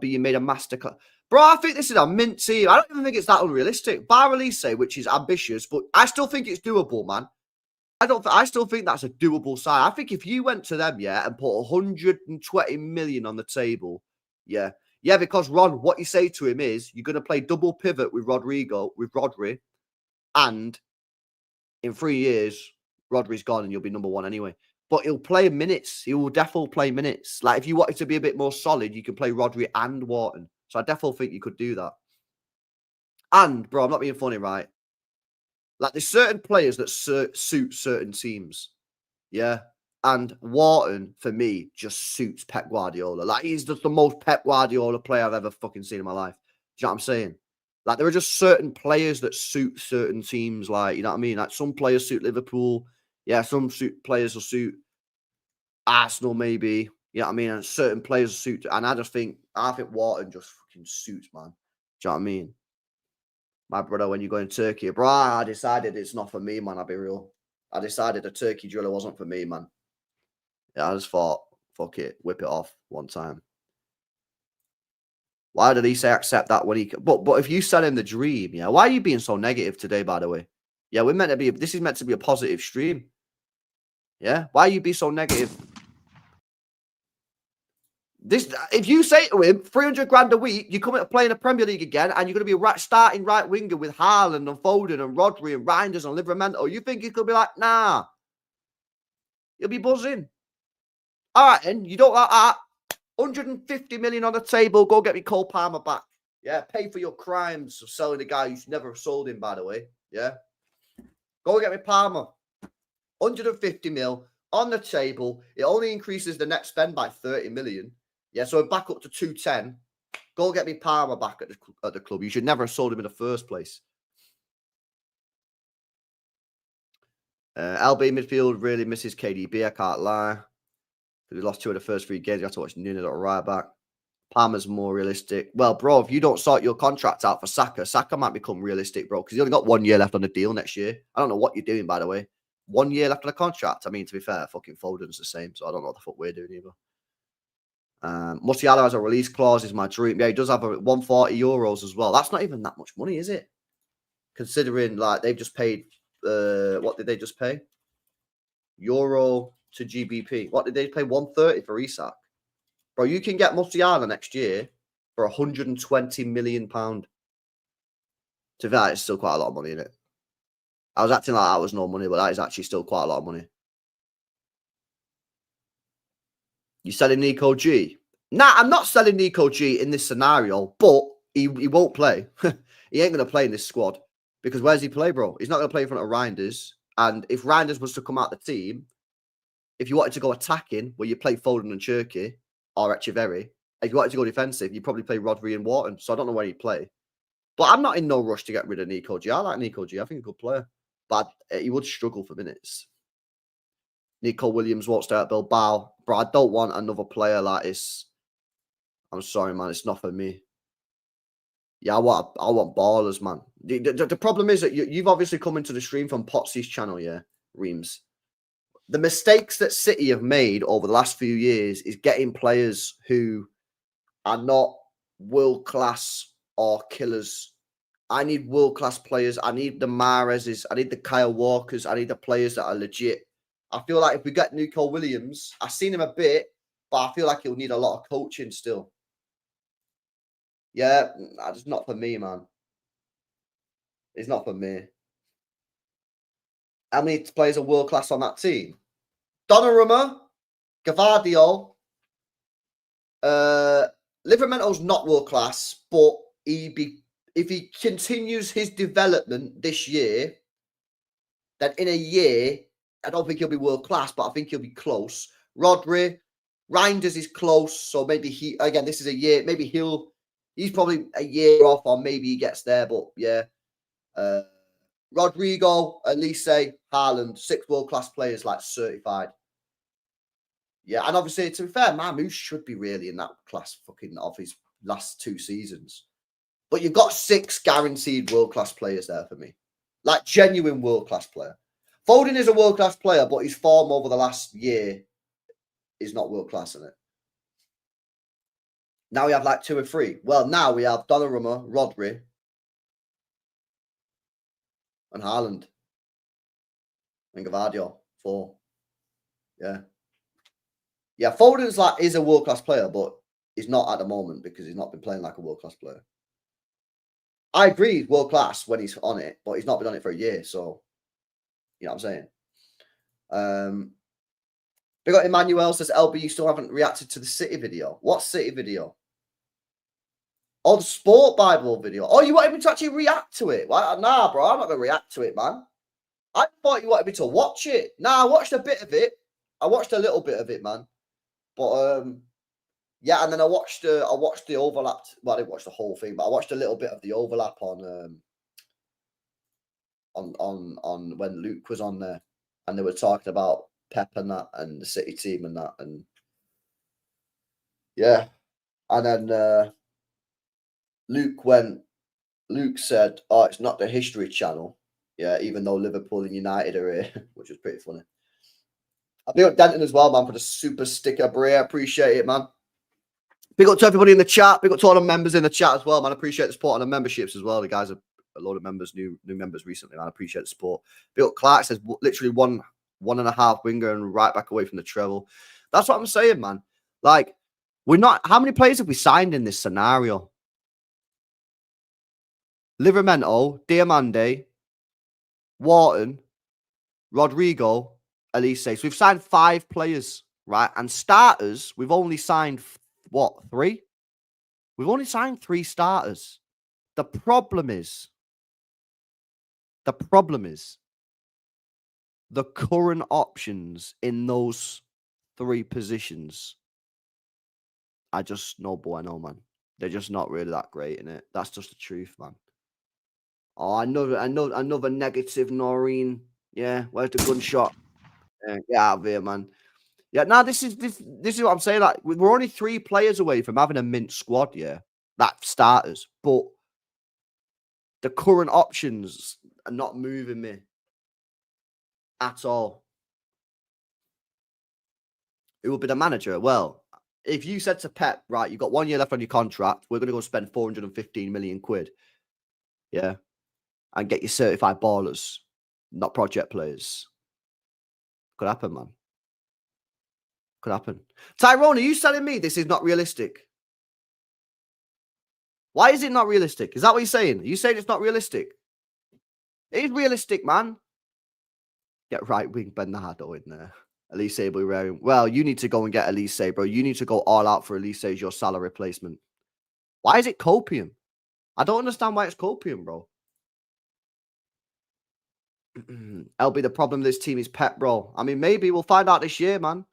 You made a master cut. Bro, I think this is a mint team. I don't even think it's that unrealistic. Bar Elise, which is ambitious, but I still think it's doable, man. I still think that's a doable side. I think if you went to them, yeah, and put 120 million on the table, yeah. Yeah, because Ron, what you say to him is you're going to play double pivot with Rodri, and in 3 years, Rodri's gone and you'll be number one anyway. But he'll play minutes. He will definitely play minutes. Like, if you wanted to be a bit more solid, you can play Rodri and Wharton. So I definitely think you could do that. And, bro, I'm not being funny, right? Like, there's certain players that suit certain teams. Yeah. And Wharton, for me, just suits Pep Guardiola. Like, he's just the most Pep Guardiola player I've ever fucking seen in my life. Do you know what I'm saying? Like, there are just certain players that suit certain teams. Like, you know what I mean? Like, some players suit Liverpool. Yeah, some players will suit Arsenal, maybe. You know what I mean? And certain players suit... And I think Wharton just fucking suits, man. Do you know what I mean? My brother, when you go in Turkey, bro, I decided it's not for me, man. I'll be real. I decided the Turkey driller wasn't for me, man. Yeah, I just thought, fuck it, whip it off one time. Why did he say accept that when he... But if you sell him the dream, yeah, why are you being so negative today, by the way? Yeah, this is meant to be a positive stream. Yeah? Why you be so negative? If you say to him, 300 grand a week, you come to play in the Premier League again, and you're going to be starting right winger with Haaland and Foden and Rodri and Reinders and Livramento, you think he could be like, nah. You'll be buzzing. All right, then, you don't like that. 150 million on the table. Go get me Cole Palmer back. Yeah, pay for your crimes of selling a guy who's never sold him, by the way. Yeah. Go get me Palmer. 150 mil on the table. It only increases the net spend by 30 million. Yeah, so we're back up to 210. Go get me Palmer back at the club. You should never have sold him in the first place. LB midfield really misses KDB. I can't lie. He lost 2 of the first 3 games. You have to watch Nunes at right back. Palmer's more realistic. Well, bro, if you don't sort your contract out for Saka might become realistic, bro, because you only got 1 year left on the deal next year. I don't know what you're doing, by the way. 1 year left on the contract. I mean, to be fair, fucking Foden's the same, so I don't know what the fuck we're doing either. Musiala has a release clause, is my dream. Yeah, he does have a 140 euros as well. That's not even that much money, is it? Considering, like, they've just paid, what did they just pay? Euro to GBP. What did they pay? 130 for Isak. Bro, you can get Musiala next year for £120 million. To that, it's still quite a lot of money, isn't it? I was acting like that was no money, but that is actually still quite a lot of money. You selling Nico G? Nah, I'm not selling Nico G in this scenario, but he won't play. He ain't going to play in this squad. Because where's he play, bro? He's not going to play in front of Reinders. And if Reinders was to come out the team, if you wanted to go attacking, where you play Foden and Cherky or Echeverry, if you wanted to go defensive, you'd probably play Rodri and Wharton. So I don't know where he'd play. But I'm not in no rush to get rid of Nico G. I like Nico G. I think he's a good player. But he would struggle for minutes. Nico Williams won't stay at Bilbao. Bro, I don't want another player like this. I'm sorry, man. It's not for me. Yeah, I want ballers, man. The problem is that you've obviously come into the stream from Potsy's channel, yeah, Reams. The mistakes that City have made over the last few years is getting players who are not world-class or killers. I need world-class players. I need the Mahrez's. I need the Kyle Walkers. I need the players that are legit. I feel like if we get Nico Williams, I've seen him a bit, but I feel like he'll need a lot of coaching still. Yeah, it's not for me, man. It's not for me. How many players are world-class on that team? Donnarumma, Gvardiol, Livermento's not world-class, but if he continues his development this year, then in a year, I don't think he'll be world-class, but I think he'll be close. Rodri, Reinders is close, so maybe this is a year, maybe he's probably a year off, or maybe he gets there, but yeah. Rodrigo, Elise, Haaland, 6 world-class players, like certified. Yeah, and obviously, to be fair, Mamou should be really in that class fucking of his last 2 seasons. But you've got 6 guaranteed world-class players there for me. Like, genuine world-class player. Foden is a world-class player, but his form over the last year is not world-class, isn't it? Now we have like 2 or 3. Well, now we have Donnarumma, Rodri, and Haaland. And Gvardiol, 4. Yeah. Yeah, Foden's is a world-class player, but he's not at the moment because he's not been playing like a world-class player. I agree, he's world-class when he's on it, but he's not been on it for a year, so you know what I'm saying? We got Emmanuel says, LB, you still haven't reacted to the City video. What City video? Oh, the Sport Bible video. Oh, you wanted me to actually react to it? Well, nah, bro, I'm not going to react to it, man. I thought you wanted me to watch it. Nah, I watched a bit of it. I watched a little bit of it, man. But, yeah, and then I watched the overlap. Well, I didn't watch the whole thing, but I watched a little bit of the overlap on when Luke was on there. And they were talking about Pep and that, and the City team and that, and yeah. And then Luke said, "Oh, it's not the History Channel." Yeah, even though Liverpool and United are here, which was pretty funny. I big up Denton as well, man, for the super sticker, Bray. I appreciate it, man. Big up to everybody in the chat. Big up to all the members in the chat as well, man. I appreciate the support on the memberships as well. The guys are a load of members, new members recently, man. I appreciate the support. Big up Clark says literally one and a half winger and right back away from the treble. That's what I'm saying, man. Like, we're not. How many players have we signed in this scenario? Livramento, Diamande, Wharton, Rodrigo, Elise. So we've signed 5 players, right? And starters, we've only signed what, 3? We've only signed 3 starters. The problem is the current options in those 3 positions are just no bueno, man. They're just not really that great in it. That's just the truth, man. Oh, another negative, Noreen. Yeah, where's the gunshot? Yeah, get out of here, man. Yeah, now this is what I'm saying. Like, we're only 3 players away from having a mint squad, yeah. That starters, but the current options are not moving me at all. Who will be the manager? Well, if you said to Pep, right, you've got 1 year left on your contract, we're going to go spend 415 million quid, yeah, and get you certified ballers, not project players. Could happen, man. Could happen. Tyrone, are you telling me this is not realistic? Why is it not realistic? Is that what you're saying? Are you saying it's not realistic? It is realistic, man. Get right wing Bernardo in there. Elise Bureau. Well, you need to go and get Elise, bro. You need to go all out for Elise as your Salah replacement. Why is it copium? I don't understand why it's copium, bro. LB, the problem with this team is Pep, bro. I mean, maybe we'll find out this year, man.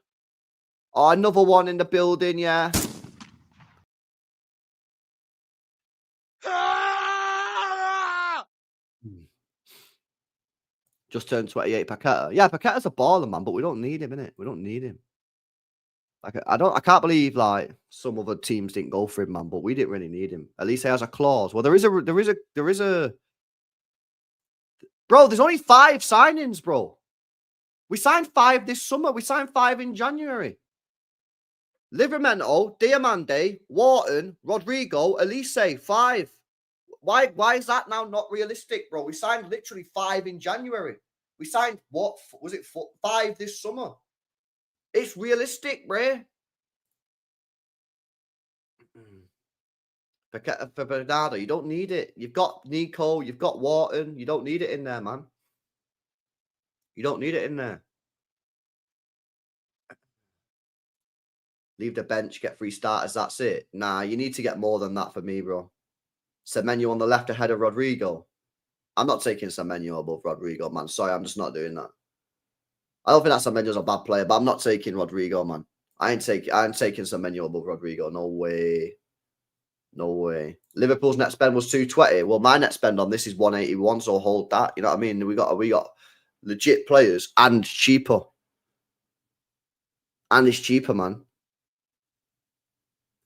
Oh, another one in the building, yeah. Just turned 28, Paqueta. Yeah, Paqueta's a baller, man, but we don't need him, innit? We don't need him. Like, I can't believe, like, some other teams didn't go for him, man, but we didn't really need him. At least he has a clause. Well, there is a bro, there's only 5 signings, bro. We signed 5 this summer. We signed 5 in January. Livramento, Diamande, Wharton, Rodrigo, Elise, 5. Why is that now not realistic, bro? We signed literally 5 in January. We signed, what, was it 5 this summer? It's realistic, bro. For Bernardo, you don't need it. You've got Nico, you've got Wharton. You don't need it in there, man. You don't need it in there. Leave the bench, get 3 starters, that's it. Nah, you need to get more than that for me, bro. Semenyo on the left ahead of Rodrigo. I'm not taking Semenyo above Rodrigo, man. Sorry, I'm just not doing that. I don't think that Semenyo's a bad player, but I'm not taking Rodrigo, man. I ain't taking Semenyo above Rodrigo. No way. No way. Liverpool's net spend was 220. Well, my net spend on this is 181, so hold that. You know what I mean? We got legit players and cheaper. And it's cheaper, man.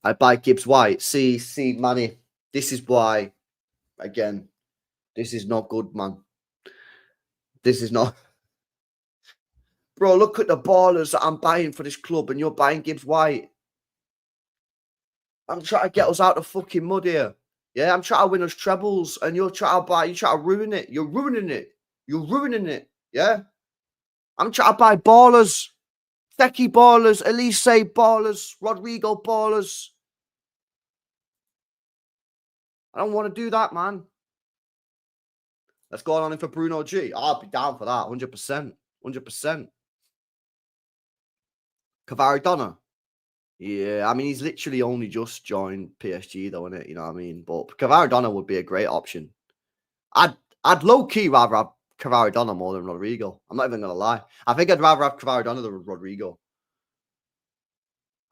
I'd buy Gibbs White. See, Manny. This is why, again, this is not good, man. This is not. Bro, look at the ballers that I'm buying for this club, and you're buying Gibbs White. I'm trying to get us out the fucking mud here. Yeah, I'm trying to win us trebles, and you're trying to ruin it. You're ruining it. You're ruining it. Yeah? I'm trying to buy ballers. Becky ballers, Elise ballers, Rodrigo ballers. I don't want to do that, man. Let's go on in for Bruno G. I'll be down for that, 100%. 100%. Kvaradona. Yeah, I mean, he's literally only just joined PSG, though, innit? You know what I mean? But Kvaradona would be a great option. I'd low-key rather have Kvaradona more than Rodrigo. I'm not even going to lie. I think I'd rather have Kvaradona than Rodrigo.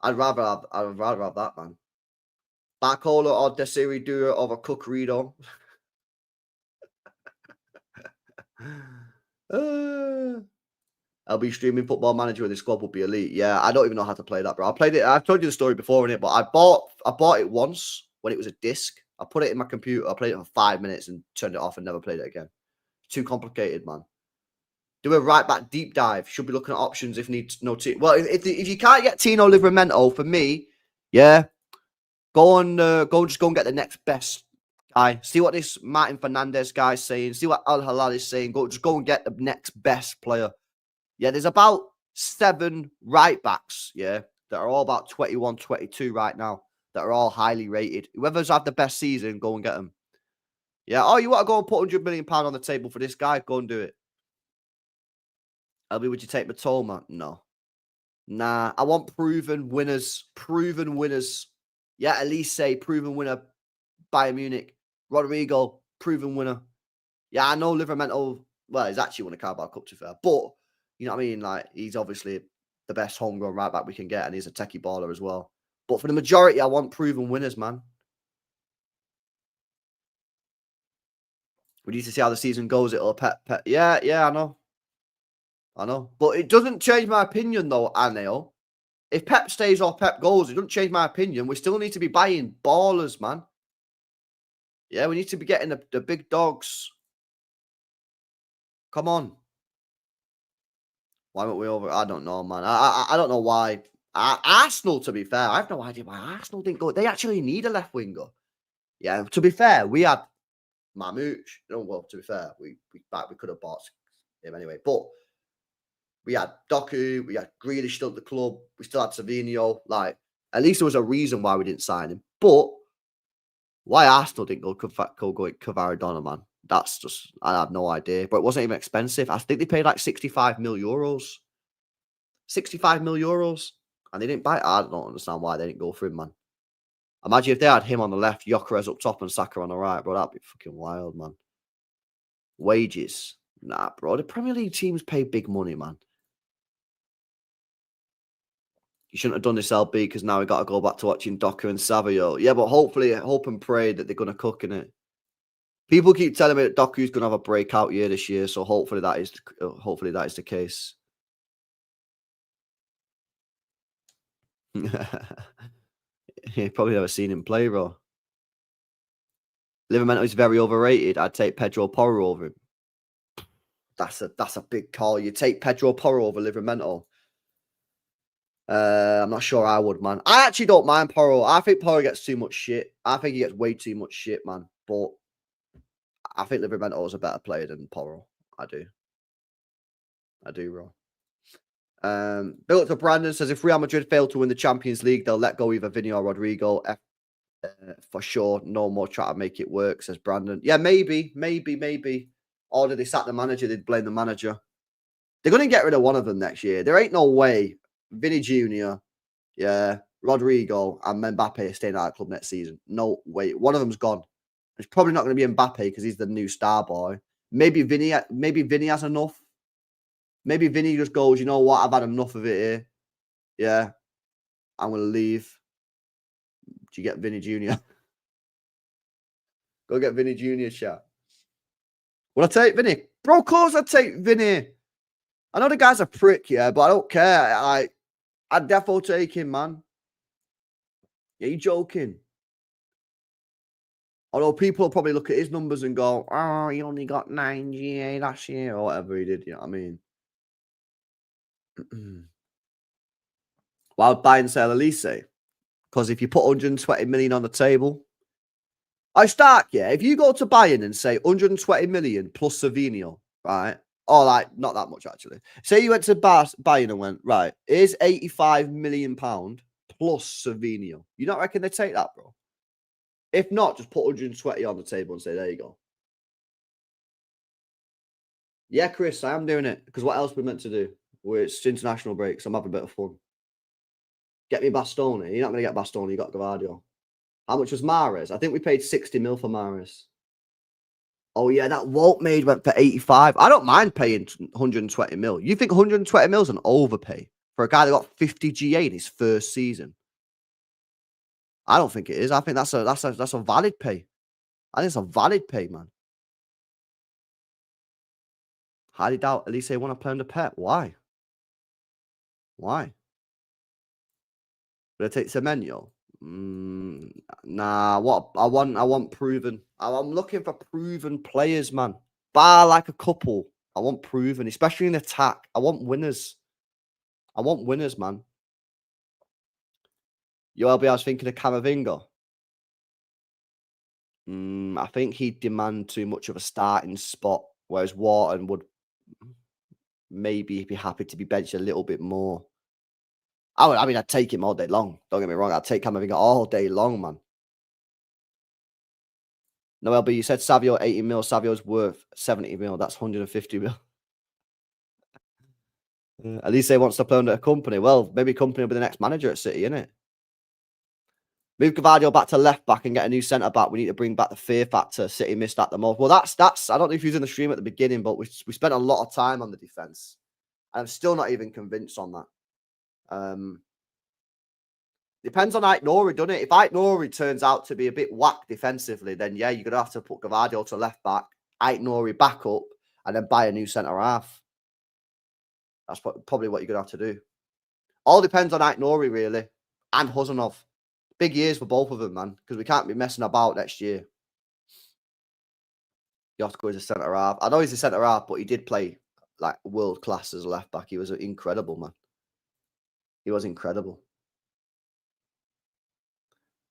I'd rather have that, man. Barcola or Desiree Dura over Cucurito. I'll be streaming Football Manager with the squad would be elite. Yeah, I don't even know how to play that, bro. I played it. I've told you the story before, innit? But I bought it once when it was a disc. I put it in my computer. I played it for 5 minutes and turned it off and never played it again. Too complicated, man. Do a right back deep dive. Should be looking at options if need no team. Well, if you can't get Tino Livramento, for me, yeah, go and get the next best guy. See what this Martin Fernandez guy's saying. See what Al Hilal is saying. Go and get the next best player. Yeah, there's about 7 right backs, yeah, that are all about 21, 22 right now, that are all highly rated. Whoever's had the best season, go and get them. Yeah, oh, you want to go and put £100 million on the table for this guy? Go and do it. LB, would you take Matoma? No. Nah, I want proven winners. Proven winners. Yeah, Elise, proven winner, Bayern Munich. Rodrigo, proven winner. Yeah, I know Livramento. Well, he's actually won a Carabao Cup, to be fair. But, you know what I mean? Like, he's obviously the best homegrown right back we can get, and he's a techie baller as well. But for the majority, I want proven winners, man. We need to see how the season goes. It'll Pep. Yeah, I know. But it doesn't change my opinion, though, Anil. If Pep stays or Pep goes, it doesn't change my opinion. We still need to be buying ballers, man. Yeah, we need to be getting the big dogs. Come on. Why weren't we over? I don't know, man. I don't know why. Arsenal, to be fair, I have no idea why Arsenal didn't go. They actually need a left winger. Yeah, to be fair, we had Mamouche. No, well, to be fair, we could have bought him anyway. But we had Doku, we had Grealish still at the club, we still had Savinho. Like, at least there was a reason why we didn't sign him. But why Arsenal didn't go Kvaradona, man? That's just, I have no idea. But it wasn't even expensive. I think they paid like 65 mil euros. 65 mil euros. And they didn't buy it. I don't understand why they didn't go for him, man. Imagine if they had him on the left, Gyökeres up top, and Saka on the right, bro. That'd be fucking wild, man. Wages. Nah, bro. The Premier League teams pay big money, man. You shouldn't have done this, LB, because now we got to go back to watching Doku and Savio. Yeah, but hopefully, hope and pray that they're going to cook in it. People keep telling me that Doku's going to have a breakout year this year, so hopefully that is the case. You probably never seen him play, bro. Livramento is very overrated. I'd take Pedro Porro over him. That's a big call. You take Pedro Porro over Livramento. I'm not sure I would, man. I actually don't mind Porro. I think Porro gets too much shit. I think he gets way too much shit, man. But I think Livramento is a better player than Porro. I do, bro. Bill up to Brandon says if Real Madrid fail to win the Champions League, they'll let go either Vinny or Rodrigo. For sure, no more try to make it work, says Brandon. Yeah, maybe. Or did they sack the manager? They'd blame the manager. They're going to get rid of one of them next year. There ain't no way Vinny Jr., yeah, Rodrigo, and Mbappe are staying at the club next season. No way. One of them's gone. It's probably not going to be Mbappe because he's the new star boy. Maybe Vinny has enough. Maybe Vinny just goes, you know what? I've had enough of it here. Yeah, I'm going to leave. Do you get Vinny Jr.? Go get Vinny Jr. chat. Would I take Vinny? Bro, of course I'd take Vinny. I know the guy's a prick, yeah, but I don't care. I'd definitely take him, man. Yeah, you joking? Although people will probably look at his numbers and go, oh, he only got 9 GA last year or whatever he did, you know what I mean? Why would Bayern sell Elise? Because if you put 120 million on the table, yeah, if you go to Bayern and say 120 million plus Savinho, right? Or like, not that much actually. Say you went to Bayern and went, right, here's 85 million pound plus Savinho. You don't reckon they take that, bro? If not, just put 120 on the table and say, there you go. Yeah, Chris, I am doing it. Because what else are we meant to do? It's international breaks. I'm having a bit of fun. Get me Bastoni. You're not going to get Bastoni. You got Gvardio. How much was Mahrez? I think we paid 60 mil for Mahrez. Oh, yeah, that Walt made went for 85. I don't mind paying 120 mil. You think 120 mil is an overpay for a guy that got 50 GA in his first season? I don't think it is. I think that's a valid pay. I think it's a valid pay, man. Highly doubt Elise want to play under Pep. Why? Would I take Semenyo? Nah. What I want proven. I'm looking for proven players, man. Bar like a couple. I want proven, especially in attack. I want winners. Man. I was thinking of Camavinga. I think he'd demand too much of a starting spot, whereas Wharton would maybe be happy to be benched a little bit more. I'd take him all day long. Don't get me wrong. I'd take Camavinga all day long, man. No, LB, you said Savio 80 mil. Savio's worth 70 mil. That's 150 mil. At least they wants to play under a company. Well, maybe company will be the next manager at City, innit? Move Gavardio back to left back and get a new centre back. We need to bring back the fear factor. City missed that the most. Well, that's. I don't know if you was in the stream at the beginning, but we spent a lot of time on the defense. I'm still not even convinced on that. Depends on Aït-Nouri, doesn't it? If Aït-Nouri turns out to be a bit whack defensively, then yeah, you're gonna have to put Gavardio to left back, Aït-Nouri back up, and then buy a new centre half. That's probably what you're gonna have to do. All depends on Aït-Nouri, really, and Huzanov. Big years for both of them, man, because we can't be messing about next year. Yosko is a centre half. I know he's a centre half, but he did play like world class as a left back. He was incredible, man. He was incredible.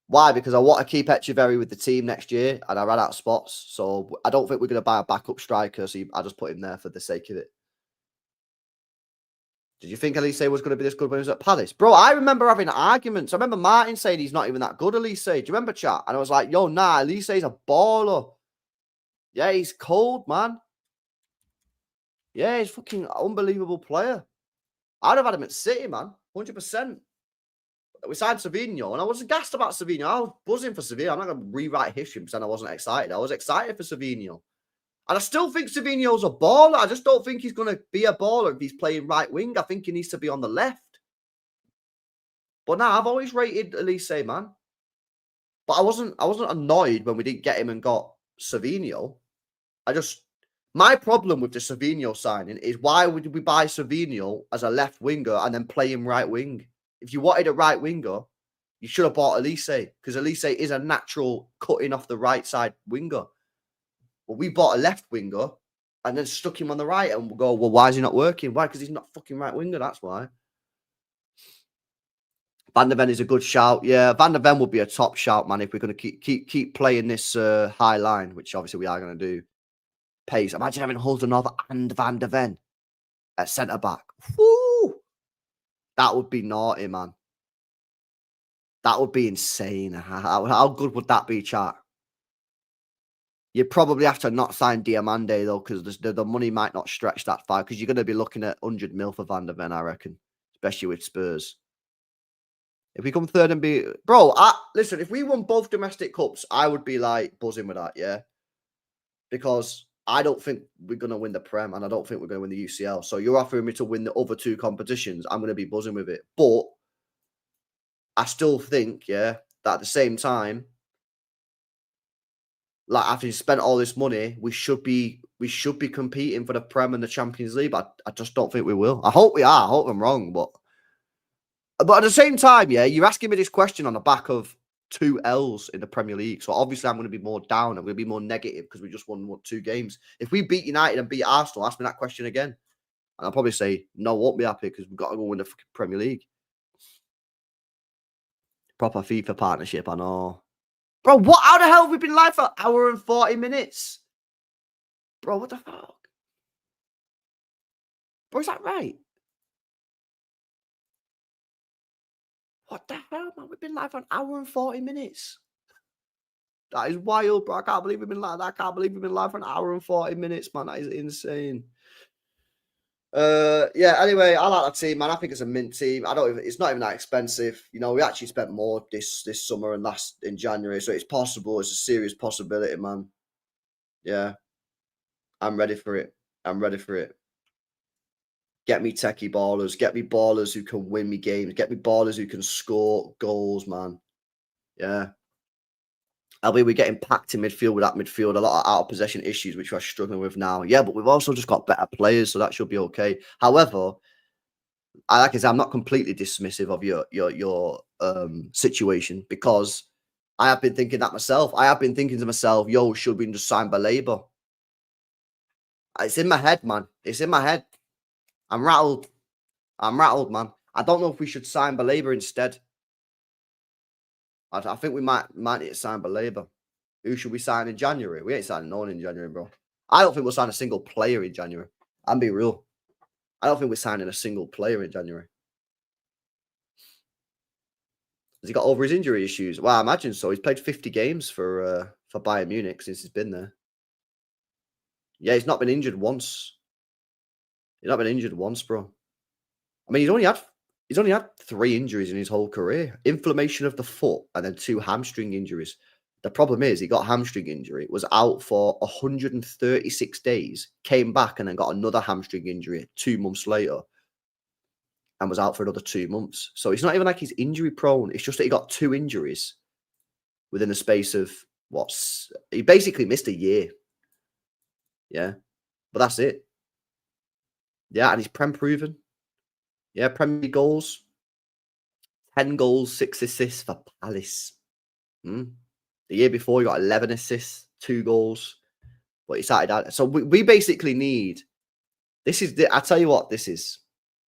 Why? Because I want to keep Echeverry with the team next year, and I ran out of spots. So I don't think we're going to buy a backup striker. So I just put him there for the sake of it. Did you think Elise was going to be this good when he was at Palace? Bro, I remember having arguments. I remember Martin saying he's not even that good, Elise. Do you remember, chat? And I was like, yo, nah, Elise's a baller. Yeah, he's cold, man. Yeah, he's fucking unbelievable player. I'd have had him at City, man. 100%. We signed Savinho, and I wasn't gassed about Savinho. I was buzzing for Savinho. I'm not going to rewrite history because I wasn't excited. I was excited for Savinho. And I still think Savinho's a baller. I just don't think he's going to be a baller if he's playing right wing. I think he needs to be on the left. But now I've always rated Elise, man. But I wasn't annoyed when we didn't get him and got Savinho. My problem with the Savinho signing is why would we buy Savinho as a left winger and then play him right wing? If you wanted a right winger, you should have bought Elise, because Elise is a natural cutting off the right side winger. Well, we bought a left winger and then stuck him on the right, and we'll go, well, why is he not working? Why? Because he's not fucking right winger, that's why. Van der Ven is a good shout. Yeah, Van der Ven would be a top shout, man, if we're going to keep playing this high line, which obviously we are going to do. Pace. Imagine having Huzanov and Van der Ven at centre-back. Woo! That would be naughty, man. That would be insane. How good would that be, chat? You probably have to not sign Diamande, though, because the money might not stretch that far, because you're going to be looking at 100 mil for Van der Ven, I reckon, especially with Spurs. If we come third and be... Bro, listen, if we won both domestic cups, I would be, like, buzzing with that, yeah? Because I don't think we're going to win the Prem, and I don't think we're going to win the UCL. So you're offering me to win the other two competitions. I'm going to be buzzing with it. But I still think, yeah, that at the same time, like after you spent all this money, we should be competing for the Prem and the Champions League. But I just don't think we will. I hope we are. I hope I'm wrong. But at the same time, yeah, you're asking me this question on the back of 2 L's in the Premier League. So obviously I'm going to be more down. I'm going to be more negative because we just won 2 games. If we beat United and beat Arsenal, ask me that question again. And I'll probably say, no, I won't be happy because we've got to go win the Premier League. Proper FIFA partnership, I know. Bro, how the hell have we been live for an hour and 40 minutes? Bro, what the fuck? Bro, is that right? What the hell, man? We've been live for an hour and 40 minutes. That is wild, bro. I can't believe we've been live. I can't believe we've been live for an hour and 40 minutes, man. That is insane. Yeah, anyway, I like that team, man. I think it's a mint team. It's not even that expensive. You know, we actually spent more this summer and last in January, so it's possible. It's a serious possibility, man. Yeah. I'm ready for it. I'm ready for it. Get me techie ballers. Get me ballers who can win me games. Get me ballers who can score goals, man. Yeah. We're getting packed in midfield with that midfield. A lot of out-of-possession issues, which we're struggling with now. Yeah, but we've also just got better players, so that should be okay. However, like I said, I'm not completely dismissive of your situation, because I have been thinking that myself. I have been thinking to myself, yo, should we just sign Baleba? It's in my head, man. It's in my head. I'm rattled. I'm rattled, man. I don't know if we should sign Baleba instead. I think we might need to sign Baleba. Who should we sign in January? We ain't signing no one in January, bro. I don't think we'll sign a single player in January. I'm being real. I don't think we're signing a single player in January. Has he got over his injury issues? Well, I imagine so. He's played 50 games for Bayern Munich since he's been there. Yeah, he's not been injured once. He's not been injured once, bro. I mean, he's only had He's only had 3 injuries in his whole career. Inflammation of the foot and then 2 hamstring injuries. The problem is he got a hamstring injury, was out for 136 days, came back and then got another hamstring injury 2 months later and was out for another 2 months. So it's not even like he's injury prone. It's just that he got 2 injuries within the space of he basically missed a year. Yeah. But that's it. Yeah, and he's Prem proven. Yeah, Premier League goals. 10 goals, 6 assists for Palace. The year before, he got 11 assists, 2 goals. But he started out. So we basically need. I tell you what, this is.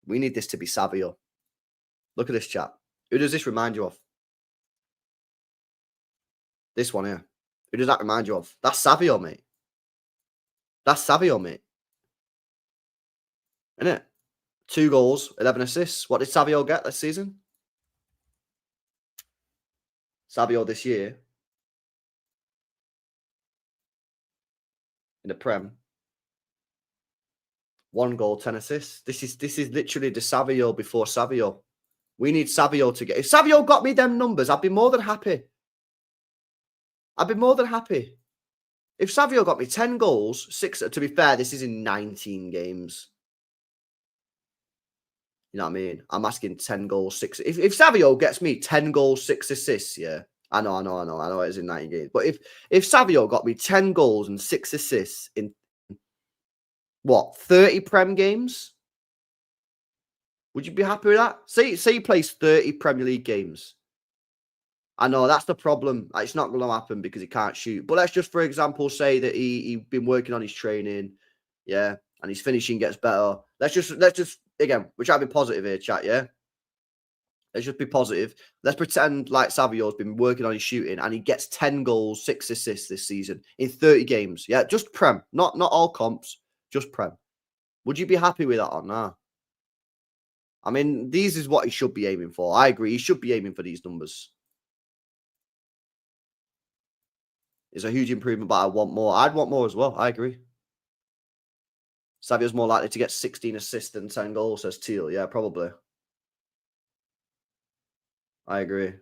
We need this to be Savio. Look at this chap. Who does this remind you of? This one here. Who does that remind you of? That's Savio, mate. That's Savio, mate. Isn't it? 2 goals, 11 assists. What did Savio get this season? Savio this year in the Prem. 1 goal, 10 assists. This is literally the Savio before Savio. We need Savio to get. If Savio got me them numbers, I'd be more than happy. I'd be more than happy. If Savio got me 10 goals, 6. To be fair, this is in 19 games. You know what I mean? I'm asking 10 goals, 6. If Savio gets me 10 goals, 6 assists, yeah. I know it's in 19 games. But if Savio got me 10 goals and 6 assists in 30 Prem games? Would you be happy with that? Say he plays 30 Premier League games. I know that's the problem. It's not going to happen because he can't shoot. But let's just, for example, say that he's been working on his training, yeah, and his finishing gets better. Let's just again, we're trying to be positive here, chat, yeah. Let's just be positive. Let's pretend like Savio's been working on his shooting and he gets 10 goals, 6 assists this season in 30 games. Yeah, just Prem, not all comps, just Prem. Would you be happy with that or not? I mean, these is what he should be aiming for. I agree. He should be aiming for these numbers. It's a huge improvement, but I want more. I'd want more as well. I agree. Savio's more likely to get 16 assists than 10 goals, says Teal. Yeah, probably. I agree.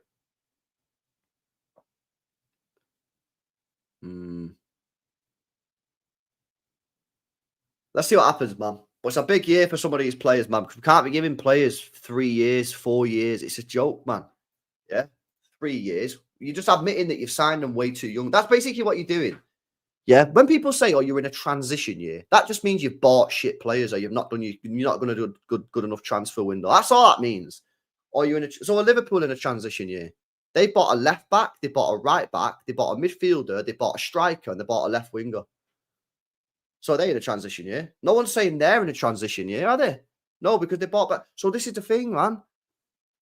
Let's see what happens, man. But it's a big year for some of these players, man. We can't be giving players 3 years, 4 years. It's a joke, man. Yeah, 3 years. You're just admitting that you've signed them way too young. That's basically what you're doing. Yeah. When people say, "Oh, you're in a transition year," that just means you've bought shit players, or you're not going to do a good enough transfer window. That's all that means. Or you're in so Liverpool in a transition year. They bought a left back, they bought a right back, they bought a midfielder, they bought a striker, and they bought a left winger. So they're in a transition year. No one's saying they're in a transition year, are they? No, because they bought back. So this is the thing, man.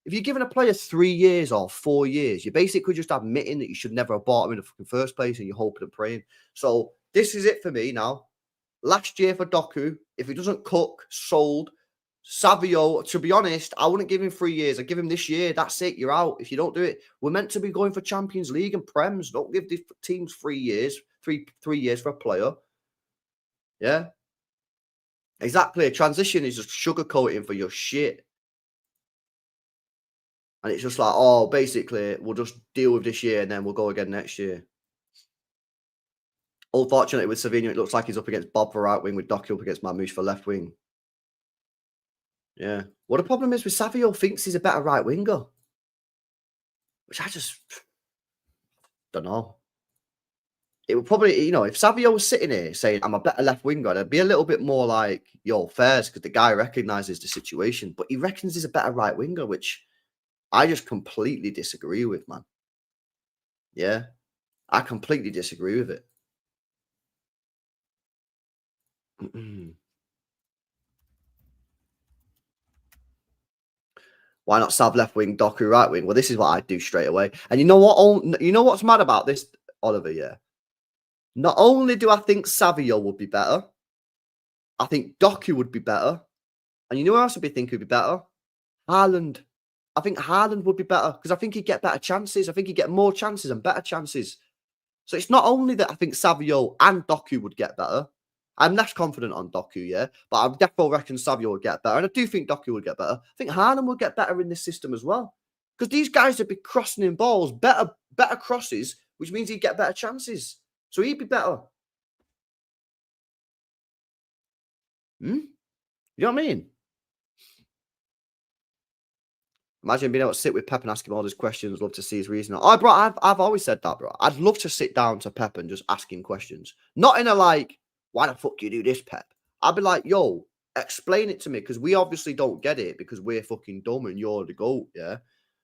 If you're giving a player 3 years or 4 years, you're basically just admitting that you should never have bought him in the fucking first place and you're hoping and praying. So this is it for me now. Last year for Doku, if he doesn't cook, sold. Savio, to be honest, I wouldn't give him 3 years. I'd give him this year. That's it. You're out. If you don't do it, we're meant to be going for Champions League and Prems. Don't give the teams 3 years, three years for a player. Yeah. Exactly. A transition is just sugarcoating for your shit. And it's just like, oh, basically, we'll just deal with this year and then we'll go again next year. Unfortunately, with Savinho, it looks like he's up against Bob for right wing, with Doku up against Mamouche for left wing. Yeah. What the problem is with Savio thinks he's a better right winger. Which I just don't know. It would probably, if Savio was sitting here saying, I'm a better left winger, I'd be a little bit more like, yo, fairs, because the guy recognises the situation. But he reckons he's a better right winger, which I just completely disagree with, man. Yeah. I completely disagree with it. Why not Sav left wing, Doku right wing? Well, this is what I'd do straight away. And you know what? You know what's mad about this, Oliver? Yeah. Not only do I think Savio would be better, I think Doku would be better. And you know who else would think would be better? Haaland. I think Haaland would be better because I think he'd get better chances. I think he'd get more chances and better chances. So it's not only that I think Savio and Doku would get better. I'm less confident on Doku, yeah, but I definitely reckon Savio will get better, and I do think Doku will get better. I think Haaland will get better in this system as well, because these guys would be crossing in balls, better crosses, which means he'd get better chances. So he'd be better. You know what I mean? Imagine being able to sit with Pep and ask him all these questions. Love to see his reasoning. Oh, bro, I've always said that, bro. I'd love to sit down to Pep and just ask him questions. Not in a like, why the fuck you do this, Pep? I'd be like, yo, explain it to me, because we obviously don't get it because we're fucking dumb and you're the GOAT, yeah?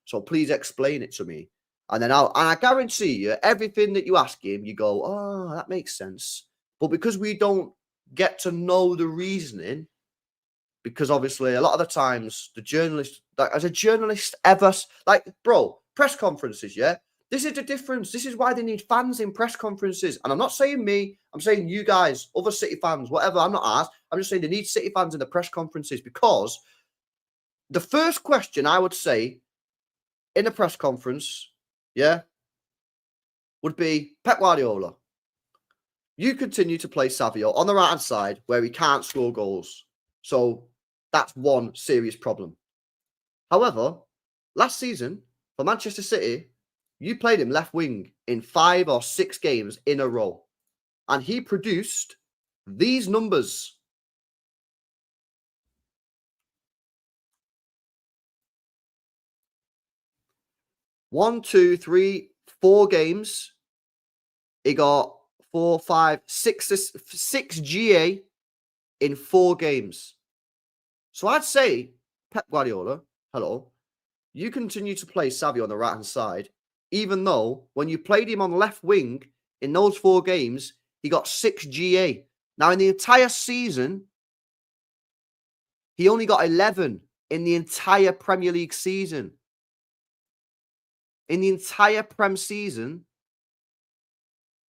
So please explain it to me. And then I guarantee you, everything that you ask him, you go, oh, that makes sense. But because we don't get to know the reasoning, because obviously a lot of the times the journalist, like as a journalist ever, like, bro, press conferences, yeah? This is the difference. This is why they need fans in press conferences. And I'm not saying me, I'm saying you guys, other City fans, whatever. I'm not asked. I'm just saying they need City fans in the press conferences, because the first question I would say in a press conference, yeah, would be, Pep Guardiola, you continue to play Savio on the right-hand side where he can't score goals. So that's one serious problem. However, last season for Manchester City, you played him left wing in 5 or 6 games in a row, and he produced these numbers. One, two, three, 4 games. He got 4, 5, 6 GA in 4 games. So I'd say, Pep Guardiola, hello, you continue to play Savio on the right-hand side, even though when you played him on left wing in those 4 games, he got 6 GA. Now, in the entire season, he only got 11 in the entire Premier League season. In the entire Prem season,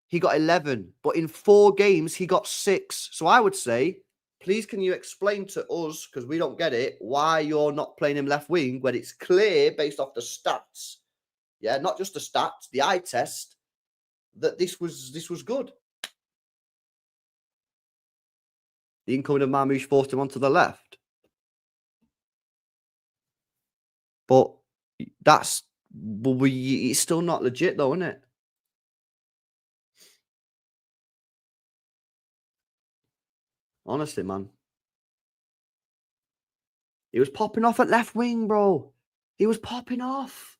he got 11. But in 4 games, he got 6. So I would say, please can you explain to us, because we don't get it, why you're not playing him left wing when it's clear based off the stats, yeah, not just the stats, the eye test, that this was good. The incoming of Marmoush forced him onto the left. But it's still not legit though, isn't it? Honestly, man. He was popping off at left wing, bro. He was popping off.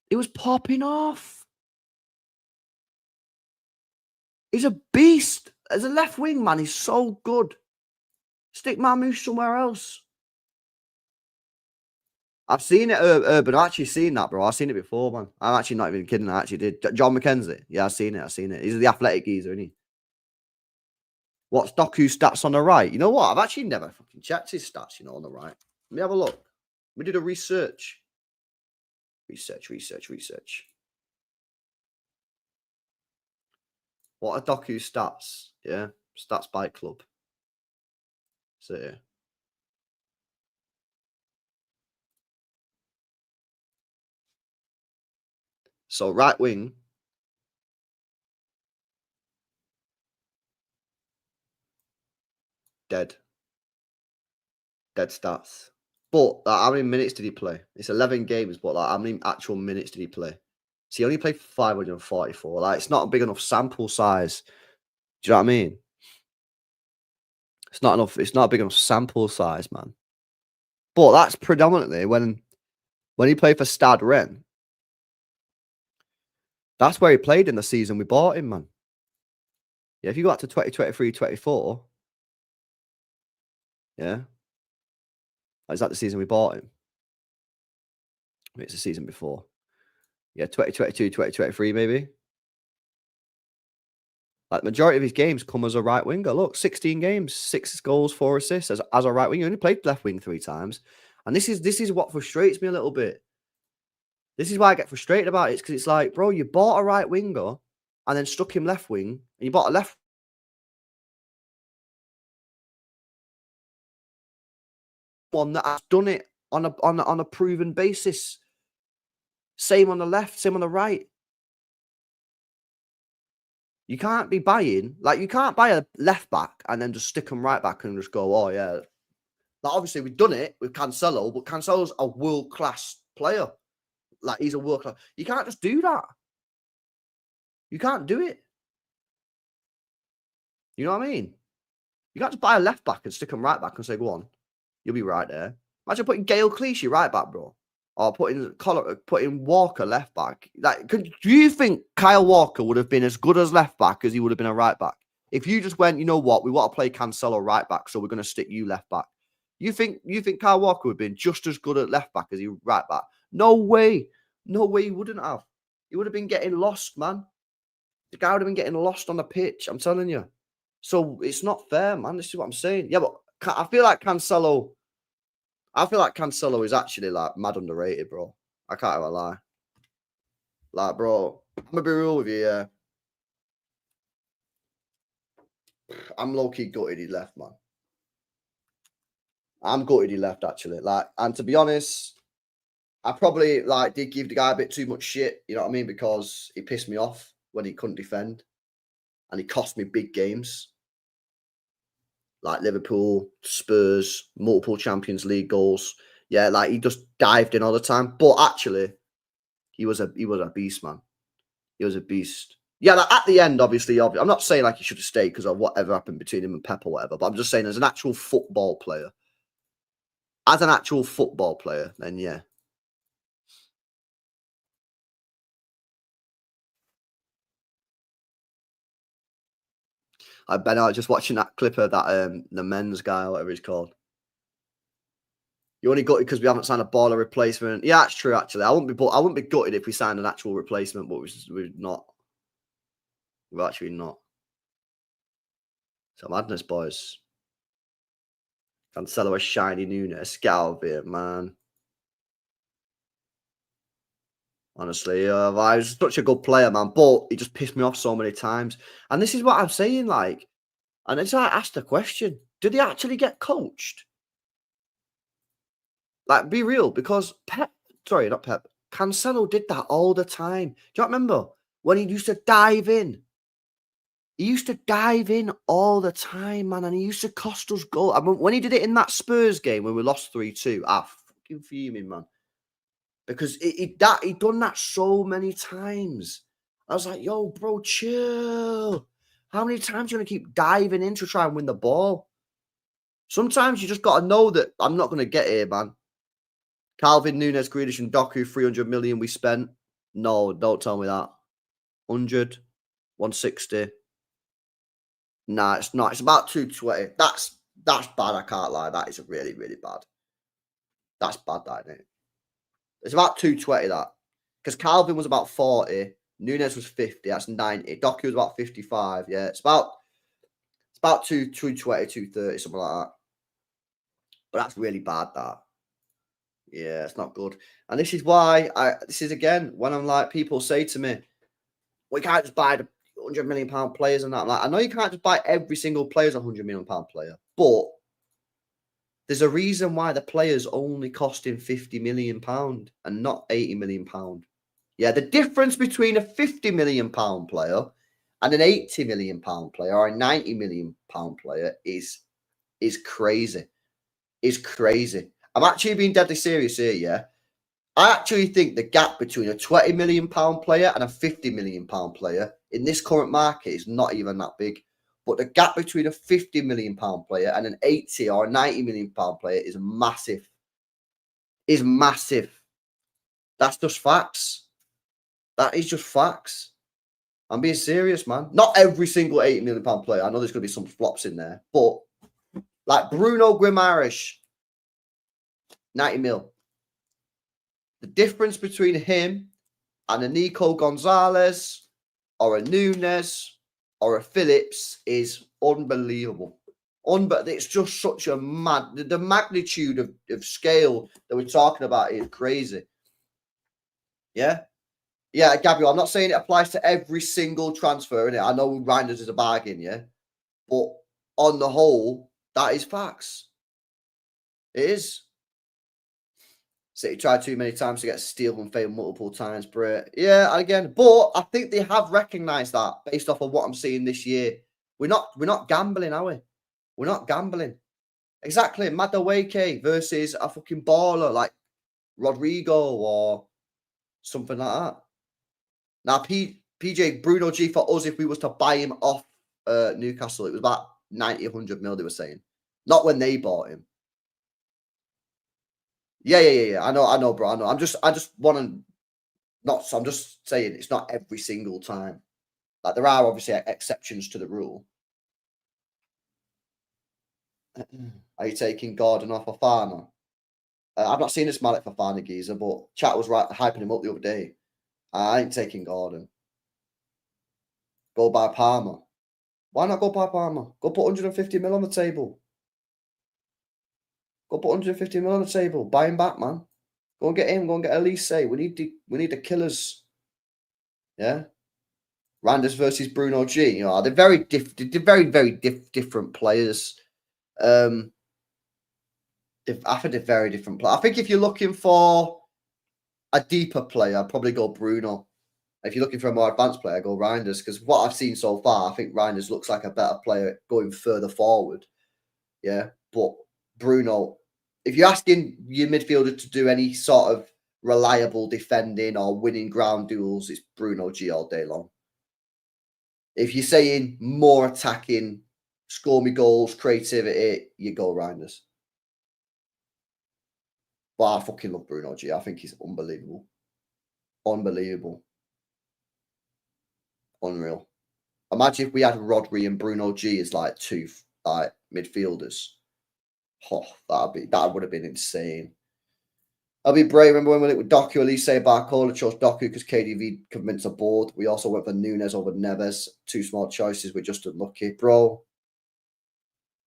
He was popping off. He's a beast. As a left wing, man, he's so good. Stick Marmoush somewhere else. I've seen it, Urban. I've actually seen that, bro. I've seen it before, man. I'm actually not even kidding. I actually did. John McKenzie. Yeah, I've seen it. He's the athletic geezer, isn't he? What's Doku's stats on the right? You know what? I've actually never fucking checked his stats, on the right. Let me have a look. We did a research. Research. What are Doku's stats? Yeah. Stats by club. So, yeah. So, right wing. Dead stats. But how many minutes did he play? It's 11 games, but how many actual minutes did he play? So he only played 544. It's not a big enough sample size. Do you know what I mean? It's not enough. It's not a big enough sample size, man. But that's predominantly when he played for Stade Rennes. That's where he played in the season we bought him, man. Yeah, if you go back to 2023-24, yeah. Is that the season we bought him? It's the season before. Yeah, 2022-2023, maybe. Like, majority of his games come as a right winger. Look, 16 games, 6 goals, 4 assists as a right winger. He only played left wing 3 times. And this is what frustrates me a little bit. This is why I get frustrated about it. It's because it's like, bro, you bought a right winger and then stuck him left wing, and you bought a left one that has done it on a proven basis. Same on the left, same on the right. You can't be buying, like, you can't buy a left back and then just stick them right back and just go, oh, yeah. Like, obviously, we've done it with Cancelo, but Cancelo's a world-class player. Like, he's a world-class. You can't just do that. You can't do it. You know what I mean? You can't just buy a left back and stick him right back and say, go on, you'll be right there. Imagine putting Gail Clichy right back, bro. Or putting Walker left back. Like, do you think Kyle Walker would have been as good as left back as he would have been a right back? If you just went, you know what, we want to play Cancelo right back, so we're going to stick you left back. You think Kyle Walker would have been just as good at left back as he right back? No way. No way he wouldn't have. He would have been getting lost, man. The guy would have been getting lost on the pitch, I'm telling you. So it's not fair, man. This is what I'm saying. Yeah, but I feel like Cancelo is actually like mad underrated, bro. I can't even lie. Like, bro, I'm gonna be real with you, yeah. I'm low-key gutted he left, man. I'm gutted he left, actually. Like, and to be honest, I probably like did give the guy a bit too much shit, you know what I mean? Because he pissed me off when he couldn't defend. And he cost me big games. Like Liverpool, Spurs, multiple Champions League goals. Yeah, like he just dived in all the time. But actually, he was a beast, man. He was a beast. Yeah, like at the end, obviously, I'm not saying like he should have stayed because of whatever happened between him and Pep or whatever. But I'm just saying, as an actual football player, then yeah. I bet I was just watching that clip of that the men's guy, or whatever he's called. You only gutted because we haven't signed a baller replacement. Yeah, that's true. Actually, I wouldn't be gutted if we signed an actual replacement, but we're not. We're actually not. So madness, boys. Cancelo, a shiny Nunes. Get out of here, man. Honestly, I was such a good player, man, but he just pissed me off so many times. And this is what I'm saying, like, and it's like I asked the question: did he actually get coached? Like, be real, because not Pep. Cancelo did that all the time. Do you remember when he used to dive in? He used to dive in all the time, man, and he used to cost us goal. I mean, when he did it in that Spurs game when we lost 3-2, fucking fuming, man. Because he'd done that so many times. I was like, yo, bro, chill. How many times are you going to keep diving in to try and win the ball? Sometimes you just got to know that I'm not going to get here, man. Calvin, Nunes, Grealish, and Doku, 300 million we spent. No, don't tell me that. 100, 160. Nah, it's not. It's about 220. That's bad. I can't lie. That is really, really bad. That's bad, that, isn't it? It's about 220, that. Because Calvin was about 40. Nunes was 50. That's 90. Doku was about 55. Yeah, it's about 220, 230, something like that. But that's really bad, that. Yeah, it's not good. And this is why this is again when I'm like, people say to me, we can't just buy the £100 million players and that. I'm like, I know you can't just buy every single player as a £100 million player, but there's a reason why the player's only costing £50 million and not £80 million. Yeah, the difference between a £50 million player and an £80 million player or a £90 million player is crazy. Is crazy. I'm actually being deadly serious here, yeah. I actually think the gap between a £20 million player and a £50 million player in this current market is not even that big. But the gap between a £50 million player and an 80 or a £90 million player is massive. Is massive. That's just facts. That is just facts. I'm being serious, man. Not every single £80 million player. I know there's going to be some flops in there. But like Bruno Guimaraes, 90 mil. The difference between him and a Nico Gonzalez or a Nunes or a Phillips is unbelievable. It's just such a the magnitude of scale that we're talking about is crazy. Yeah? Yeah, Gabriel, I'm not saying it applies to every single transfer, innit? I know Reinders is a bargain, yeah? But on the whole, that is facts. It is. City tried too many times to get a steal and failed multiple times, Brit. Yeah, again, but I think they have recognised that based off of what I'm seeing this year. We're not gambling, are we? We're not gambling. Exactly. Madueke versus a fucking baller like Rodrigo or something like that. Now, PJ Bruno G for us, if we was to buy him off Newcastle, it was about 90, 100 mil, they were saying. Not when they bought him. Yeah. I know, bro. I know. I just want to not. I'm just saying it's not every single time. Like there are obviously exceptions to the rule. Are you taking Gordon off Fafana? I've not seen this Malik Fafana geezer, but chat was right hyping him up the other day. I ain't taking Gordon. Go buy Palmer. Why not go buy Palmer? Go put 150 mil on the table. Go put 150 mil on the table. Buy him back, man. Go and get him. Go and get Elise. We need the killers. Yeah. Randers versus Bruno G. You know, they're very different players. I think they're very different players. I think if you're looking for a deeper player, I'd probably go Bruno. If you're looking for a more advanced player, go Reinders. Because what I've seen so far, I think Reinders looks like a better player going further forward. Yeah. But Bruno, if you're asking your midfielder to do any sort of reliable defending or winning ground duels, it's Bruno G all day long. If you're saying more attacking, score me goals, creativity, you go Reinders. But I fucking love Bruno G. I think he's unbelievable. Unbelievable. Unreal. Imagine if we had Rodri and Bruno G as like two like midfielders. Oh, that would have been insane. I'll be brave. Remember when we went with Doku, Elise, Barcola chose Doku because KDV convinced the board. We also went for Nunes over Neves. Two small choices. We're just unlucky, bro.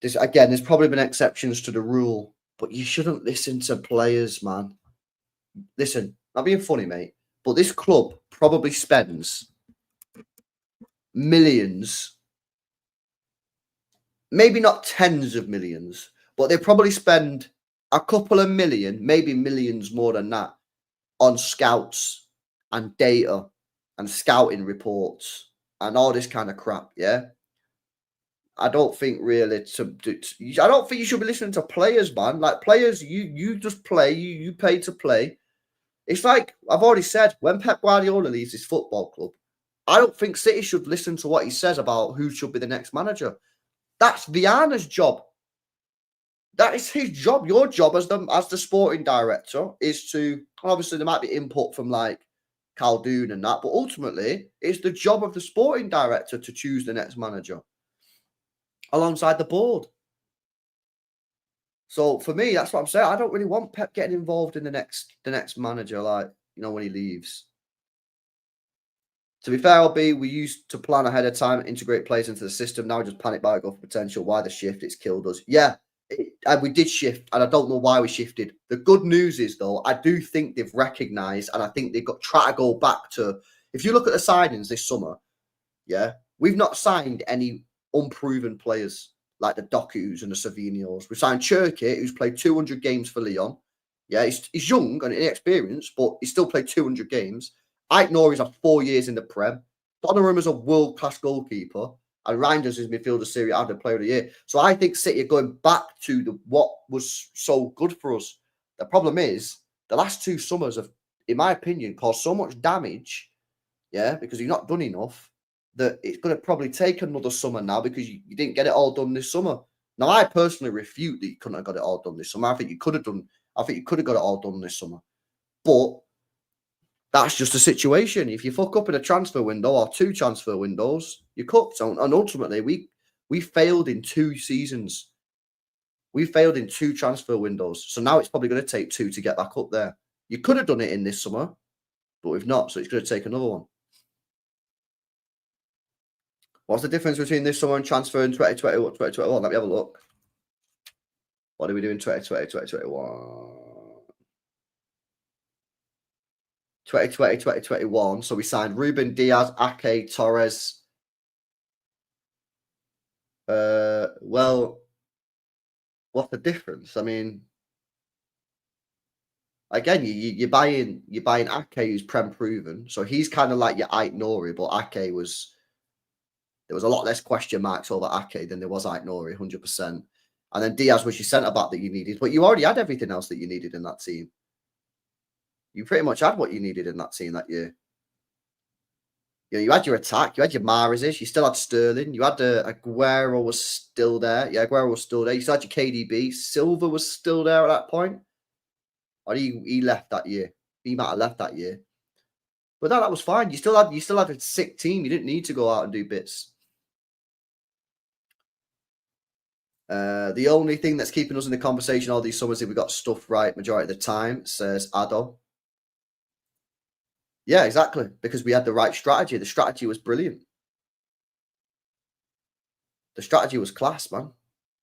This again, there's probably been exceptions to the rule, but you shouldn't listen to players, man. Listen, I'm being funny, mate, but this club probably spends millions, maybe not tens of millions, but they probably spend a couple of million, maybe millions more than that, on scouts and data and scouting reports and all this kind of crap. Yeah. I don't think really I don't think you should be listening to players, man. Like players, you just play, you pay to play. It's like I've already said, when Pep Guardiola leaves his football club, I don't think City should listen to what he says about who should be the next manager. That's Viana's job. That is his job. Your job as the sporting director is to, obviously there might be input from like Khaldoon and that, but ultimately it's the job of the sporting director to choose the next manager alongside the board. So for me, that's what I'm saying. I don't really want Pep getting involved in the next manager, like, you know, when he leaves. To be fair, LB, we used to plan ahead of time, integrate players into the system. Now we just panic buy, go for potential. Why the shift? It's killed us. Yeah, and we did shift, and I don't know why we shifted. The good news is, though, I do think they've recognised, and I think they've got try to go back to. If you look at the signings this summer, yeah, we've not signed any unproven players like the Dokus and the Savinhos. We signed Cherky, who's played 200 games for Lyon. Yeah, he's young and inexperienced, but he still played 200 games. Ike Norrie's had 4 years in the Prem. Donnarumma's a world-class goalkeeper. And Reinders is midfielder Serie A player of the year. So I think City are going back to what was so good for us. The problem is, the last 2 summers have, in my opinion, caused so much damage, yeah, because you've not done enough, that it's going to probably take another summer now because you didn't get it all done this summer. Now, I personally refute that you couldn't have got it all done this summer. I think you could have got it all done this summer. But that's just a situation. If you fuck up in a transfer window or 2 transfer windows, you're cooked. And ultimately, we failed in 2 seasons. We failed in 2 transfer windows. So now it's probably going to take 2 to get back up there. You could have done it in this summer, but we've not. So it's going to take another one. What's the difference between this summer and transfer in 2021? Let me have a look. What did we do in 2020, 2021? 2020, 2021. So we signed Ruben Diaz, Ake, Torres. Well, what's the difference? I mean, again, you're buying Ake, who's Prem proven, so he's kind of like your Ait Nori, but Ake there was a lot less question marks over Ake than there was Ait Nori, 100%. And then Diaz was your centre back that you needed, but you already had everything else that you needed in that team. You pretty much had what you needed in that team that year. You know, you had your attack, you had your Mahrezes, you still had Sterling, you had Aguero was still there. Yeah, Aguero was still there. You still had your KDB. Silva was still there at that point. Or he left that year. He might have left that year. But that was fine. You still had a sick team. You didn't need to go out and do bits. The only thing that's keeping us in the conversation all these summers is we got stuff right majority of the time, says Ado. Yeah, exactly. Because we had the right strategy. The strategy was brilliant. The strategy was class, man.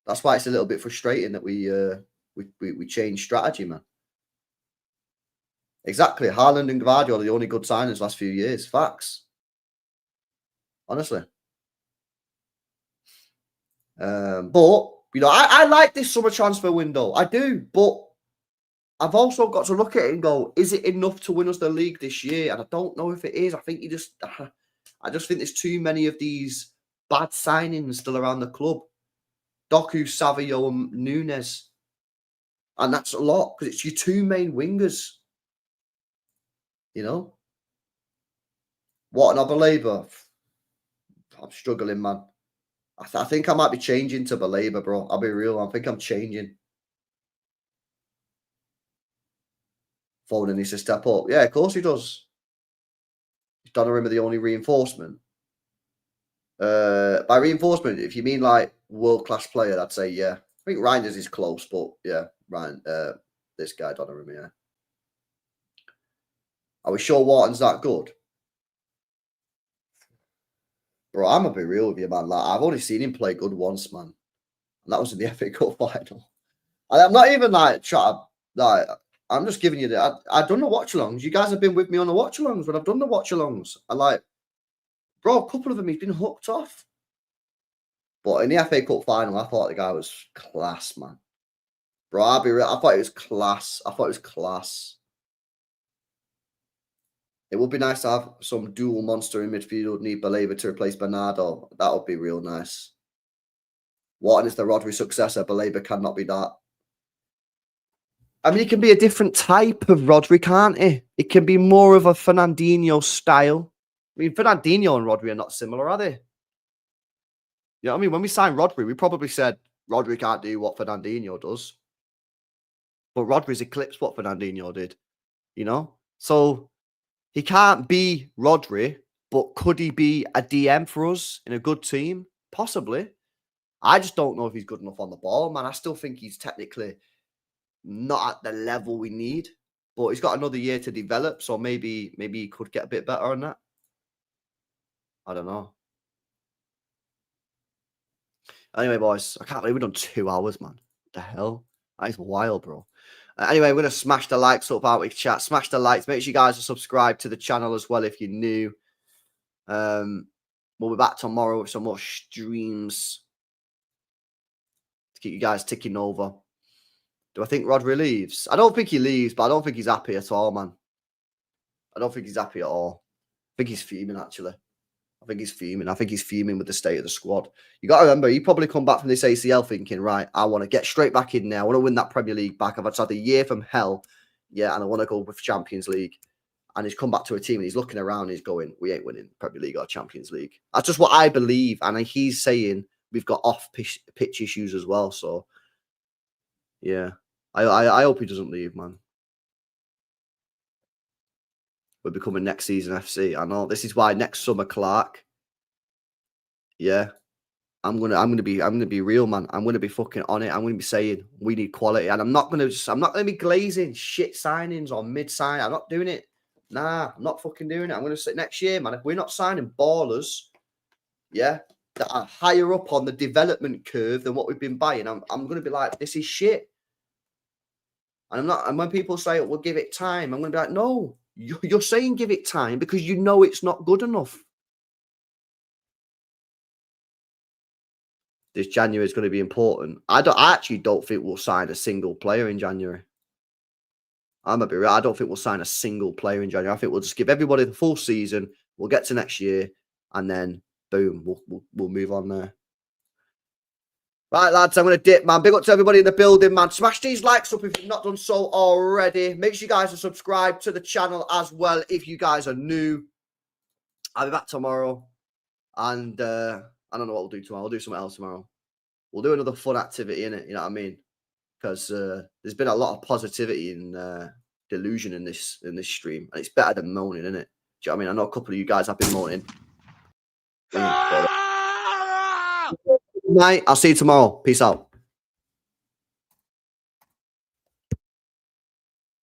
That's why it's a little bit frustrating that we changed strategy, man. Exactly. Haaland and Guardiola are the only good signings last few years. Facts. Honestly. But, you know, I like this summer transfer window. I do. But I've also got to look at it and go, is it enough to win us the league this year? And I don't know if it is. I think I just think there's too many of these bad signings still around the club. Doku, Savio, and Nunes. And that's a lot because it's your two main wingers. You know? What an Baleba. I'm struggling, man. I think I might be changing to Baleba, bro. I'll be real. I think I'm changing. Foden needs to step up. Yeah, of course he does. Is Donnarumma the only reinforcement? By reinforcement, if you mean like world-class player, I'd say yeah. I think Reinders is close, but yeah, Ryan, this guy, Donnarumma, yeah. Are we sure Wharton's that good? Bro, I'm gonna be real with you, man. Like, I've only seen him play good once, man. And that was in the FA Cup final. And I'm not even like trying to, like, I'm just giving you the. I've done the watch alongs. You guys have been with me on the watch alongs when I've done the watch alongs. And like, bro, a couple of them he's been hooked off. But in the FA Cup final, I thought the guy was class, man. Bro, I'll be real. I thought it was class. I thought it was class. It would be nice to have some dual monster in midfield. Need Baleba to replace Bernardo. That would be real nice. Wharton is the Rodri successor. Baleba cannot be that. I mean, it can be a different type of Rodri, can't it? It can be more of a Fernandinho style. I mean, Fernandinho and Rodri are not similar, are they? You know what I mean? When we signed Rodri, we probably said Rodri can't do what Fernandinho does. But Rodri's eclipsed what Fernandinho did, you know? So he can't be Rodri, but could he be a DM for us in a good team? Possibly. I just don't know if he's good enough on the ball, man. I still think he's technically not at the level we need, but he's got another year to develop, so maybe he could get a bit better on that. I don't know. Anyway, boys, I can't believe we've done 2 hours, man. What the hell? That is wild, bro. Anyway, we're going to smash the likes up out with chat. Smash the likes. Make sure you guys are subscribed to the channel as well if you're new. We'll be back tomorrow with some more streams to keep you guys ticking over. Do I think Rodri leaves? I don't think he leaves, but I don't think he's happy at all, man. I don't think he's happy at all. I think he's fuming, actually. I think he's fuming. I think he's fuming with the state of the squad. You got to remember, he probably come back from this ACL thinking, right, I want to get straight back in there. I want to win that Premier League back. I've had a year from hell. Yeah, and I want to go with Champions League. And he's come back to a team and he's looking around and he's going, we ain't winning Premier League or Champions League. That's just what I believe. And he's saying we've got off-pitch issues as well. So, yeah. I hope he doesn't leave, man. We're becoming next season FC. I know. This is why next summer, Clark. Yeah. I'm gonna be real, man. I'm gonna be fucking on it. I'm gonna be saying we need quality. And I'm not gonna be glazing shit signings or mid-sign. I'm not doing it. Nah, I'm not fucking doing it. I'm gonna say next year, man, if we're not signing ballers, yeah, that are higher up on the development curve than what we've been buying, I'm gonna be like, this is shit. And I'm not, and when people say, we'll give it time, I'm gonna be like, no, you're saying give it time because you know it's not good enough. This January is going to be important. I actually don't think we'll sign a single player in January. I'm gonna be real. I don't think we'll sign a single player in January. I think we'll just give everybody the full season. We'll get to next year, and then boom, we'll move on there. Right, lads, I'm going to dip, man. Big up to everybody in the building, man. Smash these likes up if you've not done so already. Make sure you guys are subscribed to the channel as well if you guys are new. I'll be back tomorrow. And I don't know what we'll do tomorrow. We'll do something else tomorrow. We'll do another fun activity, innit? You know what I mean? Because there's been a lot of positivity and delusion in this stream. And it's better than moaning, innit? Do you know what I mean? I know a couple of you guys have been moaning. Good night. I'll see you tomorrow. Peace out.